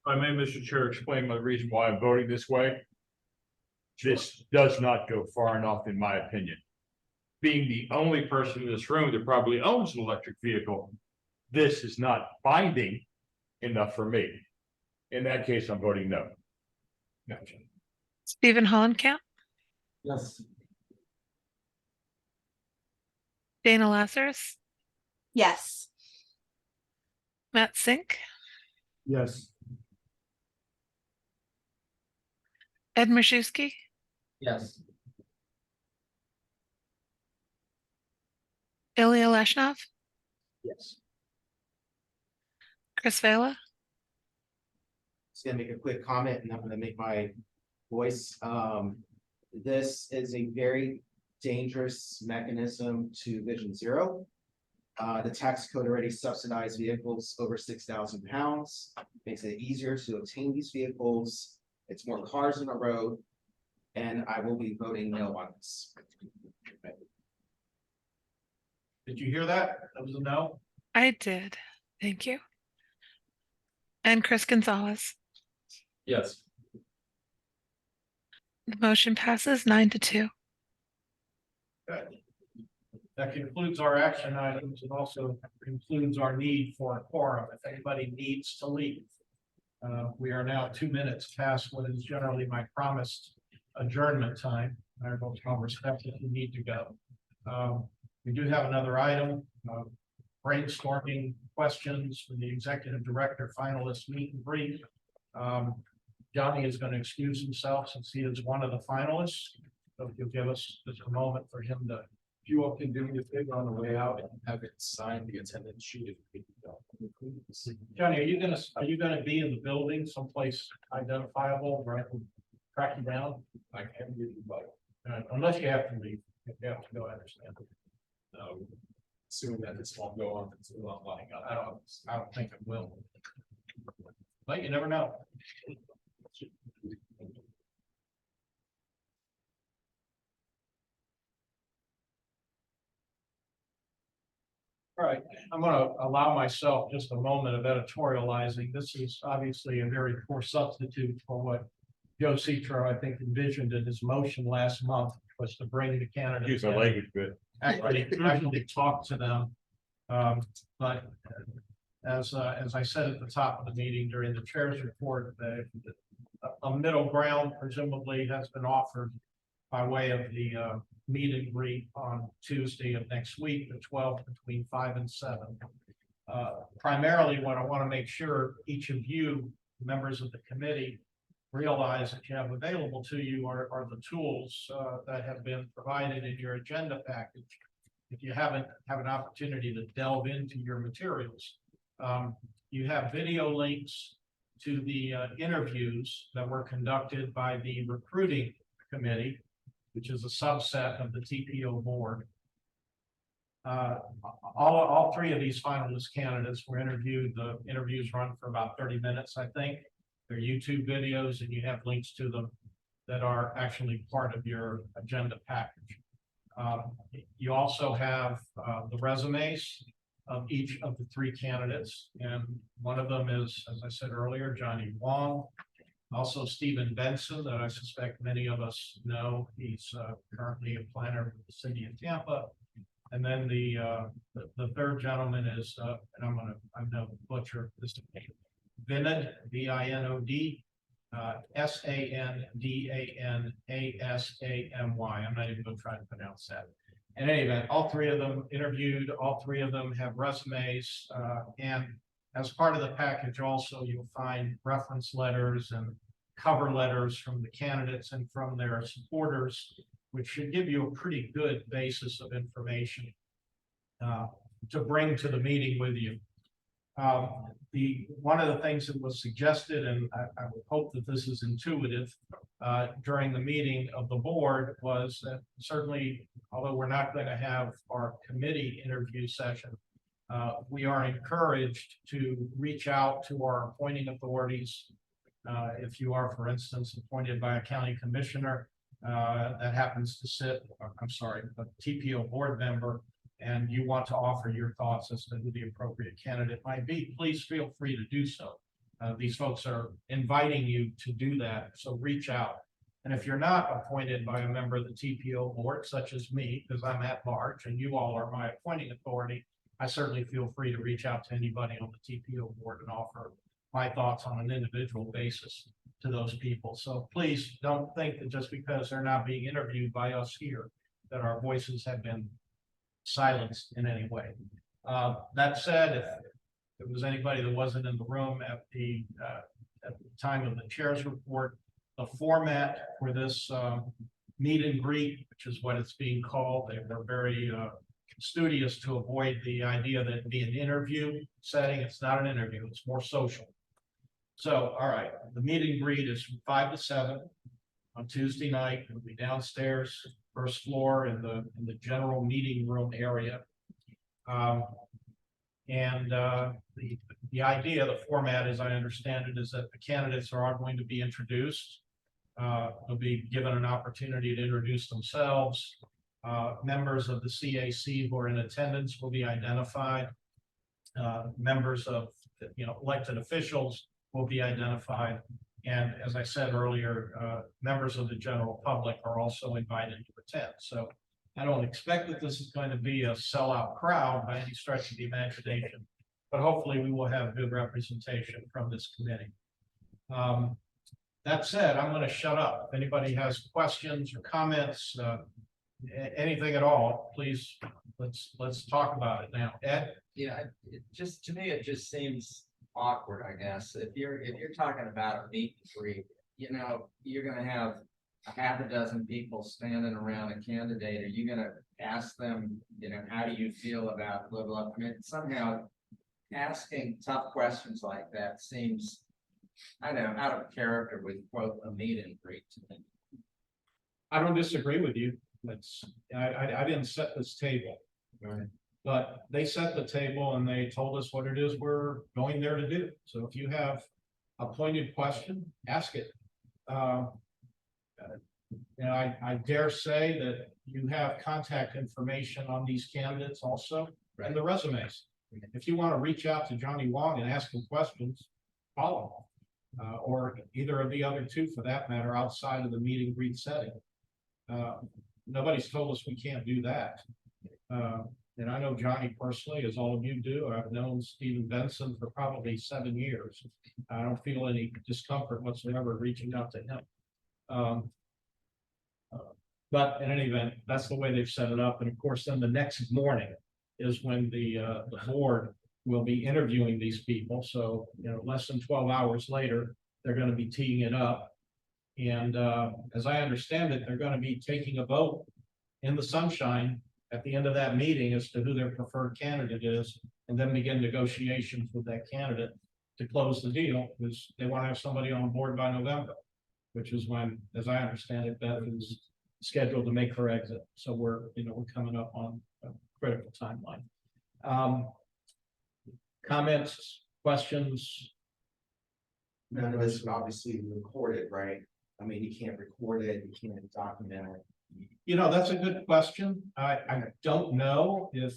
I may, Mr. Chair, explain my reason why I'm voting this way. This does not go far enough, in my opinion. Being the only person in this room that probably owns an electric vehicle, this is not binding enough for me. In that case, I'm voting no. Gotcha. Stephen Hollenkamp, Yes. Dana Lazarus, Yes. Matt Sink, Yes. Ed Maszewski, Yes. Ilya Leshnov, Yes. Chris Vela, Just gonna make a quick comment and I'm gonna make my voice. This is a very dangerous mechanism to Vision Zero. The tax code already subsidized vehicles over 6,000 pounds, makes it easier to obtain these vehicles. It's more cars on the road, and I will be voting no on this. Did you hear that? That was a no? I did. Thank you. And Chris Gonzalez. Yes. The motion passes 9-2. Good. That concludes our action items and also concludes our need for a quorum. If anybody needs to leave. We are now 2 minutes past what is generally my promised adjournment time. I will respect if you need to go. We do have another item, brainstorming questions for the executive director finalist meet and greet. Johnny is going to excuse himself since he is one of the finalists. So if you'll give us just a moment for him to, if you all can do me a favor on the way out and Have it signed the attendance sheet. Johnny, are you gonna be in the building someplace identifiable, right? Track you down? I can give you, but Unless you have to leave. If you have to go, I understand. assuming that this won't go on until I'm lining up. I don't think it will. But you never know. All right, I'm gonna allow myself just a moment of editorializing. This is obviously a very poor substitute for what Joe Citro, I think, envisioned in his motion last month, was to bring the candidates. Use the in. language bit. Actually talk to them. But as I said at the top of the meeting during the chair's report, a middle ground presumably has been offered by way of the meet and greet on Tuesday of next week, the 12th, between 5 and 7. Primarily, what I want to make sure each of you, members of the committee, realize that you have available to you are the tools that have been provided in your agenda package. If you haven't had an opportunity to delve into your materials, you have video links to the interviews that were conducted by the recruiting committee, which is a subset of the TPO board. All three of these finalist candidates were interviewed. The interviews run for about 30 minutes, I think. They're YouTube videos, and you have links to them that are actually part of your agenda package. You also have the resumes of each of the three candidates, and one of them is, as I said earlier, Johnny Wong. Also Stephen Benson, that I suspect many of us know. He's currently a planner for the city of Tampa. And then the third gentleman is, and I'm gonna butcher this name, Vinod, V-I-N-O-D, S-A-N-D-A-N-A-S-A-M-Y. I'm not even gonna try to pronounce that. In any event, all three of them interviewed, all three of them have resumes, and as part of the package also, you'll find reference letters and cover letters from the candidates and from their supporters, which should give you a pretty good basis of information to bring to the meeting with you. One of the things that was suggested, and I would hope that this is intuitive during the meeting of the board, was that certainly, although we're not going to have our committee interview session, we are encouraged to reach out to our appointing authorities. If you are, for instance, appointed by a county commissioner that happens to sit, I'm sorry, a TPO board member, and you want to offer your thoughts as to who the appropriate candidate might be, please feel free to do so. These folks are inviting you to do that, so reach out. And if you're not appointed by a member of the TPO board, such as me, because I'm at large and you all are my appointing authority, I certainly feel free to reach out to anybody on the TPO board and offer my thoughts on an individual basis to those people. So please don't think that just because they're not being interviewed by us here, that our voices have been silenced in any way. That said, if there was anybody that wasn't in the room at the time of the chair's report, the format for this meet and greet, which is what it's being called, they're very studious to avoid the idea that it'd be an interview setting. It's not an interview, it's more social. So, all right, the meet and greet is from 5 to 7 on Tuesday night. It'll be downstairs, first floor in the general meeting room area. The idea, the format, as I understand it, is that the candidates are all going to be introduced. They'll be given an opportunity to introduce themselves. Members of the CAC who are in attendance will be identified. Members of, elected officials will be identified. And as I said earlier, members of the general public are also invited to attend. So I don't expect that this is going to be a sellout crowd by any stretch of the imagination, but hopefully we will have good representation from this committee. That said, I'm going to shut up. If anybody has questions or comments, anything at all, please, let's talk about it now. Ed? Yeah, to me, it just seems awkward, I guess. If you're talking about a meet and greet, you're gonna have a half a dozen people standing around a candidate. Are you gonna ask them, how do you feel about blah, blah? I mean, somehow asking tough questions like that seems, I don't know, out of character with, quote, a meet and greet to me. I don't disagree with you. I didn't set this table. Right. But they set the table and they told us what it is we're going there to do. So if you have a pointed question, ask it. I dare say that you have contact information on these candidates also, and the resumes. If you want to reach out to Johnny Wong and ask him questions, call him. Or either of the other two for that matter, outside of the meet and greet setting. Nobody's told us we can't do that. And I know Johnny personally, as all of you do. I've known Stephen Benson for probably 7 years. I don't feel any discomfort whatsoever reaching out to him. But in any event, that's the way they've set it up. And of course, then the next morning is when the board will be interviewing these people. So, less than 12 hours later, they're going to be teeing it up. And as I understand it, they're going to be taking a vote in the sunshine at the end of that meeting as to who their preferred candidate is, and then begin negotiations with that candidate to close the deal, because they want to have somebody on board by November, which is when, as I understand it, Beth is scheduled to make her exit. So we're coming up on a critical timeline. Comments, questions? None of this is obviously recorded, right? I mean, you can't record it, you can't document it. That's a good question. I don't know if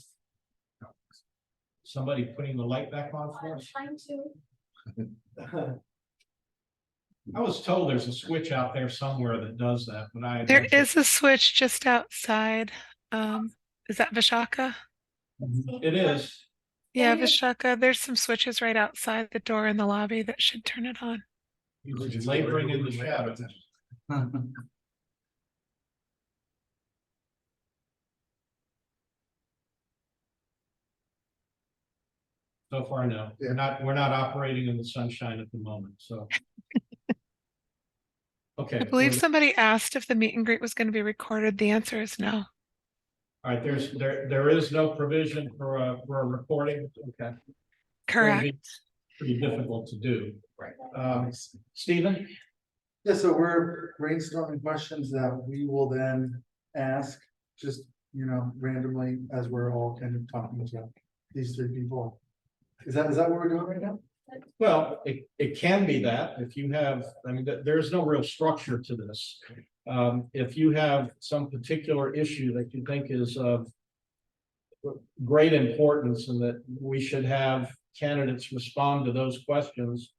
somebody putting the light back on for us. Trying to. I was told there's a switch out there somewhere that does that, but There is a switch just outside. Is that Vishaka? It is. Yeah, Vishaka. There's some switches right outside the door in the lobby that should turn it on. He was laboring in the shadows. So far, no. We're not operating in the sunshine at the moment, so. Okay. I believe somebody asked if the meet and greet was going to be recorded. The answer is no. All right, there is no provision for a recording. Okay. Correct. Pretty difficult to do. Right. Stephen? Yeah, so we're brainstorming questions that we will then ask, just, randomly as we're all kind of talking to these three people. Is that what we're doing right now? Well, it can be that if you have, there's no real structure to this. If you have some particular issue that you think is of great importance and that we should have candidates respond to those questions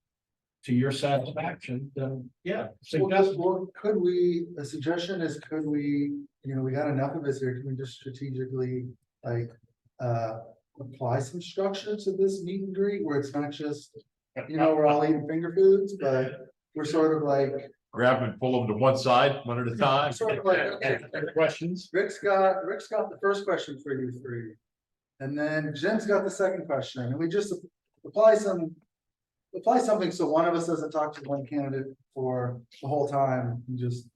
to your satisfaction, then yeah. Well, could we, a suggestion is, could we, we got enough of this here, can we just strategically apply some structure to this meet and greet where it's not just, we're all eating finger foods, but we're sort of like. Grab them and pull them to one side, one at a time. Sort of like, questions. Rick's got the first question for you three. And then Jen's got the second question, and we just apply something so one of us doesn't talk to one candidate for the whole time and just,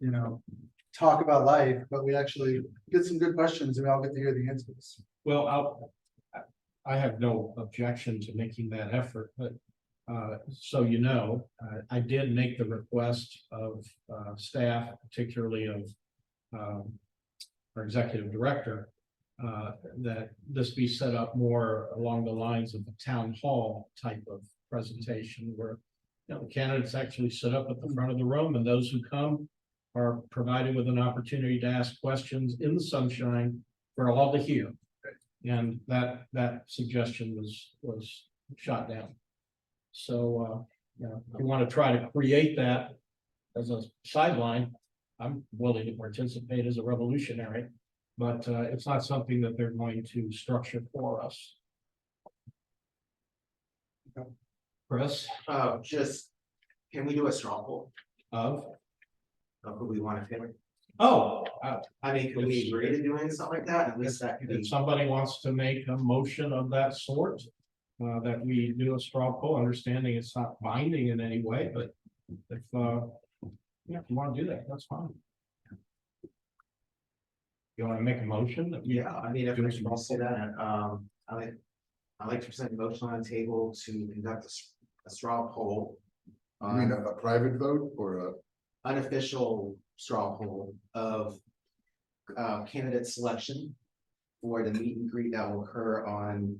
talk about life, but we actually get some good questions and we all get to hear the answers. Well, I have no objection to making that effort, but so I did make the request of staff, particularly of our executive director, that this be set up more along the lines of the town hall type of presentation where the candidates actually sit up at the front of the room and those who come are provided with an opportunity to ask questions in the sunshine for all to hear. And that suggestion was shot down. So, if you want to try to create that as a sideline, I'm willing to participate as a revolutionary, but it's not something that they're going to structure for us. Chris? Can we do a straw poll of who we want to pick? Oh, can we agree to doing something like that? At least that could be. If somebody wants to make a motion of that sort, that we do a straw poll, understanding it's not binding in any way, but if you want to do that, that's fine. You want to make a motion? If we should say that, I'd like to present a motion on the table to conduct a straw poll. I mean, a private vote or a? Unofficial straw poll of candidate selection for the meet and greet that will occur on,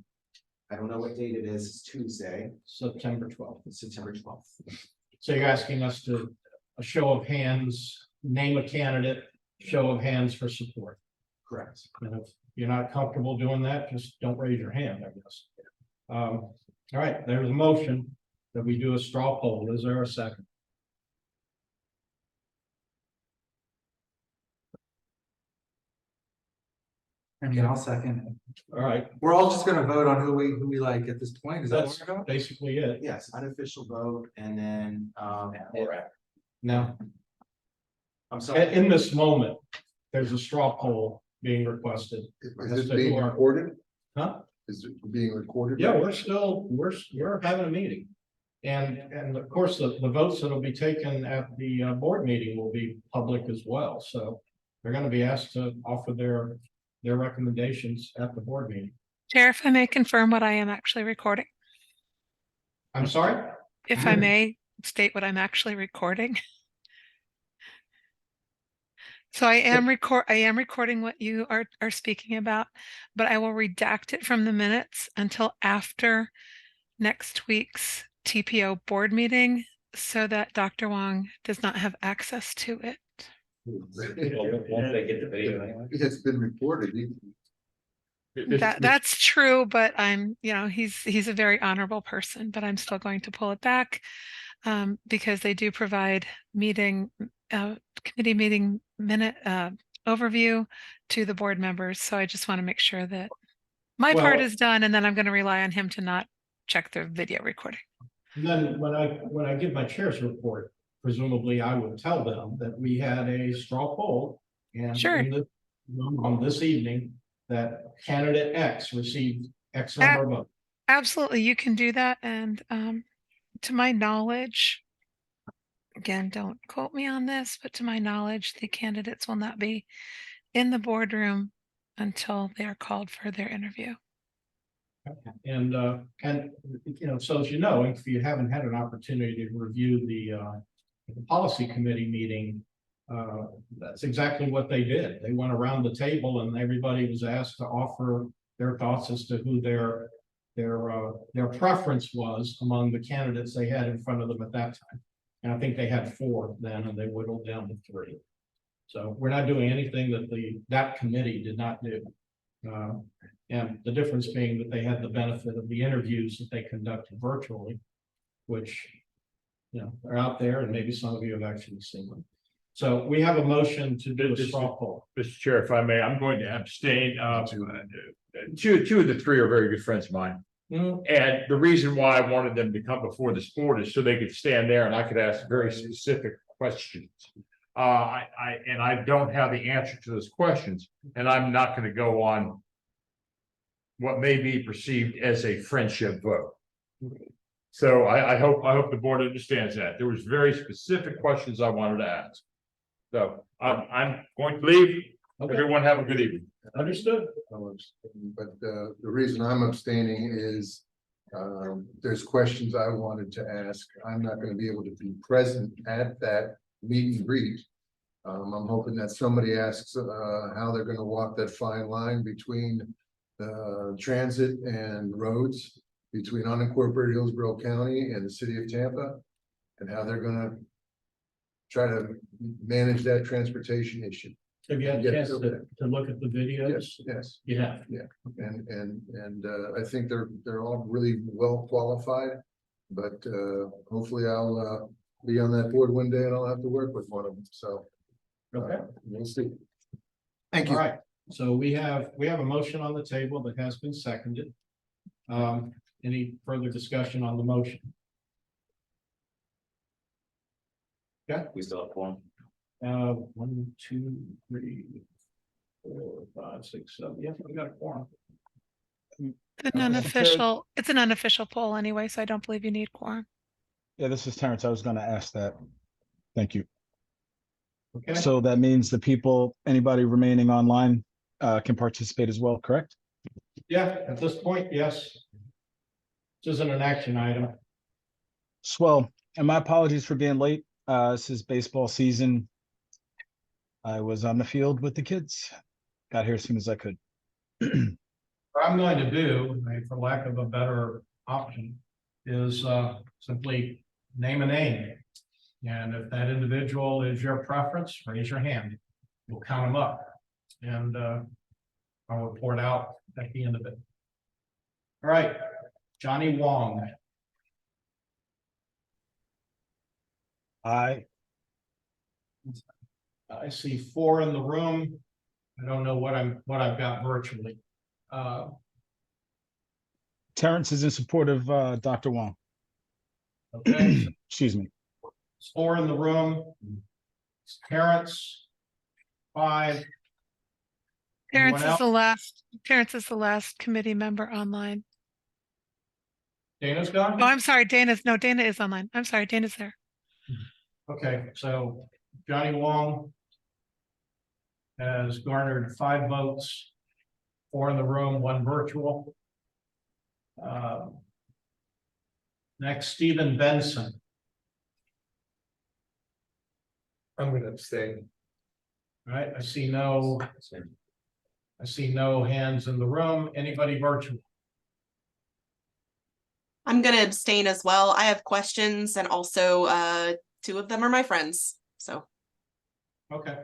I don't know what date it is, it's Tuesday. September 12th. September 12th. So you're asking us to, a show of hands, name a candidate, show of hands for support. Correct. And if you're not comfortable doing that, just don't raise your hand, I guess. All right, there's a motion that we do a straw poll. Is there a second? I'll second. All right. We're all just gonna vote on who we like at this point. Is that what That's we're doing? basically it. Yes, unofficial vote, and then Now, I'm sorry. in this moment, there's a straw poll being requested. Is As this to being who are- recorded? Huh? Is it being recorded? Yeah, we're having a meeting. And of course, the votes that'll be taken at the board meeting will be public as well. So they're gonna be asked to offer their recommendations at the board meeting. Chair, if I may confirm what I am actually recording. I'm sorry? if I may state what I'm actually recording. So I am recording what you are speaking about, but I will redact it from the minutes until after next week's TPO board meeting so that Dr. Wong does not have access to it. Won't they get the video anyway? It's been reported. That's true, but he's a very honorable person, but I'm still going to pull it back because they do provide committee meeting minute overview to the board members. So I just want to make sure that my part is done, and then I'm going to rely on him to not check the video recording. And then when I give my chair's report, presumably I would tell them that we had a straw poll and Sure. in the room on this evening that candidate X received X number of votes. Absolutely, you can do that. And to my knowledge, again, don't quote me on this, but to my knowledge, the candidates will not be in the boardroom until they are called for their interview. And so as you know, if you haven't had an opportunity to review the policy committee meeting, that's exactly what they did. They went around the table and everybody was asked to offer their thoughts as to who their preference was among the candidates they had in front of them at that time. And I think they had 4 then, and they whittled down to 3. So we're not doing anything that that committee did not do. And the difference being that they had the benefit of the interviews that they conducted virtually, which, are out there, and maybe some of you have actually seen them. So we have a motion to do a straw poll. Mr. Chair, if I may, I'm going to abstain. Two of the 3 are very good friends of mine. And the reason why I wanted them to come before this board is so they could stand there and I could ask very specific questions. I don't have the answer to those questions, and I'm not going to go on what may be perceived as a friendship vote. So I hope the board understands that. There was very specific questions I wanted to ask. So I'm going to leave. Okay. Everyone have a good evening. Understood. But the reason I'm abstaining is there's questions I wanted to ask. I'm not going to be able to be present at that meet and greet. I'm hoping that somebody asks how they're going to walk that fine line between transit and roads, between unincorporated Hillsborough County and the city of Tampa, and how they're going to try to manage that transportation issue. Have you had a chance to look at the videos? Yes. Yeah. And I think they're all really well qualified, but hopefully I'll be on that board one day and I'll have to work with one of them. So we'll see. Thank you. All right. So we have a motion on the table that has been seconded. Any further discussion on the motion? Yeah, We still have 1. 1, 2, 3, 4, 5, 6, 7. Yeah, we got a quorum. It's an unofficial poll anyway, so I don't believe you need quorum. Yeah, this is Terrence. I was going to ask that. Thank you. Okay. So that means anybody remaining online can participate as well, correct? Yeah, at this point, yes. This isn't an action item. Swell. And my apologies for being late. This is baseball season. I was on the field with the kids. Got here as soon as I could. What I'm going to do, for lack of a better option, is simply name a name. And if that individual is your preference, raise your hand. We'll count them up. And I'll report out at the end of it. All right, Johnny Wong. Aye. I see 4 in the room. I don't know what I've got virtually. Terrence is in support of Dr. Wong. Okay. Excuse me. 4 in the room. Terrence, 5. Terrence Anyone is the last committee member online. Dana's gone? Oh, I'm sorry, Dana is online. I'm sorry, Dana's there. Okay, so Johnny Wong has garnered 5 votes, 4 in the room, 1 virtual. Next, Stephen Benson. I'm gonna abstain. All right, I see no hands in the room. Anybody virtual? I'm gonna abstain as well. I have questions and also two of them are my friends. So Okay.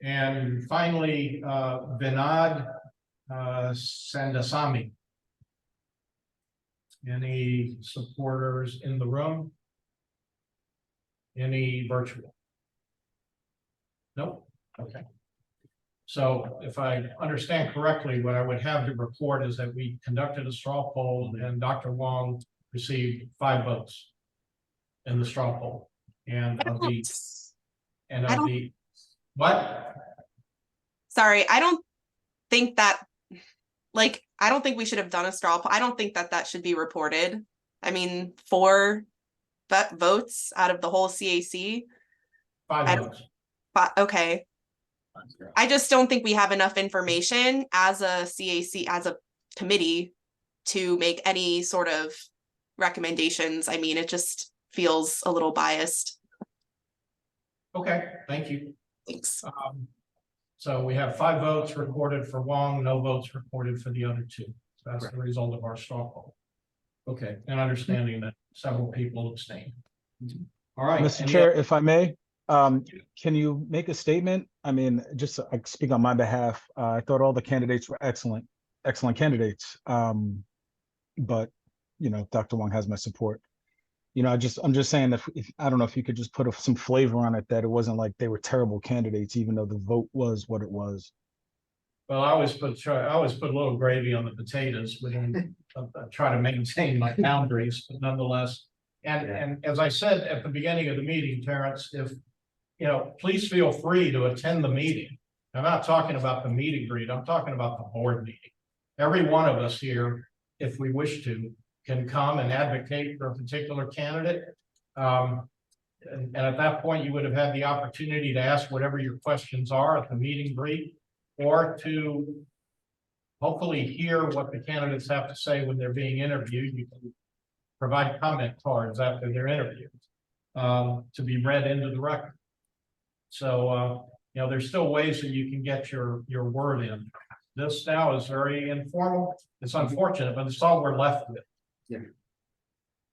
And finally, Vinod Sandasamy. Any supporters in the room? Any virtual? Nope. Okay. So if I understand correctly, what I would have to report is that we conducted a straw poll and Dr. Wong received 5 votes in the straw poll. And of the what? sorry, I don't think that I don't think we should have done a straw poll. I don't think that should be reported. I mean, 4 votes out of the whole CAC. 5 votes. But okay. I just don't think we have enough information as a CAC, as a committee, to make any sort of recommendations. I mean, it just feels a little biased. Okay, thank you. Thanks. So we have 5 votes recorded for Wong, no votes recorded for the other 2. That's the result of our straw poll. Okay, and understanding that several people abstained. All right. Mr. Chair, if I may, can you make a statement? I mean, just I speak on my behalf. I thought all the candidates were excellent candidates. But you know, Dr. Wong has my support. You know, I'm just saying that if I don't know if you could just put some flavor on it, that it wasn't like they were terrible candidates, even though the vote was what it was. Well, I always put a little gravy on the potatoes when I try to maintain my boundaries, but nonetheless. And as I said at the beginning of the meeting, Terrence, if you know, please feel free to attend the meeting. I'm not talking about the meet and greet. I'm talking about the board meeting. Every one of us here, if we wish to, can come and advocate for a particular candidate. And at that point, you would have had the opportunity to ask whatever your questions are at the meet and greet, or to hopefully hear what the candidates have to say when they're being interviewed. You can provide comment cards after their interview to be read into the record. So, you know, there's still ways that you can get your word in. This now is very informal. It's unfortunate, but it's all we're left with. Yeah.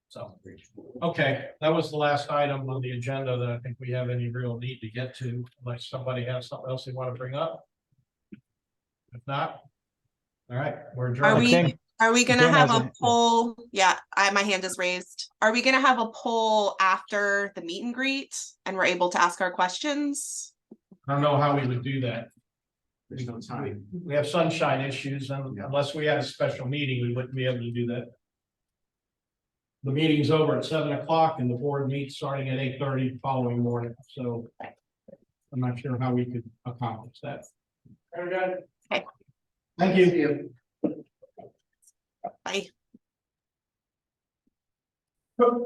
So, okay, that was the last item on the agenda that I think we have any real need to get to, unless somebody has something else they want to bring up. If not, all right, we're adjourned. Are we gonna Dan have has a poll? Yeah, my hand is raised. Are we gonna have a poll after the meet and greet and we're able to ask our questions? I don't know how we would do that. There's no time. We have sunshine issues, and unless we had a special meeting, we wouldn't be able to do that. The meeting's over at 7 o'clock and the board meets starting at 8:30 the following morning, so I'm not sure how we could accomplish that. Very good. Okay. Thank you. Bye. Good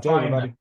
day, everybody.